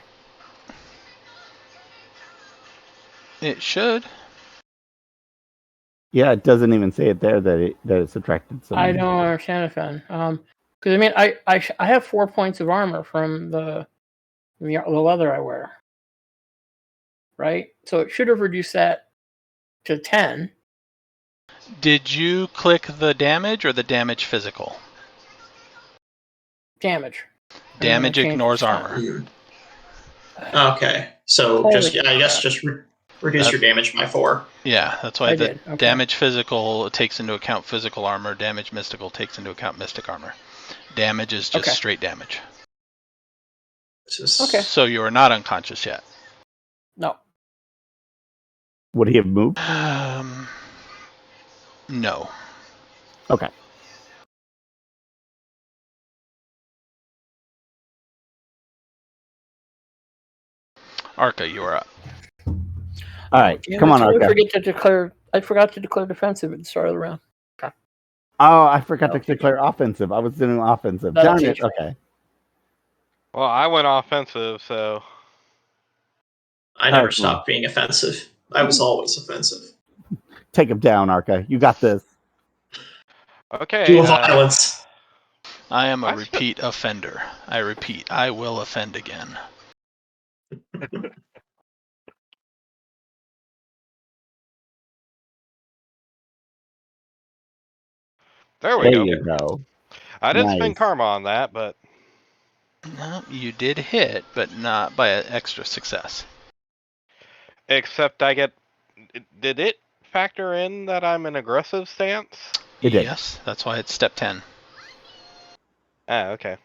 It should. Yeah, it doesn't even say it there that it subtracted some. I don't understand it then. Because I mean, I have 4 points of armor from the leather I wear, right? So it should have reduced that to 10. Did you click the damage or the damage physical? Damage. Damage change ignores to armor. Mm. Okay, so Holy just I guess crap. just reduce your damage by 4. Yeah, that's why I the did, okay. damage physical takes into account physical armor, damage mystical takes into account mystic armor. Damage is just Okay. straight damage. Okay. So you are not unconscious yet. No. Would he have moved? No. Okay. Arca, you are up. All right. Damn, Come on, I Arca. forgot to declare defensive at the start of the round. Oh, I forgot to That'll teach declare offensive. I was doing offensive. That'll Darn it. teach me. Okay. Well, I went offensive, so I never Alright, stopped being offensive. I was always offensive. Take him down, Arca. You got this. okay. Dual violence. I am a I repeat offender. I repeat, I will offend again. There we There go. you go. I didn't Nice. spend karma on that, but No, you did hit, but not by an extra success. except I get. Did it factor in that I'm in aggressive stance? It did. Yes, that's why it's step 10. Ah, okay.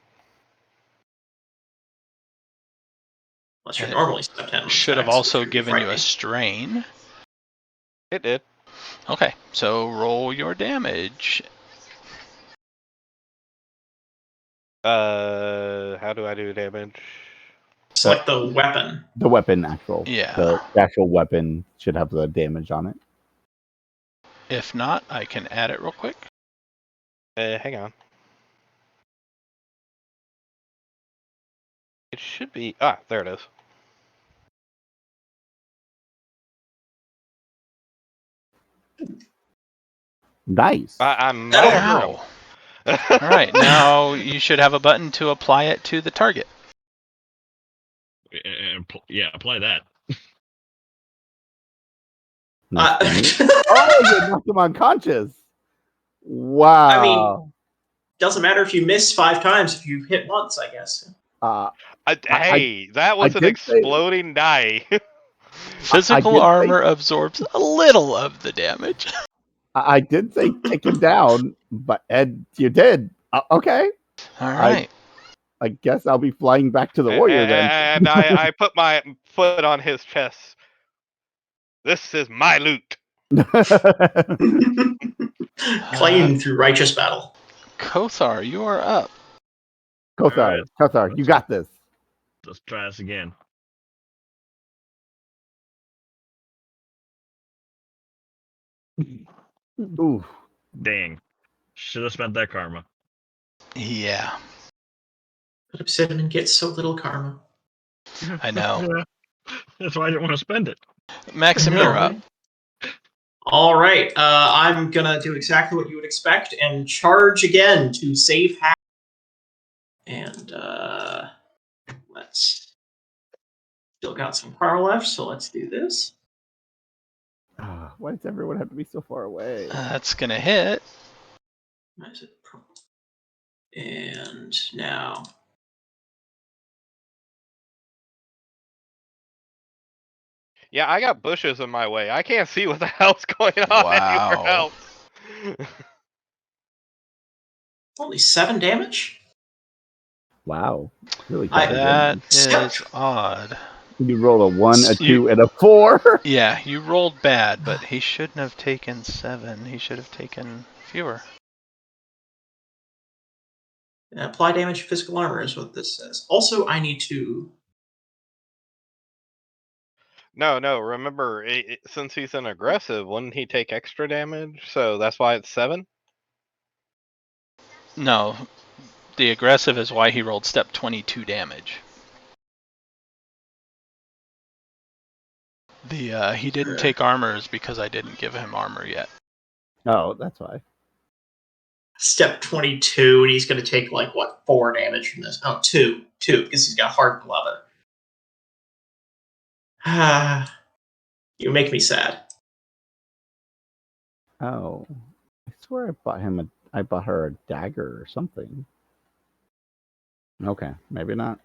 Unless you're normally step 10. Should have attacks, also which would be given you a frightening. strain. It did. Okay, so roll your damage. How do I do damage? Select the weapon. The weapon actual. Yeah. The actual weapon should have the damage on it. If not, I can add it real quick. Hang on. It should be. Ah, there it is. Nice. I'm That'll Wow. All right, now you should have a button to apply it to the target. Yeah, apply that. Nice. Oh, you knocked him unconscious. Wow. I mean, doesn't matter if you miss 5 times if you hit once, I guess. hey, that was an did say- exploding die. Physical did say- armor absorbs a little of the damage. I did say take him down, but Ed, you did. Okay. All right. I guess I'll be flying back to the warrior then. And I put my foot on his chest. This is my loot. Claimed through righteous battle. Kothar, you are up. Kothar, you got this. Let's try this again. Ooh. Dang. Should have spent that karma. Yeah. But Cinnamon gets so little karma. I know. Yeah. That's why I didn't want to spend it. Maxim, you're up. All right. I'm gonna do exactly what you would expect and charge again to save half. And let's still got some power left, so let's do this. Why does everyone have to be so far away? That's going to hit. Why is it purple? And now. Yeah, I got bushes in my way. I can't see what the hell's going on Wow. anywhere else. Only 7 damage? Wow. Really good. That Step. is odd. You roll a 1, a 2, You- and a 4. Yeah, you rolled bad, but he shouldn't have taken 7. He should have taken fewer. Apply damage to physical armor is what this says. Also, I need to. No. Remember, since he's an aggressive, wouldn't he take extra damage? So that's why it's 7. No, the aggressive is why he rolled step 22 damage. He didn't take armors because I didn't give him armor yet. Oh, that's why. Step 22, and he's going to take, 4 damage from this? Oh, 2, because he's got hard leather. You make me sad. Oh. I swear I bought her a dagger or something. Okay, maybe not.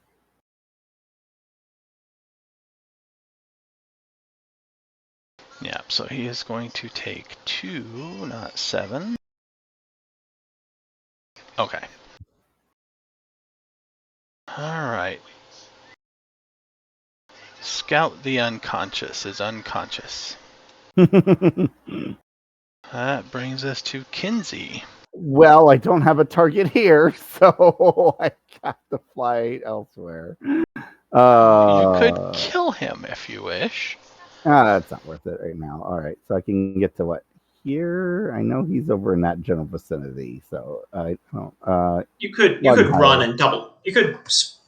Yeah, so he is going to take 2, not 7. Okay. Alright. Scout the unconscious is unconscious. That brings us to Kinsey. Well, I don't have a target here, so I got to fly elsewhere. You could kill him if you wish. That's not worth it right now. All right, so I can get to what? Here? I know he's over in that general vicinity, so I don't. You could run and double. You could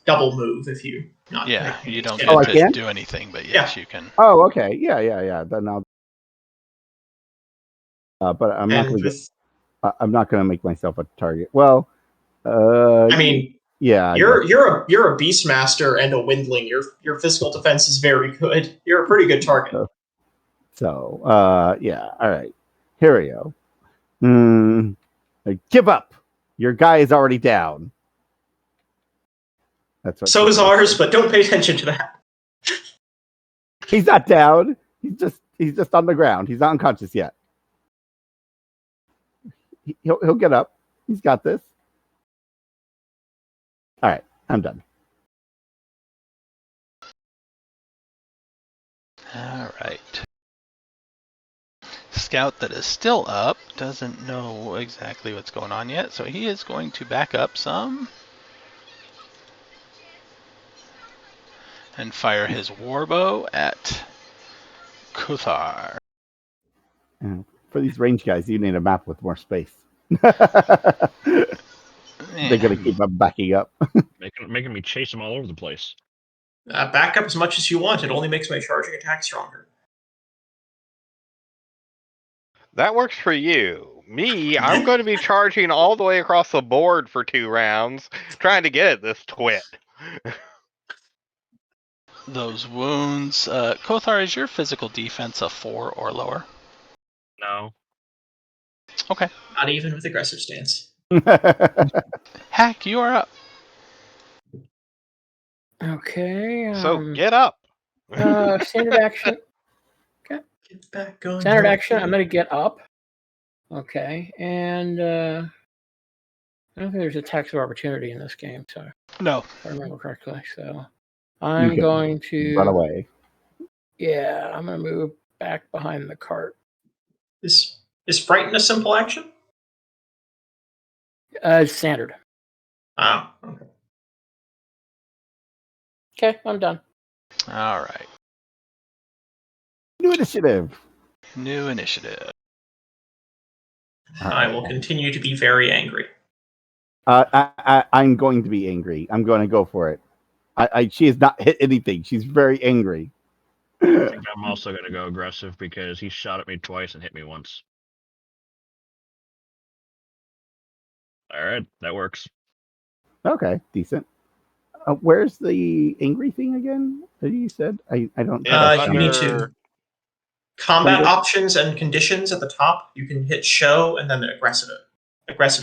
double move if you. Not Yeah, you don't get get to do anything, but yes, you can. Oh, okay. Yeah. Then I'll. But I'm not going to. I'm not going to make myself a target. Well, I mean, yeah. You're a beastmaster and a windling. Your physical defense is very good. You're a pretty good target. So, yeah. All right. Here we go. Give up. Your guy is already down. That's what. So is ours, but don't pay attention to that. He's not down. He's just on the ground. He's not unconscious yet. He'll get up. He's got this. All right, I'm done. All right. Scout that is still up doesn't know exactly what's going on yet, so he is going to back up some and fire his warbow at Kuthar. For these range guys, you need a map with more space. They're going to keep on backing up. Making me chase them all over the place. Back up as much as you want. It only makes my charging attack stronger. That works for you. Me, I'm going to be charging all the way across the board for 2 rounds, trying to get at this twit. Those wounds. Kothar, is your physical defense a 4 or lower? No. Okay. Not even with aggressive stance. Hack, you are up. Okay. So get up. Standard action. Get back on. Standard action. I'm going to get up. Okay. And I don't think there's attacks of opportunity in this game, so No. if I remember correctly. So I'm going to run away. Yeah, I'm going to move back behind the cart. Is Frighten a simple action? Standard. Oh, okay. Okay, I'm done. All right. New initiative. New initiative. I will continue to be very angry. I'm going to be angry. I'm going to go for it. She has not hit anything. She's very angry. I think I'm also going to go aggressive because he shot at me twice and hit me once. All right, that works. Okay, decent. Where's the angry thing again that you said? I don't. It's You need to under combat Under- options and conditions at the top. You can hit show and then the aggressive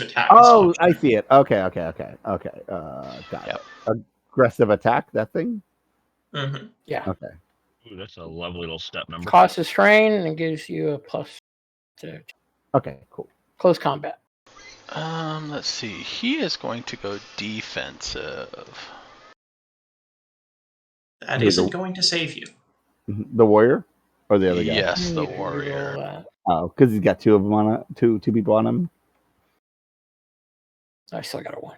attack. is Oh, optional. I see it. Okay. Got Yep. it. Aggressive attack. That thing. Mhm. Yeah. Okay. Ooh, that's a lovely little step number. Costs a strain and gives you a plus to Okay. Cool. close combat. Let's see. He is going to go defensive. That Who, isn't going to save you. the warrior or the other guy? Yes, the You roll warrior. that. Oh, because he's got two of them on two people on him. I still got a 1.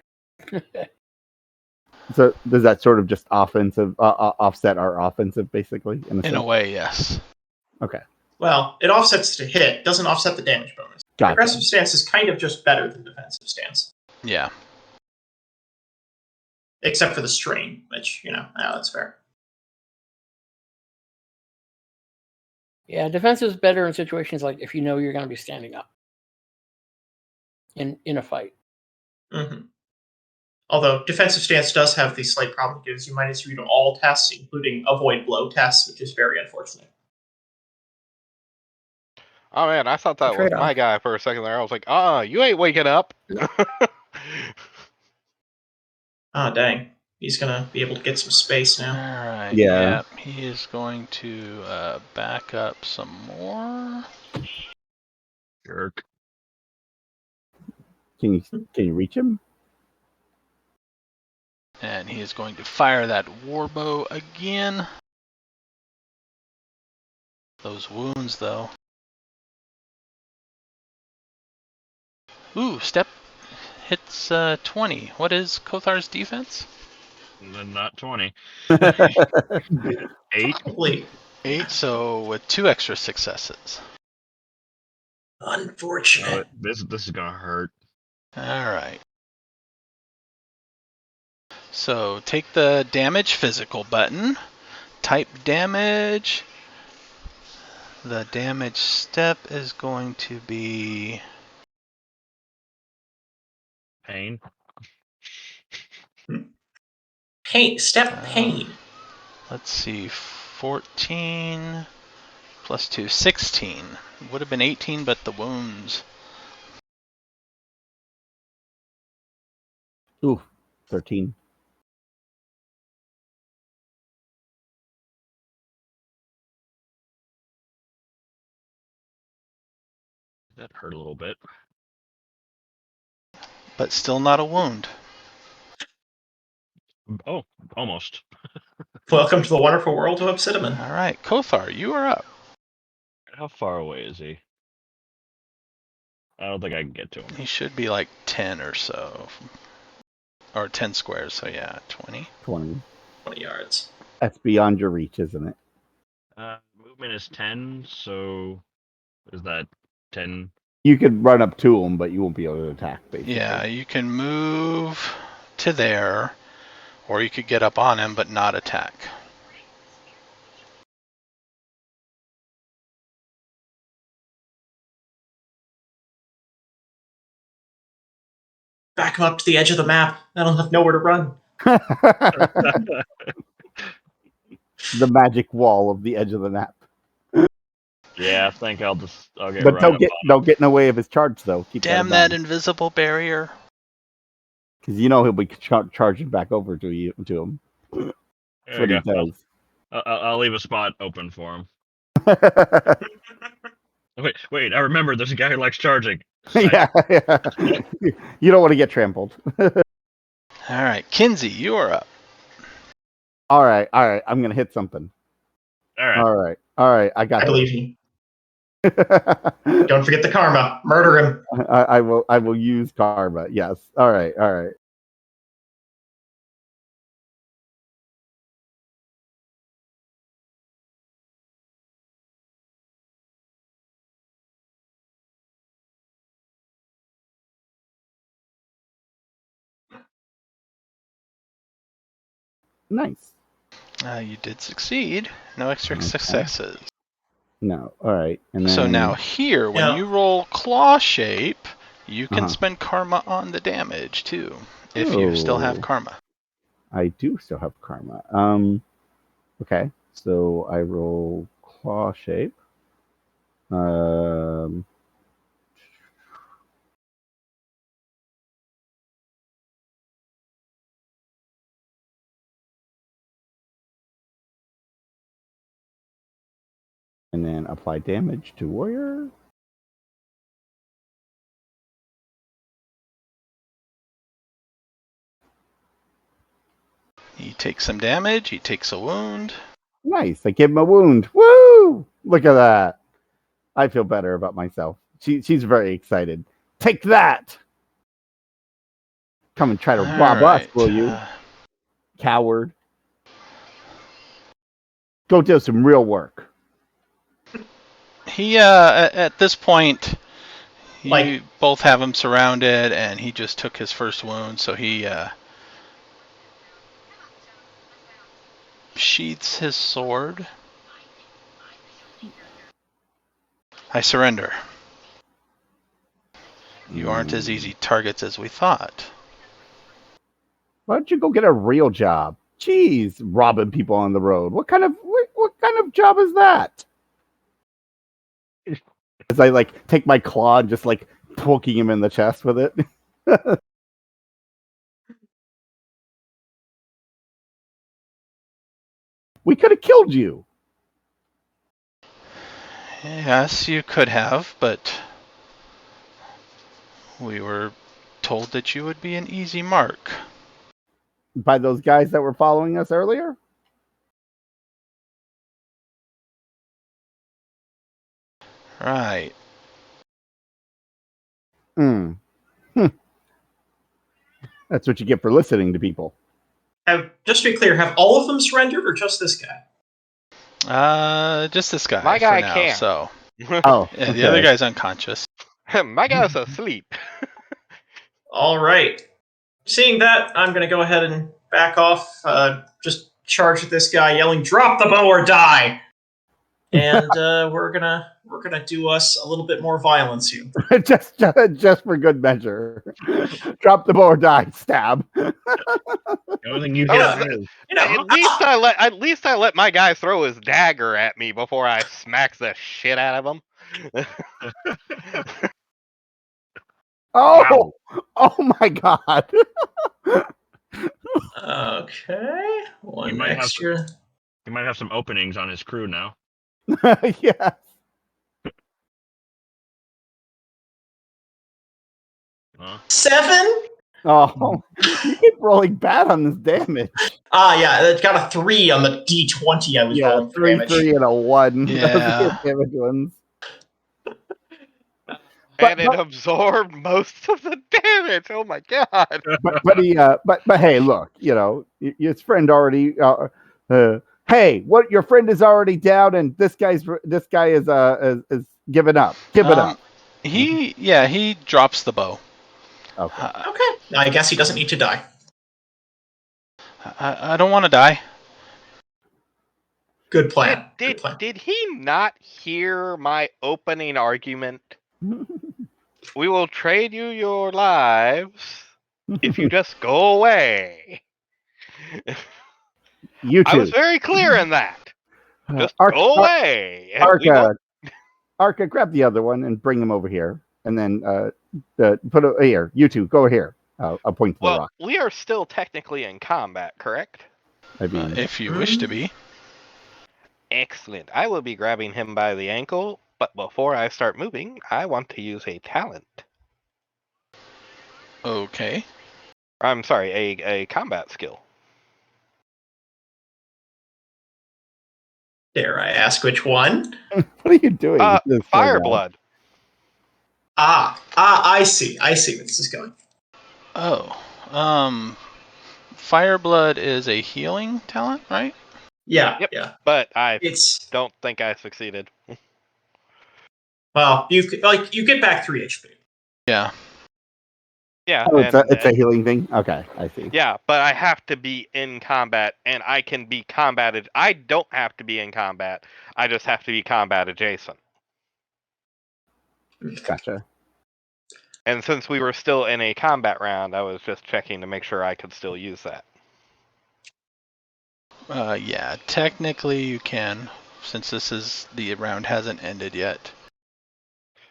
So does that sort of just offset our offensive, basically? In In a way, yes. Okay. Well, it offsets the hit, doesn't offset the damage bonus. Gotcha. Aggressive stance is kind of just better than defensive stance, Yeah. except for the strain, which that's fair. Yeah, defense is better in situations like if you know you're going to be standing up in a fight. Mm-hmm. Although defensive stance does have the slight problem it gives you -3 to all tests, including avoid blow tests, which is very unfortunate. Oh man, I thought that was Trade-off. my guy for a second there. I was like, you ain't waking up. Ah, dang. He's gonna be able to get some space All now. right. Yeah. Yep. He is going to back up some more. Jerk. Can you reach him? And he is going to fire that warbow again. Those wounds, though. Ooh, step hits 20. What is Kothar's defense? Then not 20. 8. Probably 8, so with 2 extra successes. unfortunate. This is gonna hurt. Alright. So take the damage physical button, type damage. The damage step is going to be Pain. Pain. let's see, 14 plus 2, 16. Would have been 18, but the wounds. Ooh, 13. That hurt a little bit. But still not a wound. Oh, almost. Welcome to the wonderful world of Obsidian. Alright, Kothar, you are up. How far away is he? I don't think I can get to him. He should be like 10 or so. Or 10 squares, so yeah, 20. 20. 20 yards. That's beyond your reach, isn't it? Movement is 10, so is that 10? You could run up to him, but you won't be able to attack, basically. Yeah, you can move to there, or you could get up on him but not attack. Back him up to the edge of the map. That'll have nowhere to run. The magic wall of the edge of the map. Yeah, I think I'll get But right don't up get on him. don't get in the way of his charge, though. Keep Damn that invisible barrier. because you know he'll be charging back over to him. That's There what you he go. does. I'll leave a spot open for him. Wait, I remember there's a guy who likes charging. yeah. You don't want to get trampled. Alright, Kinsey, you are up. All right. I'm gonna hit something. All right. All right. I got I this. believe you. Don't forget the karma. Murder him. I will use karma. Yes. All right. Nice. You did succeed. No extra Okay. successes. No. All right. And then. So now here, when Yeah. you roll claw shape, you can Uh-huh. spend karma on the damage too, if you still have Oh. karma. I do still have karma. Okay. So I roll claw shape. And then apply damage to warrior. He takes some damage. He takes a wound. Nice. I give him a wound. Woo! Look at that. I feel better about myself. She's very excited. Take that! Come and try to All rob us, right. will you? Coward. Go do some real work. He at this point, you Like- both have him surrounded, and he just took his first wound, so he sheaths his sword. I surrender. You aren't as easy targets as we thought. Why don't you go get a real job? Jeez, robbing people on the road. What kind of job is that? As I like take my claw and just like poking him in the chest with it. We could have killed you. Yes, you could have, but we were told that you would be an easy mark. By those guys that were following us earlier? Right. Hmm. That's what you get for listening to people. Just to be clear, have all of them surrendered or just this guy? Just this guy My for guy now. can't. So Oh, yeah, okay. the other guy's unconscious. My guy's asleep. All right. Seeing that, I'm going to go ahead and back off. Just charge at this guy, yelling, "Drop the bow or die!" And we're gonna do us a little bit more violence here. just for good measure. Drop the bow or die. Stab. The only thing you Oh, hit on is At least I let my guy throw his dagger at me before I smack the shit out of him. Oh, oh my god. Okay, one might have extra. he might have some openings on his crew now. Yeah. Huh? 7? Oh, you keep rolling bad on this damage. Yeah, it got a 3 on the D20 I was Yeah, rolling for 3, damage. 3, and a 1. Yeah. Those are the damage ones. And it absorbed most of the damage. Oh my god! But hey, look, you know, his friend already. Hey, what? Your friend is already down, and this guy is giving up. Give it up. He drops the bow. Okay. Okay, I guess he doesn't need to die. I don't want to die. Good plan. Good plan. Did he not hear my opening argument? We will trade you your lives if you just go away. You I two. was very clear in that. Just Arca, go away. We won't- Arca, grab the other one and bring him over here, and then put it here. You two, go here. I'll point to the Well, rock. we are still technically in combat, correct? I mean, If you wish to be. Excellent. I will be grabbing him by the ankle, but before I start moving, I want to use a talent. Okay. I'm sorry, a combat skill. Dare I ask which one? what are you doing? This Fire guy? blood. I see. I see where this is going. Oh. Fireblood is a healing talent, right? Yeah, Yep. yeah. But I It's don't think I succeeded. well, you get back 3 HP. Yeah. Yeah, Oh, and it's a healing thing. Okay, I see. yeah, but I have to be in combat, and I can be combated. I don't have to be in combat. I just have to be combat adjacent. Gotcha. And since we were still in a combat round, I was just checking to make sure I could still use that. Yeah, technically you can, since the round hasn't ended yet.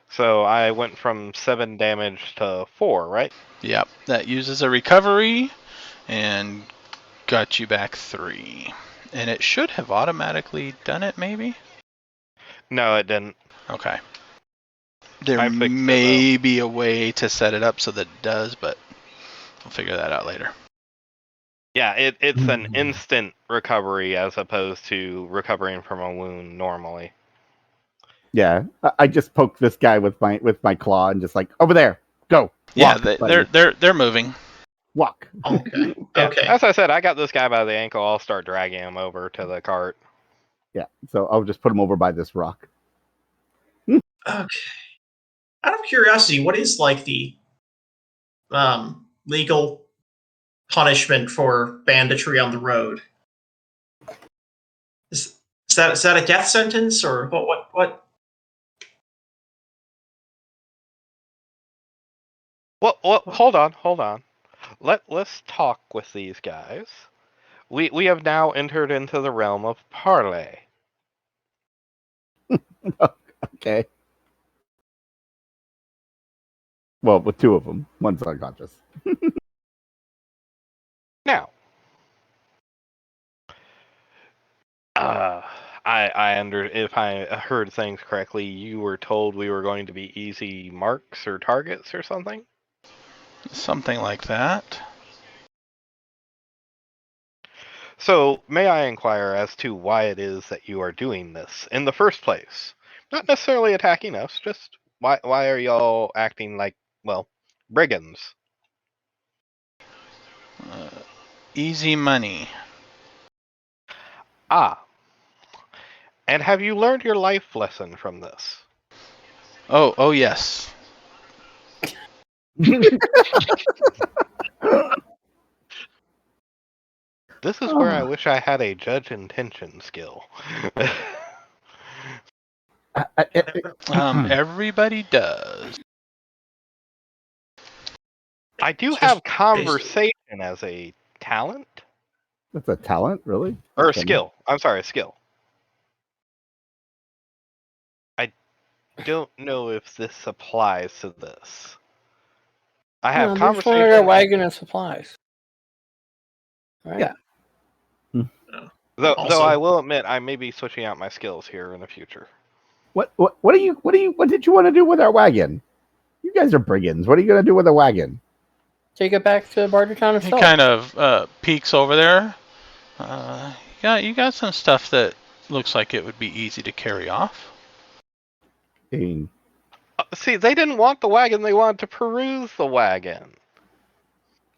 So I went from 7 damage to 4, right? Yep, that uses a recovery and got you back 3. And it should have automatically done it, maybe? No, it didn't. Okay. There I fixed it, may be a way to set it up so that it does, but we'll figure that out later. Yeah, it's an instant recovery as opposed to recovering from a wound normally. Yeah, I just poked this guy with my claw and just like over there, go. Yeah, Walk, buddy. they're moving. Walk. Okay. Yeah, Okay. as I said, I got this guy by the ankle. I'll start dragging him over to the cart. Yeah, so I'll just put him over by this rock. Okay. Out of curiosity, what is like the legal punishment for banditry on the road? Is that a death sentence or what? Well, hold on. Let's talk with these guys. We have now entered into the realm of parley. Okay. Well, with 2 of them, one's unconscious. Now, if I heard things correctly, you were told we were going to be easy marks or targets or something? Something like that. So, may I inquire as to why it is that you are doing this in the first place? Not necessarily attacking us, just why are y'all acting like, well, brigands? Easy money. Ah. And have you learned your life lesson from this? Oh yes. This is where I wish I had a judge intention skill. Everybody does. I do Just have basically- conversation as a talent? That's a talent, really? Or a Okay. skill. I'm sorry, a skill. I don't know if this applies to this. I have There's conversation. one of their wagon and supplies. Right? Yeah. Though Also- I will admit, I may be switching out my skills here in the future. What did you want to do with our wagon? You guys are brigands. What are you going to do with a wagon? Take it back to Bartertown and He sell it. kind of peeks over there. You got some stuff that looks like it would be easy to carry off. I mean, See, they didn't want the wagon, they wanted to peruse the wagon.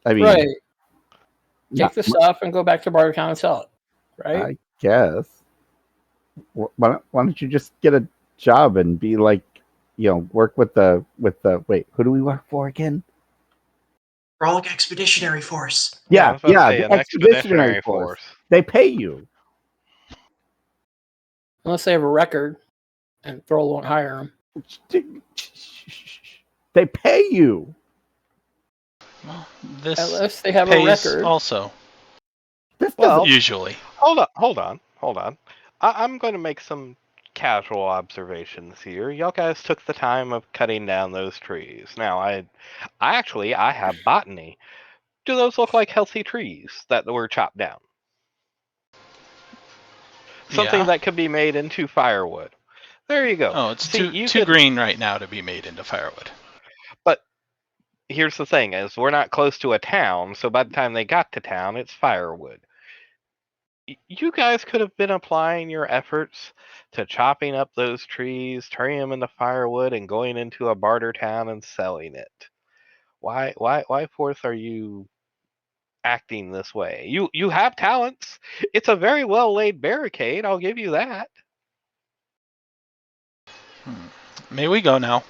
Right. Take not the mu- stuff and go back to Bartertown and sell it. Right? I guess. Why don't you just get a job and be like, work with the wait, who do we work for again? Frolic Expeditionary Force. I was about to say, the an expeditionary force. They pay you. Unless they have a record and Thrall won't hire them. They pay you. Well, this Unless they have a pays record. also. This Well, Usually. Hold on. I'm going to make some casual observations here. Y'all guys took the time of cutting down those trees. Now, I have botany. Do those look like healthy trees that were chopped down? Something Yeah. that could be made into firewood. There you go. Oh, it's See, too green right now to be made into firewood. But here's the thing: is we're not close to a town, so by the time they got to town, it's firewood. You guys could have been applying your efforts to chopping up those trees, turning them into firewood, and going into a barter town and selling it. Why forth are you acting this way? You have talents. It's a very well laid barricade. I'll give you that. May we go now?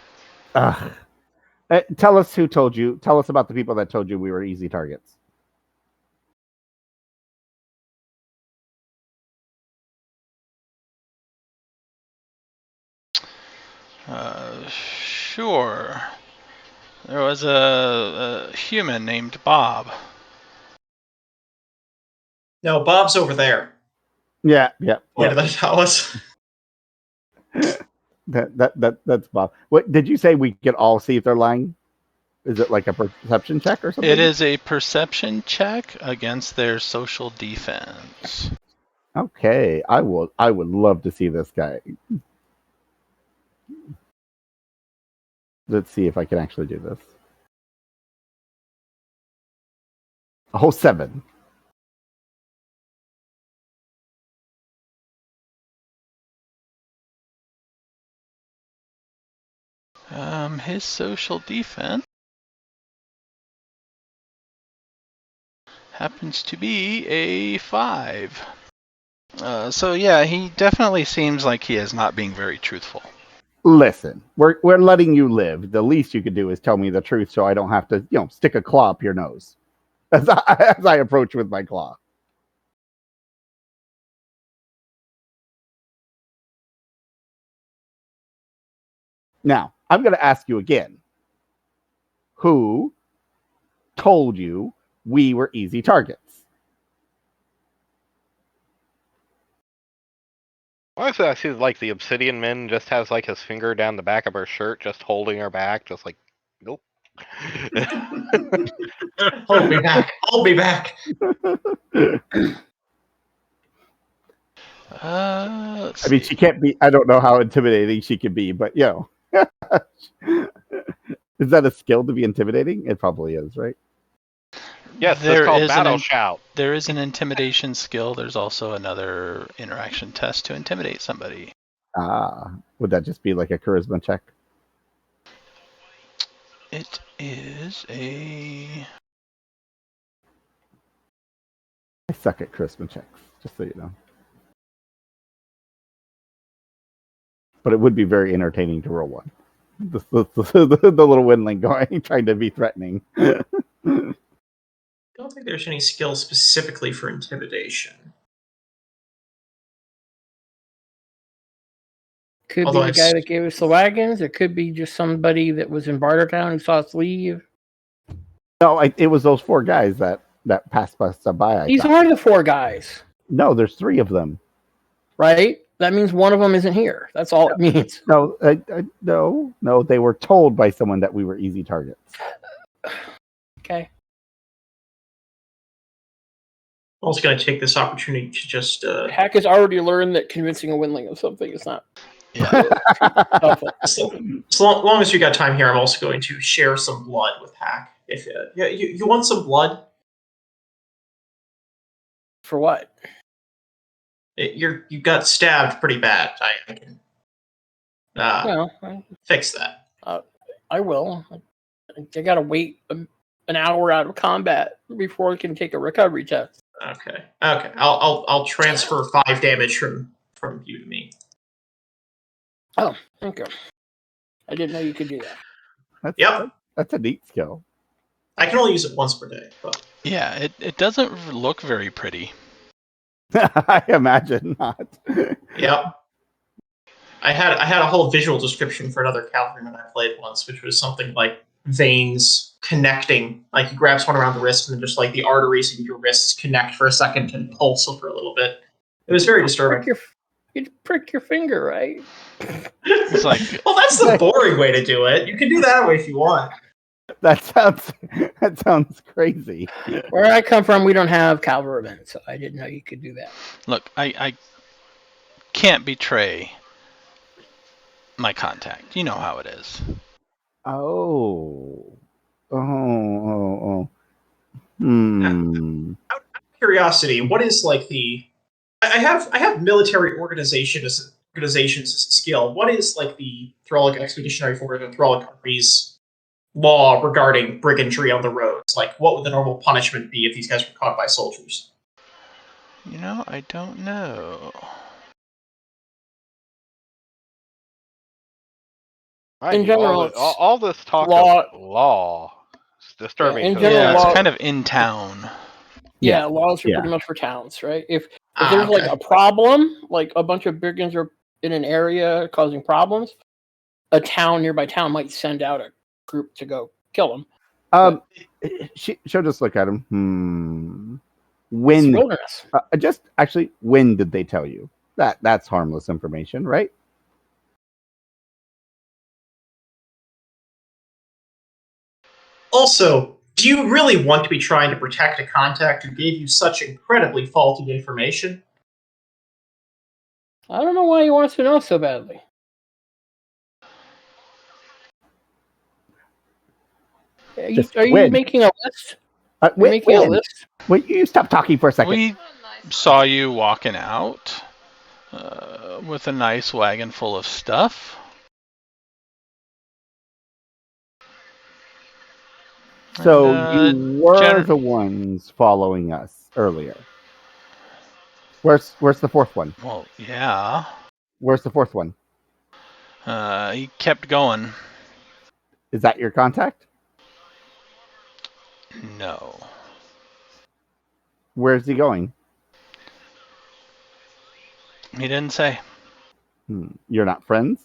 Ugh. Tell us who told you. Tell us about the people that told you we were easy targets. Sure. There was a human named Bob. No, Bob's over there. Yeah. Point to the Talos. That's Bob. What did you say? We could all see if they're lying? Is it like a perception check or something? It is a perception check against their social defense. Okay, I would love to see this guy. Let's see if I can actually do this. A whole 7. His social defense happens to be a 5. So yeah, he definitely seems like he is not being very truthful. Listen, we're letting you live. The least you could do is tell me the truth, so I don't have to, stick a claw up your nose as I approach with my claw. Now, I'm going to ask you again. Who told you we were easy targets? Honestly, I see like the Obsidian Man just has like his finger down the back of her shirt, just holding her back, just like, nope. Hold me back. Hold me back. Let's I mean, see. she can't be. I don't know how intimidating she can be, but is that a skill to be intimidating? It probably is, right? Yes, There it's called is Battle Shout. There is an intimidation skill. There's also another interaction test to intimidate somebody. Would that just be like a charisma check? It is a... I suck at charisma checks, just so you know. But it would be very entertaining to roll one. The little windling going, trying to be threatening. I don't think there's any skill specifically for intimidation. Could Although be the guy that gave us the wagons. It could be just somebody that was in Bartertown who saw us leave. No, it was those 4 guys that passed us by. These are the 4 guys. No, there's 3 of them. Right? That means one of them isn't here. That's all it means. No, no. They were told by someone that we were easy targets. Okay. I'm also going to take this opportunity to just... Hack has already learned that convincing a windling of something is not helpful. So long as you got time here, I'm also going to share some blood with Hack. If you want some blood? For what? You got stabbed pretty bad. I can fix that. I will. I gotta wait an hour out of combat before I can take a recovery test. Okay. I'll transfer 5 damage from you to me. Oh, thank you. I didn't know you could do that. That's a neat skill. I can only use it once per day. But... Yeah, it doesn't look very pretty. I imagine not. Yep. I had a whole visual description for another cavalryman I played once, which was something like veins connecting. Like you grab someone around the wrist, and then just like the arteries in your wrists connect for a second and pulse for a little bit. It was very disturbing. You'd prick your finger, right? It's like, well, that's the boring way to do it. You can do that way if you want. That sounds crazy. Where I come from, we don't have cavalrymen, so I didn't know you could do that. Look, I can't betray my contact. You know how it is. Oh. Out of curiosity, what is like the... I have military organizations as a skill. What is like the Thralic Expeditionary Force and Thralic Army's law regarding brigandry on the roads? Like, what would the normal punishment be if these guys were caught by soldiers? I don't know. Mind In you, general, all this talk law- of law is disturbing in to general, Yeah, the it's law- spirit. kind of in town. Yeah, laws are yeah. pretty much for towns, right? If there's like okay. a problem, like a bunch of brigands are in an area causing problems, a town, nearby town, might send out a group to go kill them. She'll just look at him. It's When wilderness. just actually, when did they tell you? That's harmless information, right? Also, do you really want to be trying to protect a contact who gave you such incredibly faulty information? I don't know why he wants to know so badly. Are you when? making a list? Are you When? making a list? Will you stop talking for a second? We saw you walking out with a nice wagon full of stuff. So And, you were the ones following us earlier. Where's the fourth one? Well, yeah. Where's the fourth one? He kept going. Is that your contact? No. Where's he going? He didn't say. You're not friends?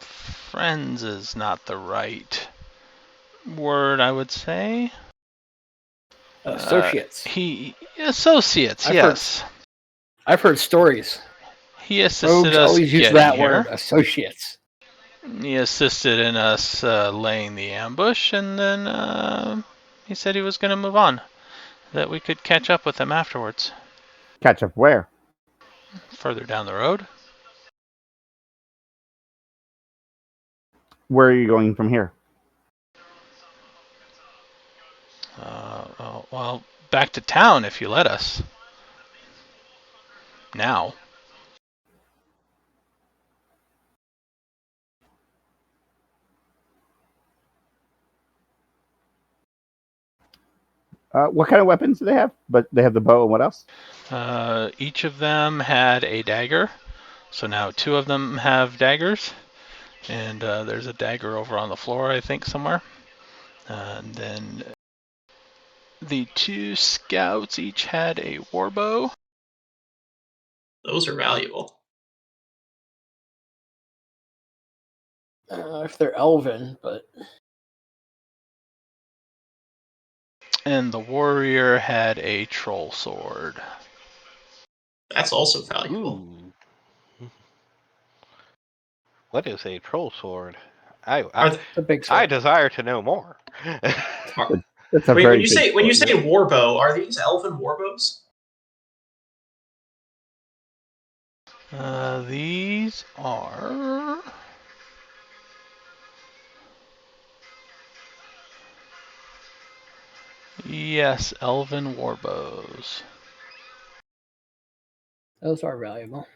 Friends is not the right word, I would say. Associates. Associates, yes. I've heard stories. He assisted Rogues us always use getting that here. word, associates. He assisted in us laying the ambush, and then he said he was going to move on. That we could catch up with him afterwards. Catch up where? Further down the road. Where are you going from here? Well, back to town if you let us. Now. What kind of weapons do they have? But they have the bow and what else? Each of them had a dagger. So now 2 of them have daggers. And there's a dagger over on the floor, I think, somewhere. And then the 2 scouts each had a warbow. Those are valuable. If they're elven, but And the warrior had a troll sword. That's also valuable. Ooh. What is a troll sword? Are th- it's a big sword. I desire to know more. That's a Wait, very when you say big sword. warbow, are these elven warbows? These are... Yes, elven warbows. Those are valuable.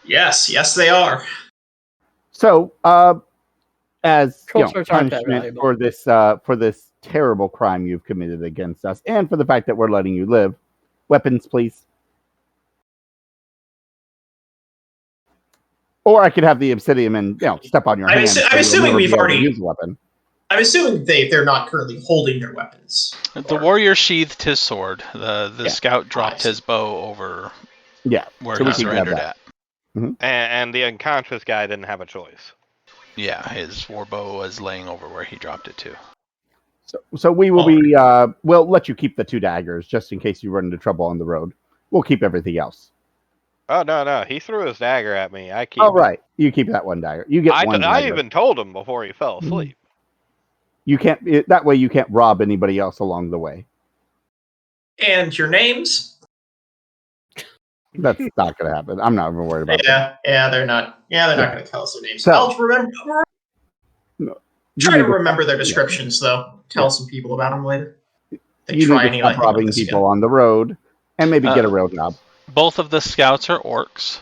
Yes, they are. So, as Troll swords aren't that punishment valuable. for this terrible crime you've committed against us, and for the fact that we're letting you live, weapons, please. Or I could have the obsidian and step on your I'm hand. assu- so I'm you'll assuming never we've be able to already- use a weapon. I'm assuming they're not currently holding their weapons. The warrior sheathed his sword. The scout dropped see. his bow over where so he we can grab surrendered that. at. And the unconscious guy didn't have a choice. Yeah, his warbow was laying over where he dropped it to. So we will be. We'll let you keep the 2 daggers just in case you run into trouble on the road. We'll keep everything else. Oh no! He threw his dagger at me. I keep. All right, you keep that 1 dagger. You get one. I dagger. even told him before he fell asleep. You can't. That way, you can't rob anybody else along the way. And your names? That's not going to happen. I'm not even worried about that. Yeah, they're not. Yeah, they're not going to tell us their names. So- I'll remember. Try You to need remember their descriptions, though. Tell Yeah. some people about them later. They You try need to any stop like robbing this people again. on the road, and maybe get a real job. Both of the scouts are orcs,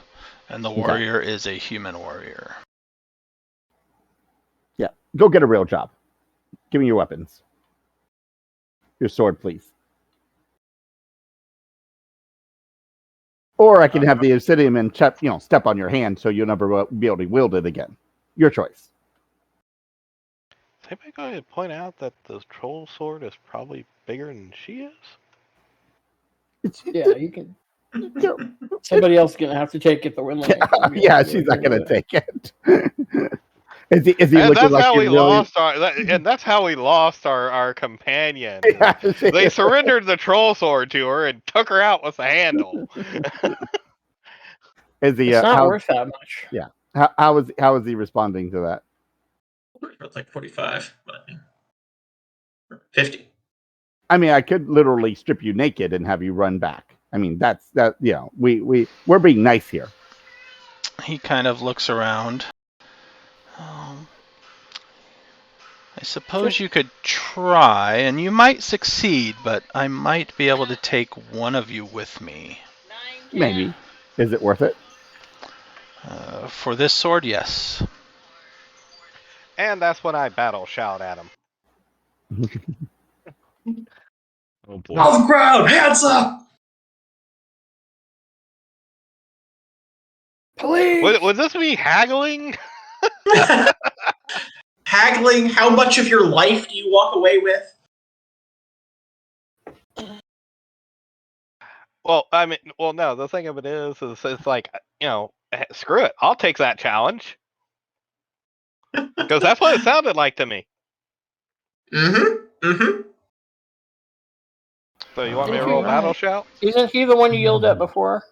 and the warrior is a human warrior. Yeah, go get a real job. Give me your weapons. Your sword, please. Or I can have the obsidian man step on your hand so you'll never be able to wield it again. Your choice. Is anybody going to point out that the troll sword is probably bigger than she is? Yeah, you can. Somebody else is gonna have to take it. The windlanger. Yeah, she's not going to take it. Is he And looking that's like how he we really? lost our companion. Yeah, They surrendered the troll sword to her and took her out with the handle. Is he? It's not worth that much. Yeah. How is he responding to that? It's like 45, but 50. I mean, I could literally strip you naked and have you run back. I mean, that's that. We're being nice here. He kind of looks around. I suppose you could try, and you might succeed, but I might be able to take one of you with me. Maybe. Is it worth it? For this sword, yes. And that's when I battle shout at him. Oh boy. Off the ground, hands up! Police! Would this be haggling? Haggling, how much of your life do you walk away with? Well, I mean, no. The thing of it is it's like, screw it. I'll take that challenge because that's what it sounded like to me. Mm-hmm. So you want me to Didn't roll you- battle shout? Isn't he the one you yelled at before?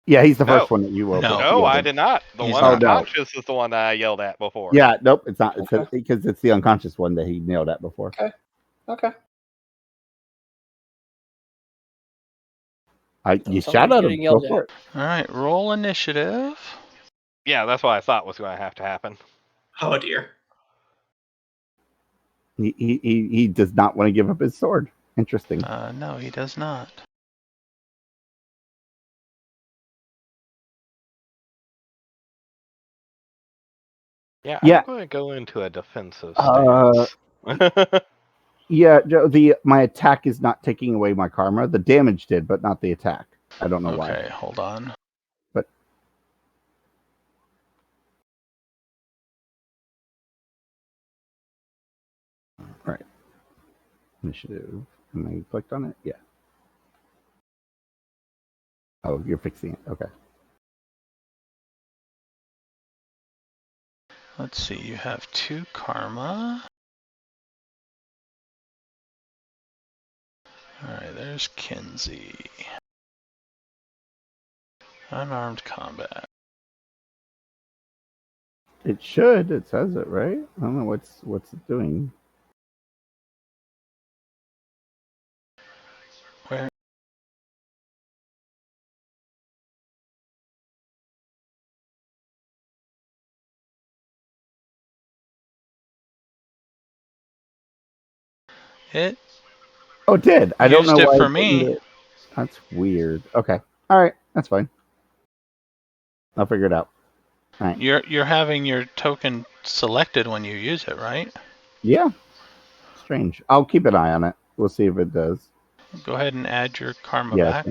Yeah, he's the first No. one that you will. No. No, I did not. The He's one not. unconscious is the one that I yelled at before. Yeah, nope, it's not. It's Okay. because it's the unconscious one that he nailed at before. Okay. You Somebody's shout at him. getting Go yelled for at. it. All right, roll initiative. Yeah, that's what I thought was going to have to happen. Oh dear. He does not want to give up his sword. Interesting. No, he does not. Yeah, Yeah. I'm going to go into a defensive Uh, stance. Yeah, Joe. My attack is not taking away my karma. The damage did, but not the attack. I don't know why. Okay, hold on. But right. Initiative. Am I clicked on it? Yeah. Oh, you're fixing it. Okay. Let's see, you have 2 karma. Alright, there's Kinsey. Unarmed combat. It should. It says it, right? I don't know what's it doing. Where? It Oh, it did. I don't used know it why for it didn't me. do it. That's weird. Okay. All right. That's fine. I'll figure it out. All right. You're having your token selected when you use it, right? Yeah. Strange. I'll keep an eye on it. We'll see if it does. Go ahead and add your karma Yeah. back.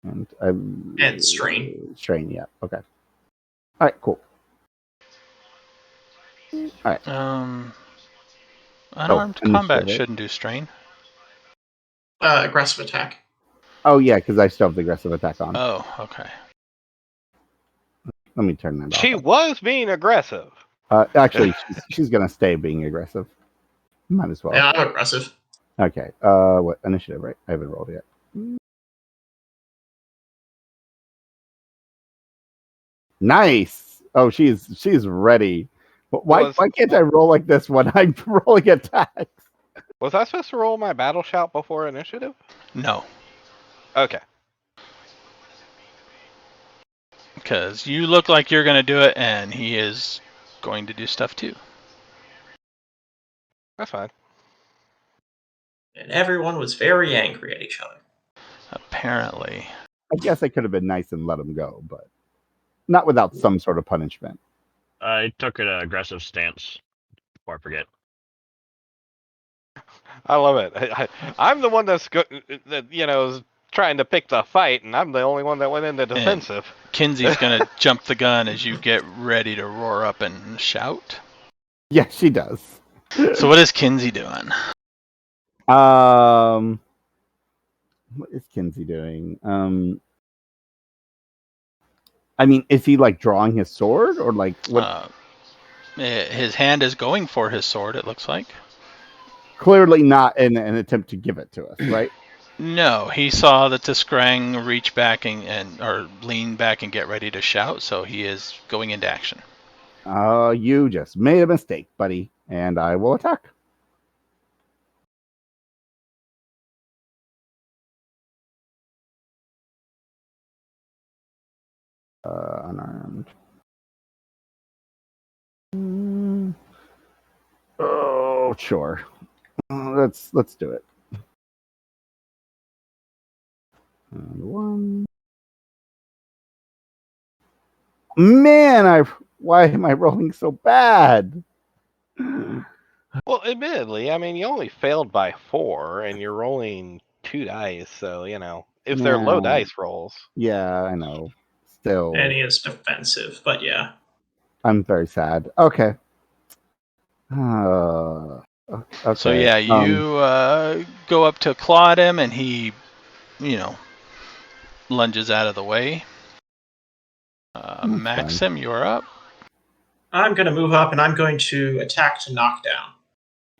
And strain. Strain. Yeah. Okay. All right. Cool. All right. Unarmed combat initiative. shouldn't do strain. Aggressive attack. Oh yeah, because I still have the aggressive attack on. Oh, okay. Let me turn that off. She was being aggressive. Actually, she's gonna stay being aggressive. Might as well. Yeah, I'm aggressive. Okay. What initiative? Right? I haven't rolled yet. Nice. Oh, she's ready. Why can't I roll like this when I'm rolling attacks? Was I supposed to roll my battle shout before initiative? No, Okay. because you look like you're going to do it, and he is going to do stuff too. That's fine. And everyone was very angry at each other. Apparently. I guess I could have been nice and let him go, but not without some sort of punishment. I took an aggressive stance before I forget. I love it. I'm the one that's is trying to pick the fight, and I'm the only one that went into defensive. Kinsey's gonna jump the gun as you get ready to roar up and shout. Yeah, she does. So what is Kinsey doing? What is Kinsey doing? I mean, is he like drawing his sword or like what? His hand is going for his sword, it looks like. Clearly not in an attempt to give it to us, right? No, he saw the Tiskrang reach back or lean back and get ready to shout, so he is going into action. You just made a mistake, buddy, and I will attack. Unarmed. Oh, sure. Let's do it. And one. Man, why am I rolling so bad? Well, admittedly, I mean, you only failed by 4, and you're rolling 2 dice, so, if they're low dice rolls. Yeah, I know. Still. And he is defensive, but yeah. I'm very sad. Okay. Okay. So yeah, you go up to claw at him, and he, lunges out of the way. Maxim, you're up. I'm going to move up, and I'm going to attack to knock down.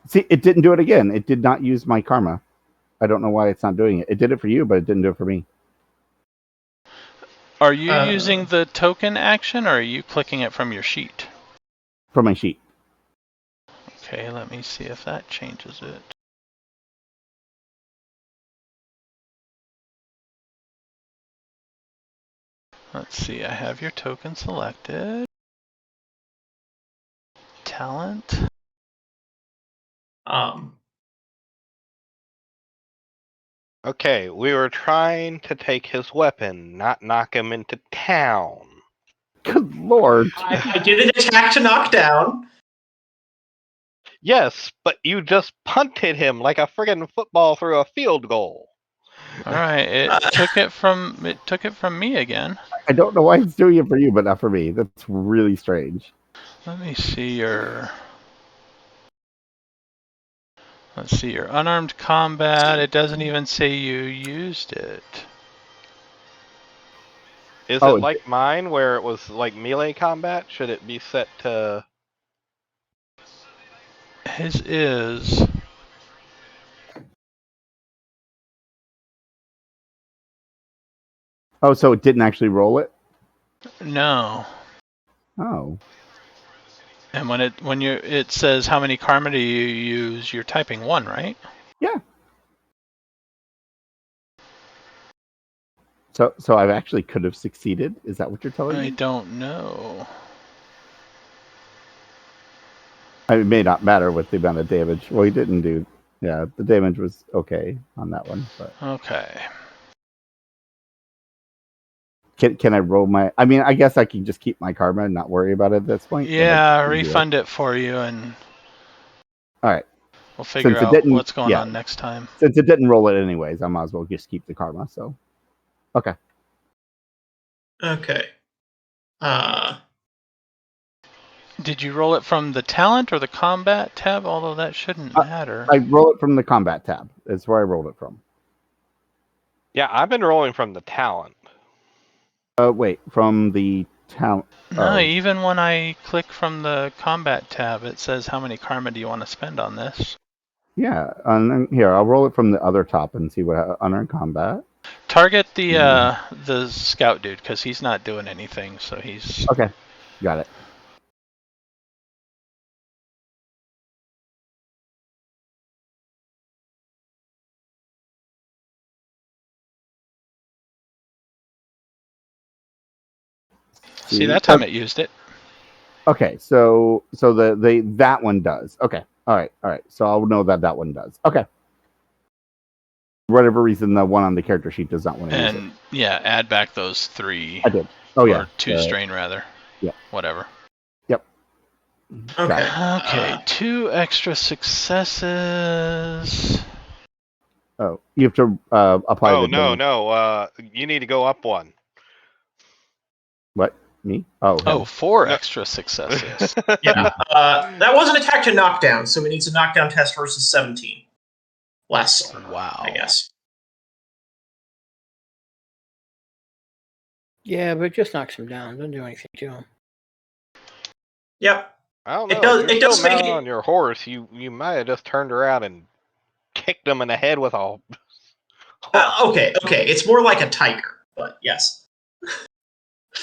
See, it didn't do it again. It did not use my karma. I don't know why it's not doing it. It did it for you, but it didn't do it for me. Are you using the token action, or are you clicking it from your sheet? From my sheet. Okay, let me see if that changes it. Let's see, I have your token selected. Talent. Okay, we were trying to take his weapon, not knock him into town. Good lord. I did an attack to knock down. Yes, but you just punted him like a friggin' football through a field goal. All right, it took it from me again. I don't know why it's doing it for you, but not for me. That's really strange. Let me see your. Let's see your unarmed combat. It doesn't even say you used it. Is it like mine, where it was like melee combat? Should it be set to? His is. Oh, so it didn't actually roll it? No. Oh. And when it says how many karma do you use, you're typing 1, right? Yeah. So I actually could have succeeded. Is that what you're telling me? I don't know. It may not matter with the amount of damage. Well, he didn't do. Yeah, the damage was okay on that one. But okay. Can I roll my? I mean, I guess I can just keep my karma and not worry about it at this point. Yeah, refund it for you, and all right. We'll figure out what's going on next time. Since it didn't roll it anyways, I might as well just keep the karma. So, okay. Okay. Did you roll it from the talent or the combat tab? Although that shouldn't matter. I roll it from the combat tab. That's where I rolled it from. Yeah, I've been rolling from the talent. Wait, from the talent. No, even when I click from the combat tab, it says how many karma do you want to spend on this. Yeah, here, I'll roll it from the other top and see what unearned combat. Target the scout dude, because he's not doing anything, so he's... Okay, got it. See, that time it used it. Okay, so that one does. Okay, all right. So I'll know that one does. Okay. For whatever reason, the one on the character sheet does not want to use it. And yeah, add back those 3. I did. Oh yeah. Or 2 strain rather. Yeah. Whatever. Yep. Okay. Okay, 2 extra successes. Oh, you have to apply Oh the no, damage. no. You need to go up one. What? Me? Oh, him. Oh, 4 No. extra successes. Yeah, that was an attack to knockdown, so it needs a knockdown test versus 17. Less, Wow. I guess. Yeah, but it just knocks him down. Doesn't do anything to him. Yep. I don't It know. does- If you're it does still make mounted it- on your horse, you might have just turned around and kicked him in the head with a. Okay. It's more like a tiger, but yes.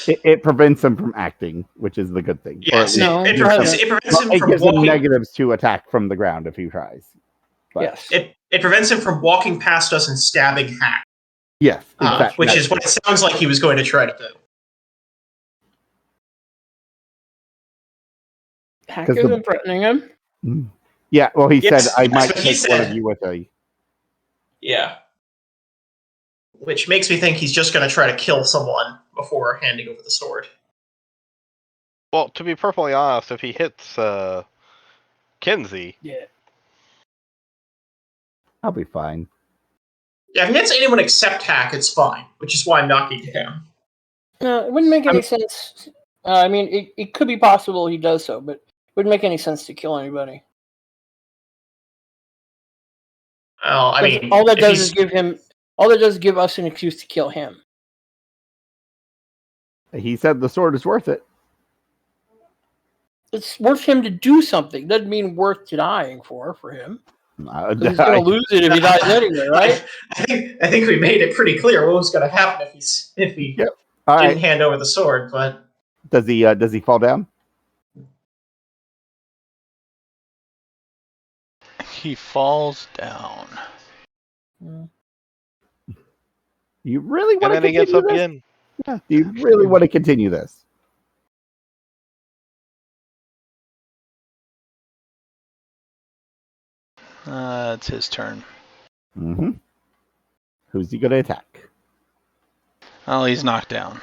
It prevents him from acting, which is the good thing. Yes, No, it it prevents doesn't. him It from gives him walking. negatives to attack from the ground if he tries. But Yes. It prevents him from walking past us and stabbing Hack, yes, exactly. which is what it sounds like he was going to try to do. Hack 'Cause isn't threatening him. Yeah, well, he Yes, said I yes, might but he take one of said- you with a. Yeah. Which makes me think he's just going to try to kill someone before handing over the sword. Well, to be perfectly honest, if he hits Kinsey, Yeah. I'll be fine. Yeah, if he hits anyone except Hack, it's fine, which is why I'm knocking it down. No, it wouldn't make any sense. I mean, it could be possible he does so, but it wouldn't make any sense to kill anybody. Well, I mean, all that if does he's- is give him. All that does is give us an excuse to kill him. He said the sword is worth it. It's worth him to do something. Doesn't mean worth dying for him. He's going to lose it if he dies anyway, right? I think we made it pretty clear what was going to happen if he Yep. All didn't right. hand over the sword. But Does he fall down? He falls down. You really want and to then he gets continue up this? again. Yeah. Do you really want to continue this? It's his turn. Mm-hmm. Who's he going to attack? Oh, he's knocked down.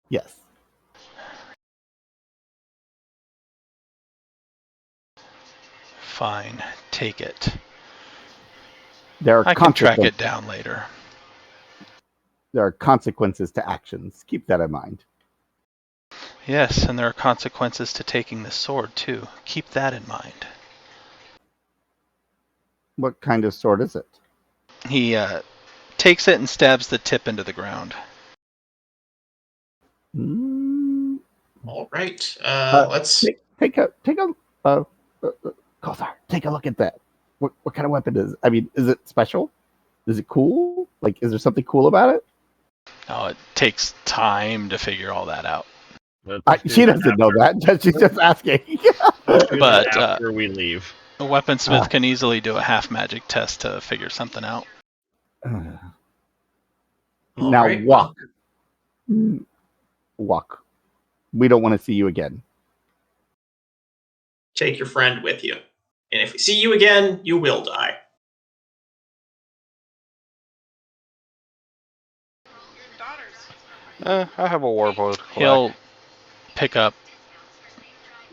Yes. Fine, take it. There are I can track consequences. it down later. There are consequences to actions. Keep that in mind. Yes, and there are consequences to taking the sword, too. Keep that in mind. What kind of sword is it? He takes it and stabs the tip into the ground. Mm, all right, Uh, let's. take a Kothar, take a look at that. What kind of weapon is? I mean, is it special? Is it cool? Like, is there something cool about it? Oh, it takes time to figure all that out. She doesn't know that. She's just asking. But, after we leave. A weaponsmith can easily do a half magic test to figure something out. Now right, walk. Walk. We don't want to see you again. Take your friend with you, and if we see you again, you will die. I have a warbow. He'll pick up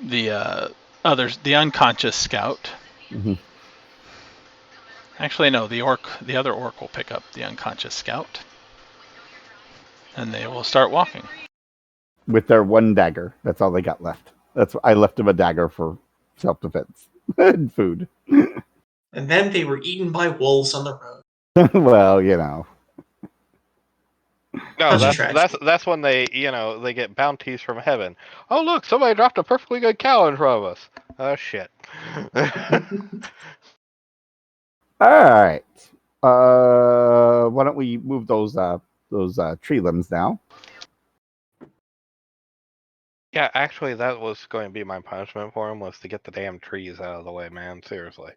the the unconscious scout. Mhm. Actually, no, the other orc will pick up the unconscious scout, and they will start walking. With their one dagger. That's all they got left. I left them a dagger for self-defense and food. And then they were eaten by wolves on the road. Well, you know. No, Such a tragedy. that's when they they get bounties from heaven. Oh look, somebody dropped a perfectly good cow in front of us. Oh shit. All right. Why don't we move those tree limbs now? Yeah, actually, that was going to be my punishment for him, was to get the damn trees out of the way, man. Seriously.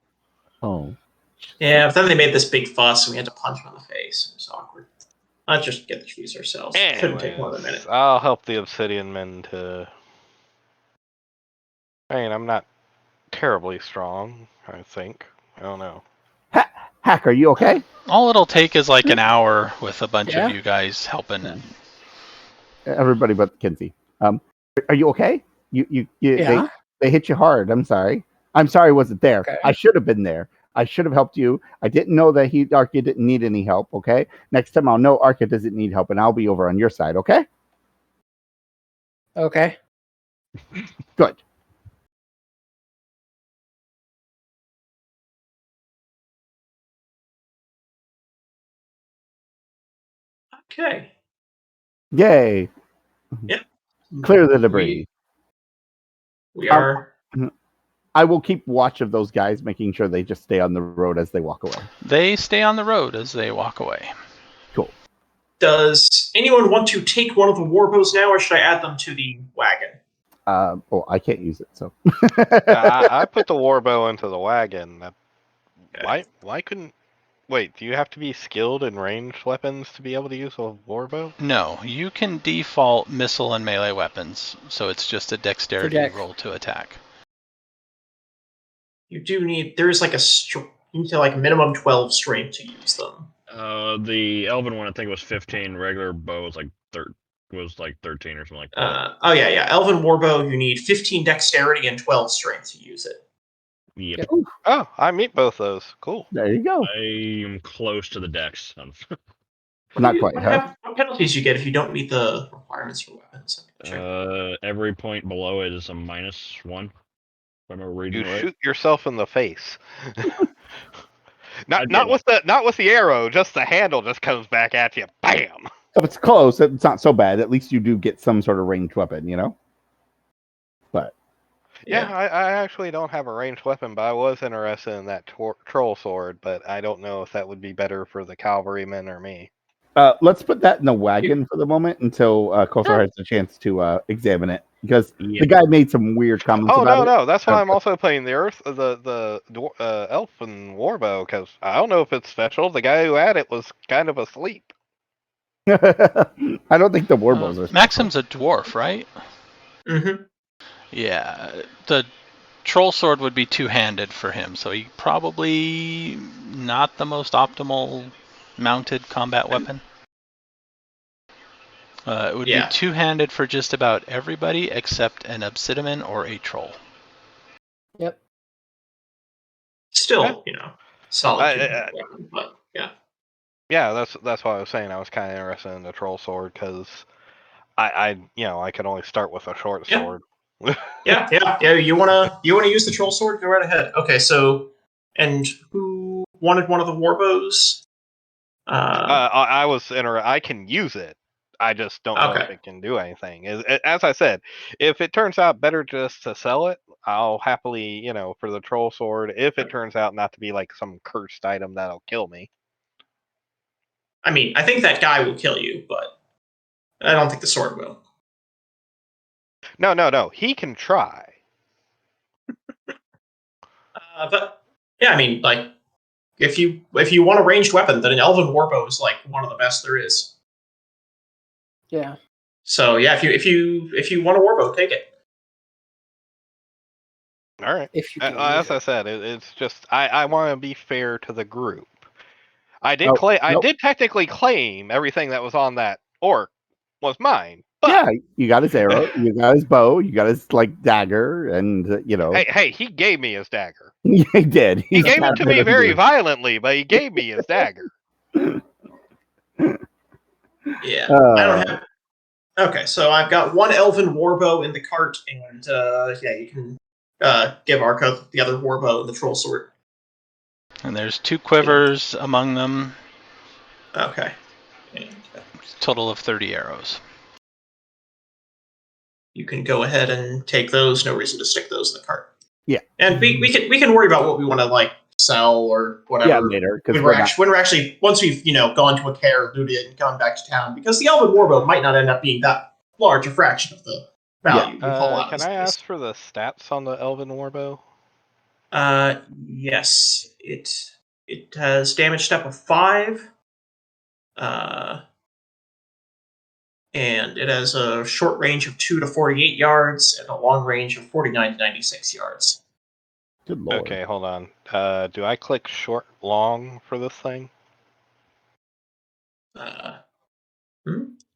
Oh. Yeah, but then they made this big fuss, and we had to punch him in the face. It was awkward. Let's just get the trees ourselves. Shouldn't take more than a minute. I'll help the obsidian men to. I mean, I'm not terribly strong, I think. I don't know. Hack, are you okay? All it'll take is like an hour with a bunch Yeah. of you guys helping. And Everybody but Kinsey. Are you okay? You Yeah. they hit you hard. I'm sorry. I wasn't there. Okay. I should have been there. I should have helped you. I didn't know that Arca didn't need any help, okay? Next time I'll know Arca doesn't need help, and I'll be over on your side, okay? Okay. Good. Okay. Yay. Yep. Clear the debris. We are. I will keep watch of those guys, making sure they just stay on the road as they walk away. They stay on the road as they walk away. Cool. Does anyone want to take one of the warbows now, or should I add them to the wagon? I can't use it, so. I put the warbow into the wagon. Okay. Why couldn't... Wait, do you have to be skilled in ranged weapons to be able to use a warbow? No, you can default missile and melee weapons, so it's just a dexterity dex. roll to attack. You do need. There's like you need to like minimum 12 strength to use them. The elven one I think was 15. Regular bow was like 13 or something like that. Oh yeah. Elven warbow, you need 15 dexterity and 12 strength to use it. Yep. Oh, I meet both those. Cool. There you go. I am close to the dex. Not quite, huh? What penalties you get if you don't meet the requirements for weapons? Every point below it is a -1. If I remember reading You right. shoot yourself in the face. I not did. with the arrow, just the handle just comes back at you. Bam! If it's close, it's not so bad. At least you do get some sort of ranged weapon, you know? But Yeah, I actually don't have a ranged weapon, but I was interested in that troll sword, but I don't know if that would be better for the cavalryman or me. let's put that in the wagon for the moment until Kosar has a chance to examine it. Because the guy made some weird comments about it. No, that's why I'm also playing the elfin warbow, because I don't know if it's special. The guy who had it was kind of asleep. I don't think the warbows are. Maxim's a dwarf, right? Mm-hmm. Yeah, the troll sword would be two-handed for him, so he probably not the most optimal mounted combat weapon. It would be two-handed for just about everybody except an obsidian or a troll. Yep. Still, solid weapon, but yeah. Yeah, that's what I was saying. I was kind of interested in the troll sword because I could only start with a short sword. Yeah. You wanna use the troll sword? Go right ahead. Okay, so and who wanted one of the warbows? I was interested. I can use it. I just don't know if it can do anything. As I said, if it turns out better just to sell it, I'll happily, for the troll sword. If it turns out not to be like some cursed item that'll kill me. I mean, I think that guy will kill you, but I don't think the sword will. No. He can try. But yeah, I mean, like, if you want a ranged weapon, then an elven warbow is like one of the best there is. Yeah. So yeah, if you want a warbow, take it. All right. As I said, it's just I want to be fair to the group. I did did technically claim everything that was on that orc was mine. But yeah, you got his arrow, you got his bow, you got his dagger, and Hey, he gave me his dagger. he did. He gave it to me very violently, but he gave me his dagger. Yeah, I don't have. Okay, so I've got one elven warbow in the cart, and you can give Arco the other warbow and the troll sword. And there's 2 quivers among them. Okay. And, total of 30 arrows. You can go ahead and take those. No reason to stick those in the cart. Yeah. And we can worry about what we want to sell or whatever. Yeah, later. When we're actually once we've gone to a Kaer, looted it, and gone back to town, because the elven warbow might not end up being that large a fraction of the value. Yeah. Can I ask for the stats on the elven warbow? Yes. It has damage step of 5. And it has a short range of 2 to 48 yards and a long range of 49 to 96 yards. Good lord. Okay, hold on. Do I click short, long for this thing?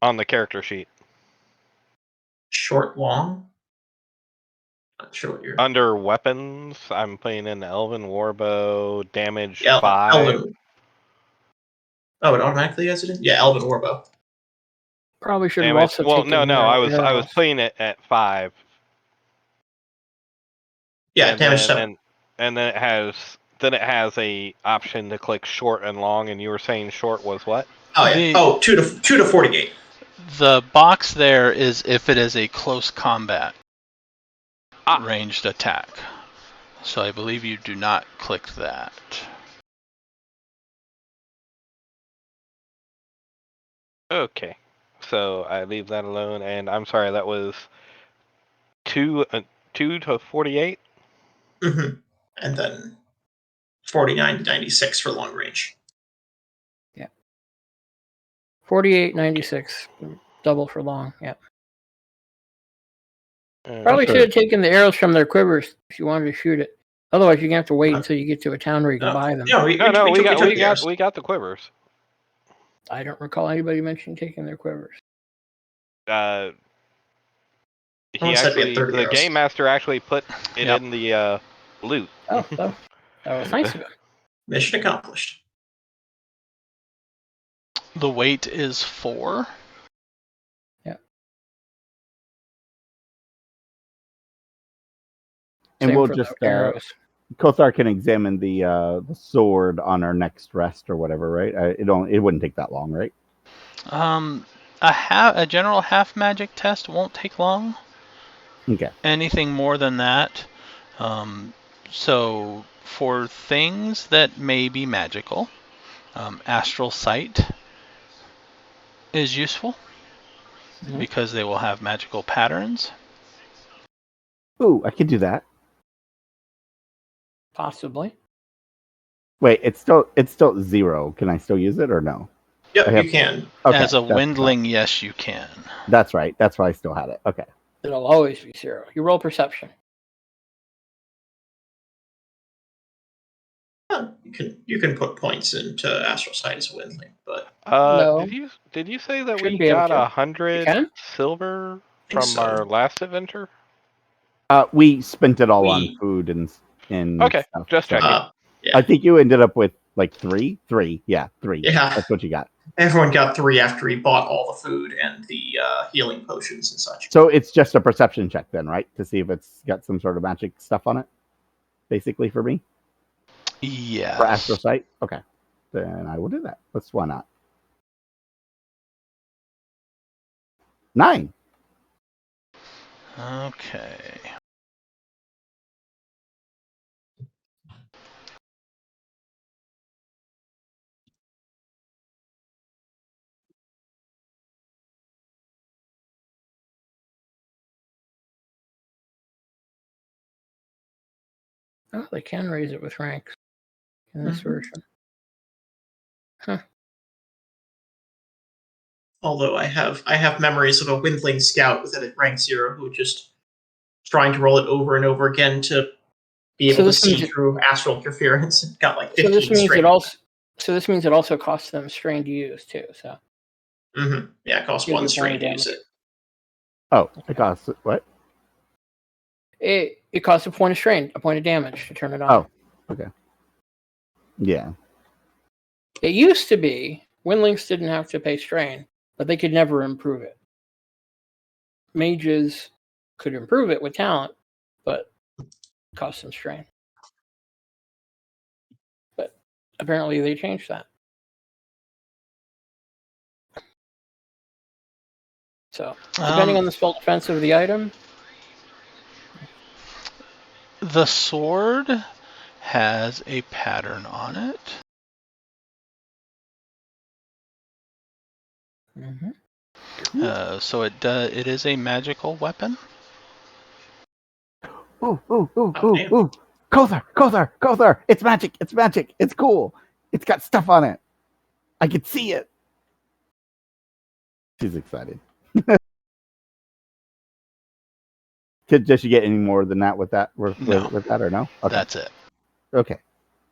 On the character sheet. Short, long? Not sure what you're. Under weapons, I'm putting in the Elven Warbow, damage Yeah, 5. Elven. Oh, it automatically has it in? Yeah, Elven Warbow. Probably should have Damage. also Well, taken no, I was arrows. putting it at 5. Yeah, and damage then, 7. and then it has a option to click short and long, and you were saying short was what? Oh yeah. 2 to 48. The box there is if it is a close combat ranged attack. So I believe you do not click that. Okay, so I leave that alone, and I'm sorry, that was 2 to 48. Mm-hmm. And then 49 to 96 for long range. 48, 96. Double for long, yeah. Uh, Probably Sure. should have taken the arrows from their quivers if you wanted to shoot it. Otherwise, you're gonna have to wait until you get to a town where you can buy them. No, we got the we got the quivers. I don't recall anybody mentioning taking their quivers. He Someone said we had actually, 30 the arrows. game master actually put it Yep. in the loot. Oh, that was nice of him. Mission accomplished. The weight is 4. And Same we'll for the just arrows. Kothar can examine the sword on our next rest or whatever, right? It wouldn't take that long, right? A general half magic test won't take long. Okay. Anything more than that. So for things that may be magical, astral sight is useful because they will have magical patterns. Ooh, I could do that. Possibly. Wait, it's still 0. Can I still use it or no? Yep, you can. Okay, As a that's windling, yes, you can. That's right. That's why I still had it. Okay. It'll always be 0. You roll perception. You can put points into astral sight as a windling, but No. Did you say that Should we be able got to. You 100 can? silver think from so. our last adventure? We spent it all on food and Okay, stuff. just checking. Yeah. I think you ended up with like 3. 3. Yeah, 3. Yeah. That's what you got. Everyone got 3 after he bought all the food and the healing potions and such. So it's just a perception check then, right? To see if it's got some sort of magic stuff on it. Basically for me. Yes. For astral sight? Okay. Then I will do that. Why not? 9. Okay. Oh, they can raise it with ranks in this version. Huh. Although I have memories of a windling scout with it at rank 0 who just trying to roll it over and over again to be able to see through astral interference. It got like 15 So this means straight. this means it also costs them strain to use too. So. Yeah, it costs 1 strain to use it. Oh, it costs what? It costs a point of strain, a point of damage to turn it on. Oh, okay. Yeah. It used to be windlings didn't have to pay strain, but they could never improve it. Mages could improve it with talent, but it cost them strain. But apparently they changed that. So, depending on the spell defense of the item. The sword has a pattern on it. So it is a magical weapon. Ooh. Kothar! It's magic! It's cool! It's got stuff on it! I can see it! She's excited. Does she get any more than that with that with that or no? Okay. That's it. Okay.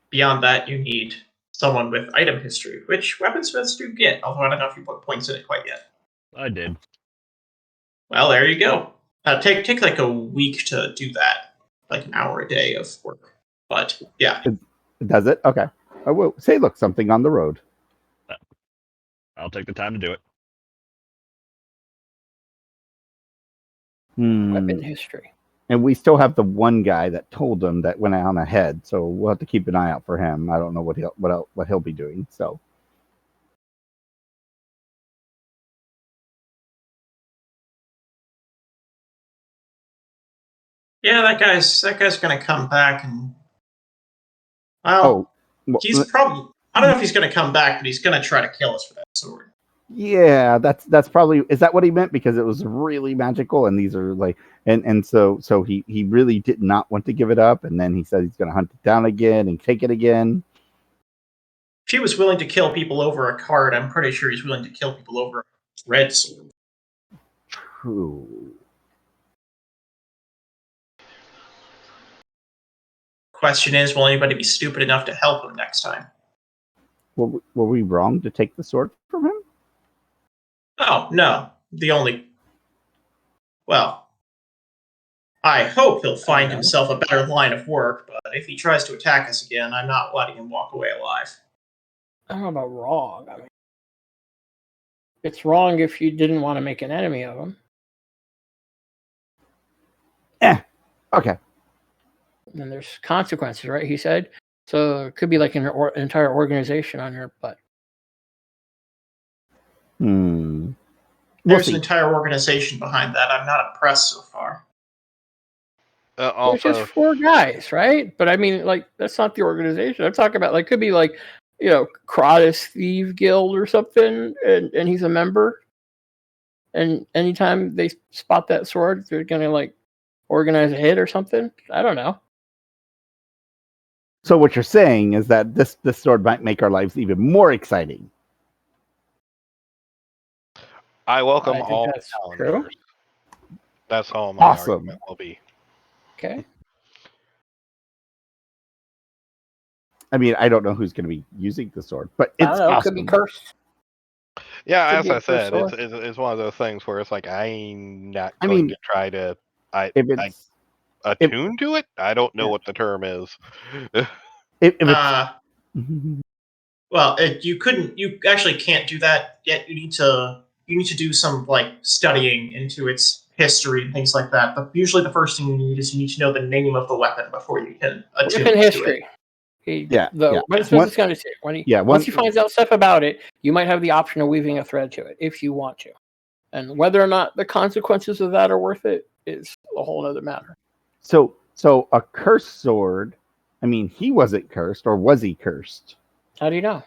Beyond that, you need someone with item history, which weaponsmiths do get, although I don't know if you put points in it quite yet. I did. Well, there you go. Take like a week to do that, like an hour a day of work. But yeah, Does it? Okay. I will say, look, something on the road. I'll take the time to do it. Weapon history. And we still have the one guy that told him that went on ahead, so we'll have to keep an eye out for him. I don't know what he'll be doing. So yeah, that guy's gonna come back and well, he's probably I don't know if he's gonna come back, but he's gonna try to kill us for that sword. Yeah, that's probably, is that what he meant? Because it was really magical, and these are like, and so he really did not want to give it up, and then he said he's going to hunt it down again and take it again. If he was willing to kill people over a card, I'm pretty sure he's willing to kill people over a red sword. True. Question is, will anybody be stupid enough to help him next time? Were we wrong to take the sword from him? Oh, no. Well, I hope he'll find himself a better line of work, but if he tries to attack us again, I'm not letting him walk away alive. I don't know about wrong. I mean, it's wrong if you didn't want to make an enemy of him. Okay. And there's consequences, right? He said. So it could be like an entire organization on your butt. There's an entire organization behind that. I'm not impressed so far. There's just 4 guys, right? But I mean, like, that's not the organization. I'm talking about, like, could be like, Kratos Thief Guild or something, and he's a member. And anytime they spot that sword, they're gonna like organize a hit or something. I don't know. So what you're saying is that this sword might make our lives even more exciting. I welcome all that's true. That's all my argument will be. Okay. I mean, I don't know who's going to be using the sword, but it's awesome. It could be cursed. Yeah, as I said, it's one of those things where it's like I'm not going to try to attune to it. I don't know what the term is. Well, you actually can't do that yet. You need to do some like studying into its history and things like that. But usually the first thing you need to know the name of the weapon before you can attune weapon history. to it. Once he finds out stuff about it, you might have the option of weaving a thread to it if you want to. And whether or not the consequences of that are worth it is a whole other matter. So a cursed sword, I mean, he wasn't cursed, or was he cursed? How do you know?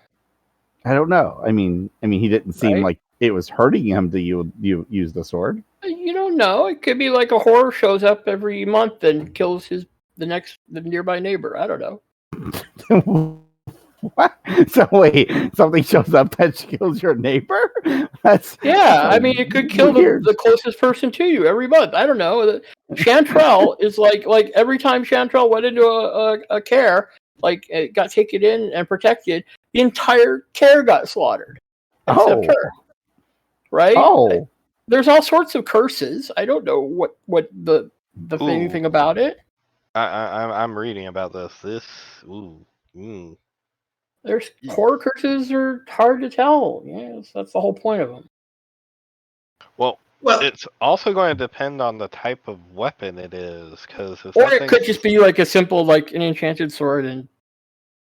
I don't know. I mean, he didn't seem like it was hurting him to use the sword. You don't know. It could be like a horror shows up every month and kills the nearby neighbor. I don't know. What? So wait, something shows up that kills your neighbor? I mean, it could kill the closest person to you every month. I don't know. Chantrell is like every time Chantrell went into a Kaer, like it got taken in and protected, the entire Kaer got slaughtered, except her. Right? Oh, there's all sorts of curses. I don't know what the anything about it. I'm reading about this. There's core curses are hard to tell. Yes, that's the whole point of them. Well, it's also going to depend on the type of weapon it is, or it could just be like a simple like an enchanted sword, and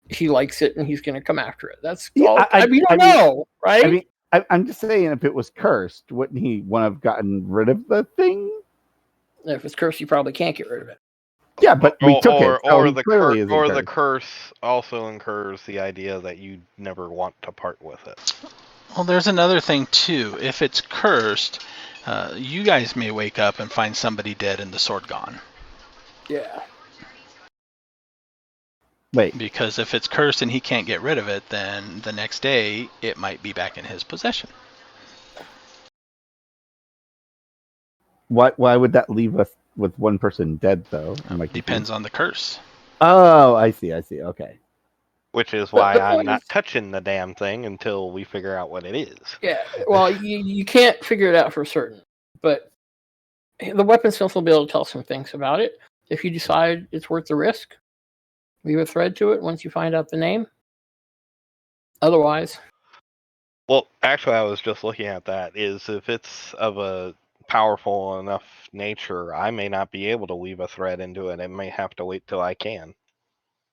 he likes it, and he's going to come after it. That's all. We don't know, right? I mean, I'm just saying, if it was cursed, wouldn't he want to have gotten rid of the thing? If it's cursed, you probably can't get rid of it. Yeah, but we took it. Or the curse also incurs the idea that you never want to part with it. Well, there's another thing too. If it's cursed, you guys may wake up and find somebody dead and the sword gone. Yeah. Wait. Because if it's cursed and he can't get rid of it, then the next day it might be back in his possession. Why would that leave us with one person dead, though? Depends on the curse. Oh, I see. Okay. Which is why I'm not touching the damn thing until we figure out what it is. Yeah, well, you can't figure it out for certain. But The weaponsmith will be able to tell some things about it. If you decide it's worth the risk, leave a thread to it once you find out the name. Otherwise, Well, actually, I was just looking at that. Is if it's of a powerful enough nature, I may not be able to weave a thread into it. I may have to wait till I can.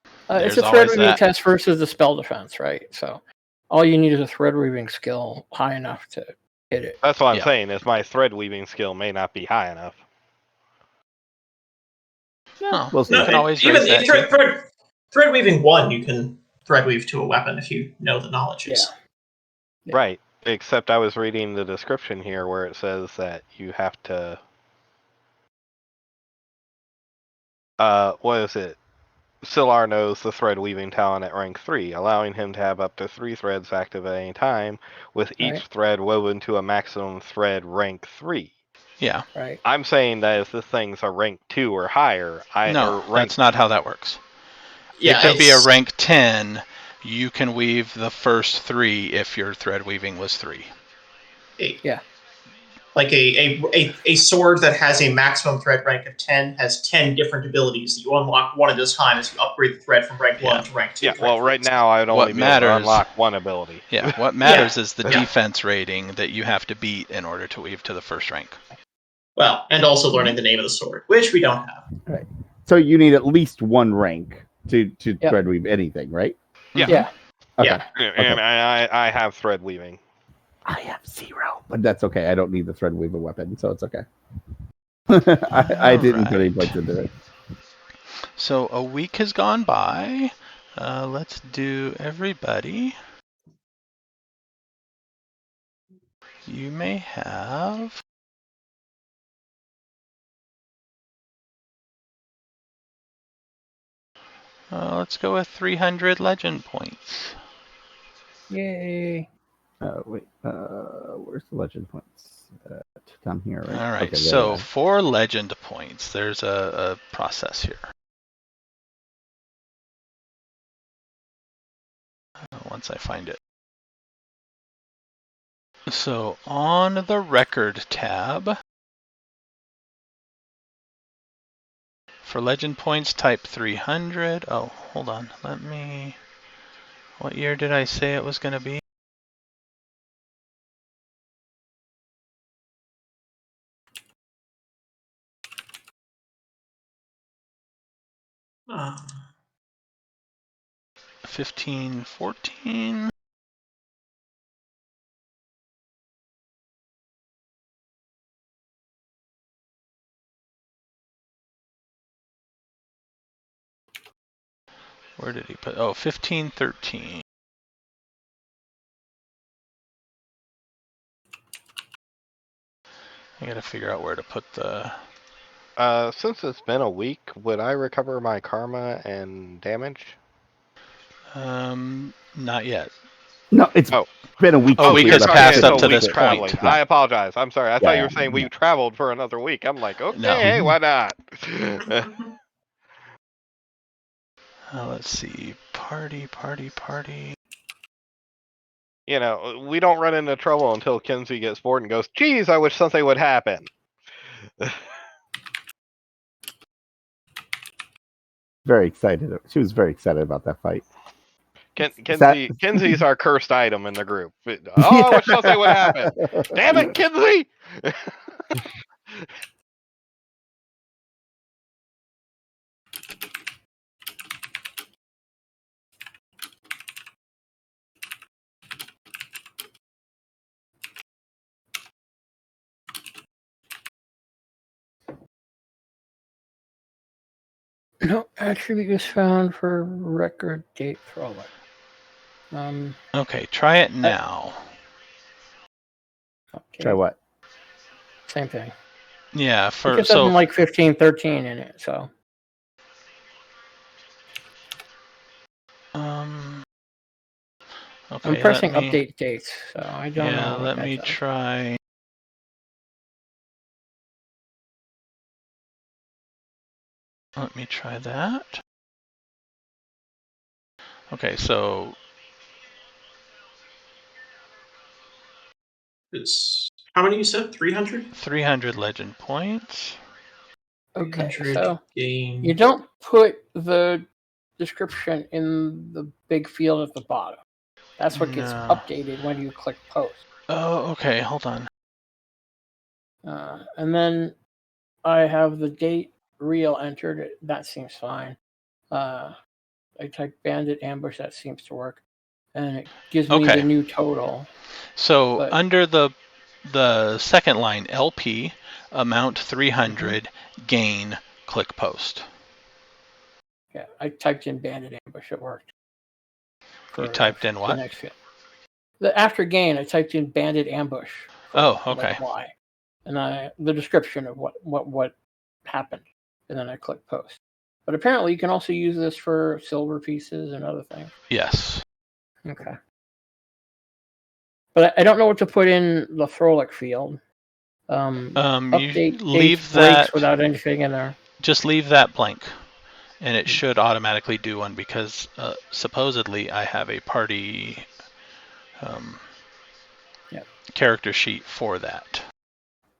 it's There's a thread always weaving that. test versus the spell defense, right? So all you need is a thread weaving skill high enough to hit it. That's what I'm Yeah. saying. Is my thread weaving skill may not be high enough. Oh, We'll see. you No, can always even raise that too. thread weaving 1, you can thread weave to a weapon if you know the knowledges. Yeah. Right. Except I was reading the description here where it says that you have to. What is it? Silar knows the thread weaving talent at rank 3, allowing him to have up to 3 threads active at any time, with each Right. thread woven to a maximum thread rank 3. Yeah. Right. I'm saying that if this thing's a rank 2 or higher, No, rank, that's not how that works. Yeah, It could be a it's- rank 10. You can weave the first 3 if your thread weaving was 3. Yeah. Like a sword that has a maximum thread rank of 10 has 10 different abilities that you unlock one at a time as you upgrade the thread from rank 1 to rank 2. yeah. to Well, rank right 3. now I'd only What be able to matters- unlock one ability. Yeah, what matters Yeah, is the yeah. defense rating that you have to beat in order to weave to the first rank. Well, and also learning the name of the sword, which we don't have. So you need at least one rank to Yep. thread weave anything, right? Yeah. Yeah. Okay. Yeah. And I have thread weaving. I have 0, but that's okay. I don't need the thread weaver weapon, so it's okay. I didn't put any Alright. points into it. So a week has gone by. Let's do everybody. You may have. Let's go with 300 legend points. Yay. Wait, where's the legend points? Down here, right? All right, Okay, there so they are. for legend points, there's a process here. Once I find it. So on the record tab, for legend points, type 300. Oh, hold on. Let me. What year did I say it was going to be? Uh, 15, 14. Where did he put? Oh, 15, 13. I gotta figure out where to put the. Since it's been a week, would I recover my karma and damage? Not yet. No, it's Oh. been a week. Oh, since week we has left passed the up so to week this traveling. point. Yeah. I apologize. I'm sorry. I thought you were saying we yeah. traveled for another week. I'm like, okay, No. hey, why not? Let's see. Party. You know, we don't run into trouble until Kinsey gets bored and goes, geez, I wish something would happen. Very excited. She was very excited about that fight. Kinsey's our cursed item in the group. I wish something would happen. Damn it, Kinsey! No attribute is found for record date throwback. Okay, try it now. Okay. Try what? Same thing. Yeah, It gets something like 15, 13 in it, so. Okay, I'm pressing let me, update dates, so I don't know. Yeah, what let that me does. try. Let me try that. Okay, so it's How many you said? 300? 300 legend points. Okay, 300 so gain. you don't put the description in the big field at the bottom. That's what gets No. updated when you click post. Oh, okay. Hold on. And then I have the date real entered. That seems fine. I type bandit ambush. That seems to work. And it gives me Okay. the new total. So But- under the second line, LP, amount 300, gain, click post. Yeah, I typed in bandit ambush. It worked. You typed in The what? next field. After gain, I typed in bandit ambush. Oh, okay. Like why? And the description of what happened, and then I click post. But apparently, you can also use this for silver pieces and other things. Yes. Okay. But I don't know what to put in the Frolic field. You Update leave dates that breaks without anything in there. Just leave that blank, and it should automatically do one because supposedly I have a party character sheet for that.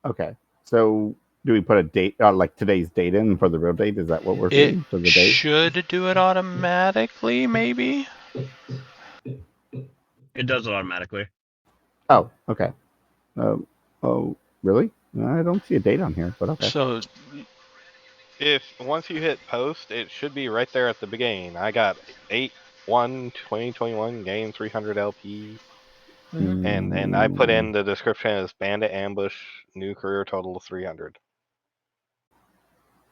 Okay. So do we put a date, like today's date in for the real date? Is that what we're It saying for the date? should do it automatically, maybe. It does it automatically. Oh, okay. Oh, really? I don't see a date on here, but okay. So If once you hit post, it should be right there at the beginning. I got 8/1/2021 gain 300 LP, and I put in the description as bandit ambush, new career total of 300.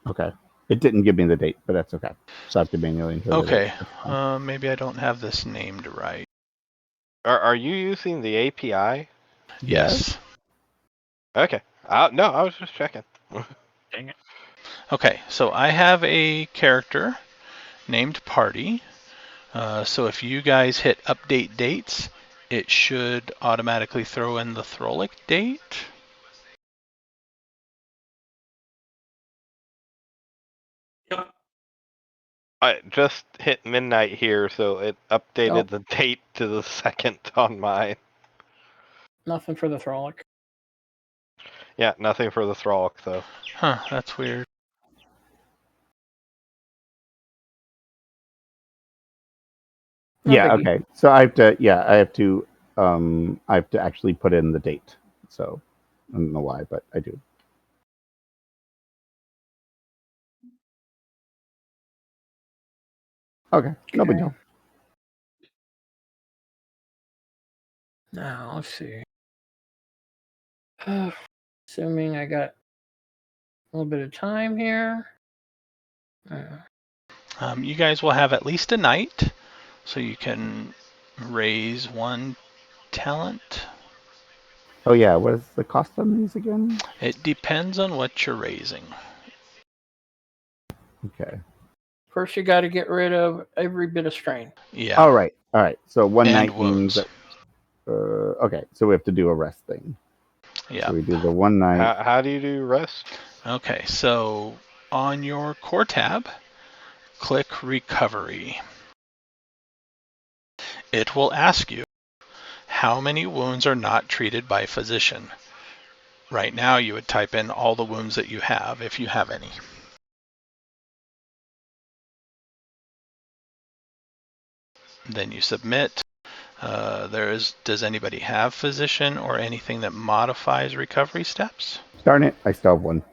Okay. It didn't give me the date, but that's okay. So I have to manually enter the date. okay. Maybe I don't have this named right. Are you using the API? Yes. Okay. No, I was just checking. Dang it. Okay, so I have a character named Party. So if you guys hit update dates, it should automatically throw in the Frolic date. Yep. I just hit midnight here, so it updated the date to the 2nd on mine. Nothing for the Frolic. Yeah, nothing for the Thrall, though. Huh, that's weird. Yeah, biggie. okay. So I have to actually put in the date. So I don't know why, but I do. Okay, no big deal. Now let's see. Assuming I got a little bit of time here. You guys will have at least a night, so you can raise one talent. Oh yeah, what is the cost on these again? It depends on what you're raising. Okay. First, you got to get rid of every bit of strain. Yeah. All right. So one And night wounds. means that, okay, so we have to do a rest thing. Yeah. So we do the one night. How do you do rest? Okay, so on your core tab, click Recovery. It will ask you how many wounds are not treated by physician. Right now, you would type in all the wounds that you have, if you have any. Then you submit. Does anybody have physician or anything that modifies recovery steps? Darn it, I still have one.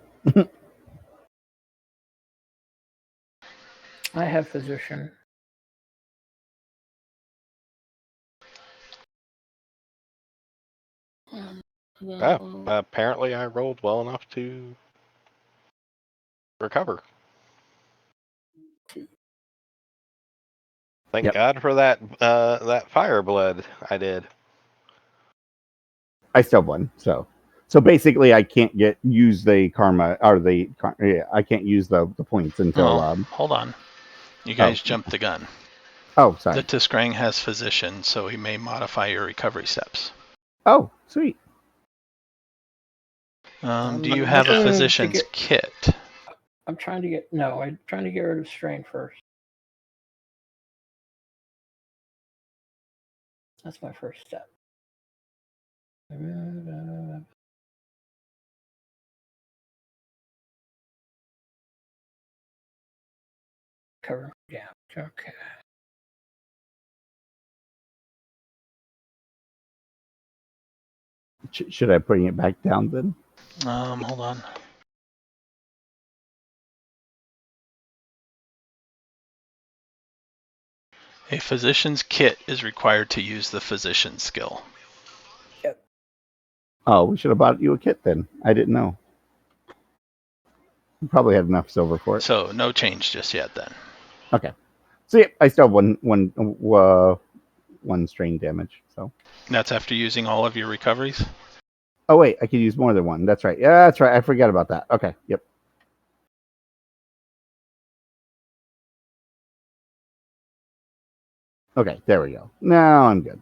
I have physician. Apparently I rolled well enough to recover. Thank God for that fire blood I did. I still have one. So basically, I can't use the karma or I can't use the points until. Hold on, you guys jumped the gun. Oh, sorry. The Tiskrang has physician, so he may modify your recovery steps. Oh, sweet. Do you have a physician's kit? I'm trying to get rid of strain first. That's my first step. Cover damage. Okay. Should I bring it back down then? Hold on. A physician's kit is required to use the physician skill. Oh, we should have bought you a kit then. I didn't know. You probably had enough silver for it. So no change just yet then. Okay. So yeah, I still have one strain damage. So. That's after using all of your recoveries? Oh wait, I could use more than one. That's right. Yeah, that's right. I forgot about that. Okay. Yep. Okay, there we go. Now I'm good.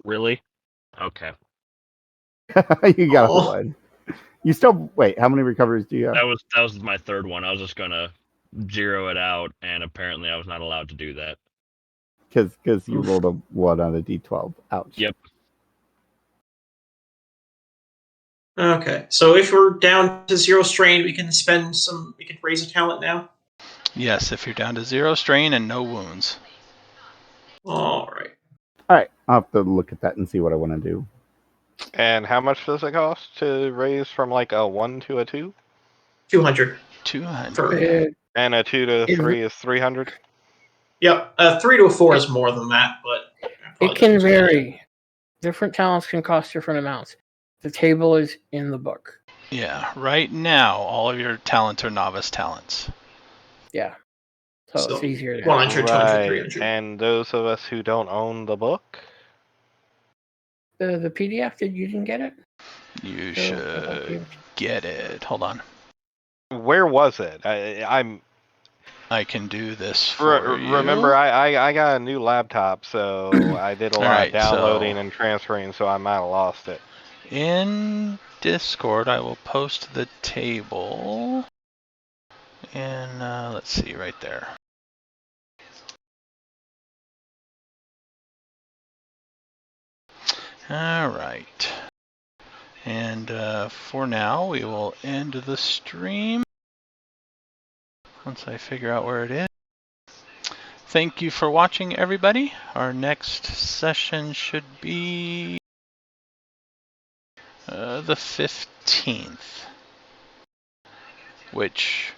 Really? Okay. You got Oh. one. You still wait. How many recoveries do you have? That was my third one. I was just gonna zero it out, and apparently I was not allowed to do that. Because you Oof. rolled a 1 on a d12. Ouch. Yep. Okay, so if we're down to 0 strain, we can raise a talent now. Yes, if you're down to 0 strain and no wounds. All right. All right, I'll have to look at that and see what I want to do. And how much does it cost to raise from like a 1 to a 2? 200. 200. And a 2 to 3 is 300? Yep. 3 to a 4 is more than that, but It can vary. Different talents can cost different amounts. The table is in the book. Yeah, right now all of your talents are novice talents. Yeah. So it's easier to 100, 200, Right. 300. And those of us who don't own the book? The PDF, you didn't get it? You So, should get it. Hold on. Where was it? I can do this for you. Remember, I got a new laptop, so I did a lot Alright, of downloading so and transferring, so I might have lost it. in Discord, I will post the table. And let's see, right there. Alright. And for now, we will end the stream once I figure out where it is. Thank you for watching, everybody. Our next session should be the 15th, which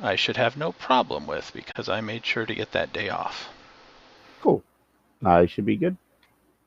I should have no problem with because I made sure to get that day off. Cool. I should be good.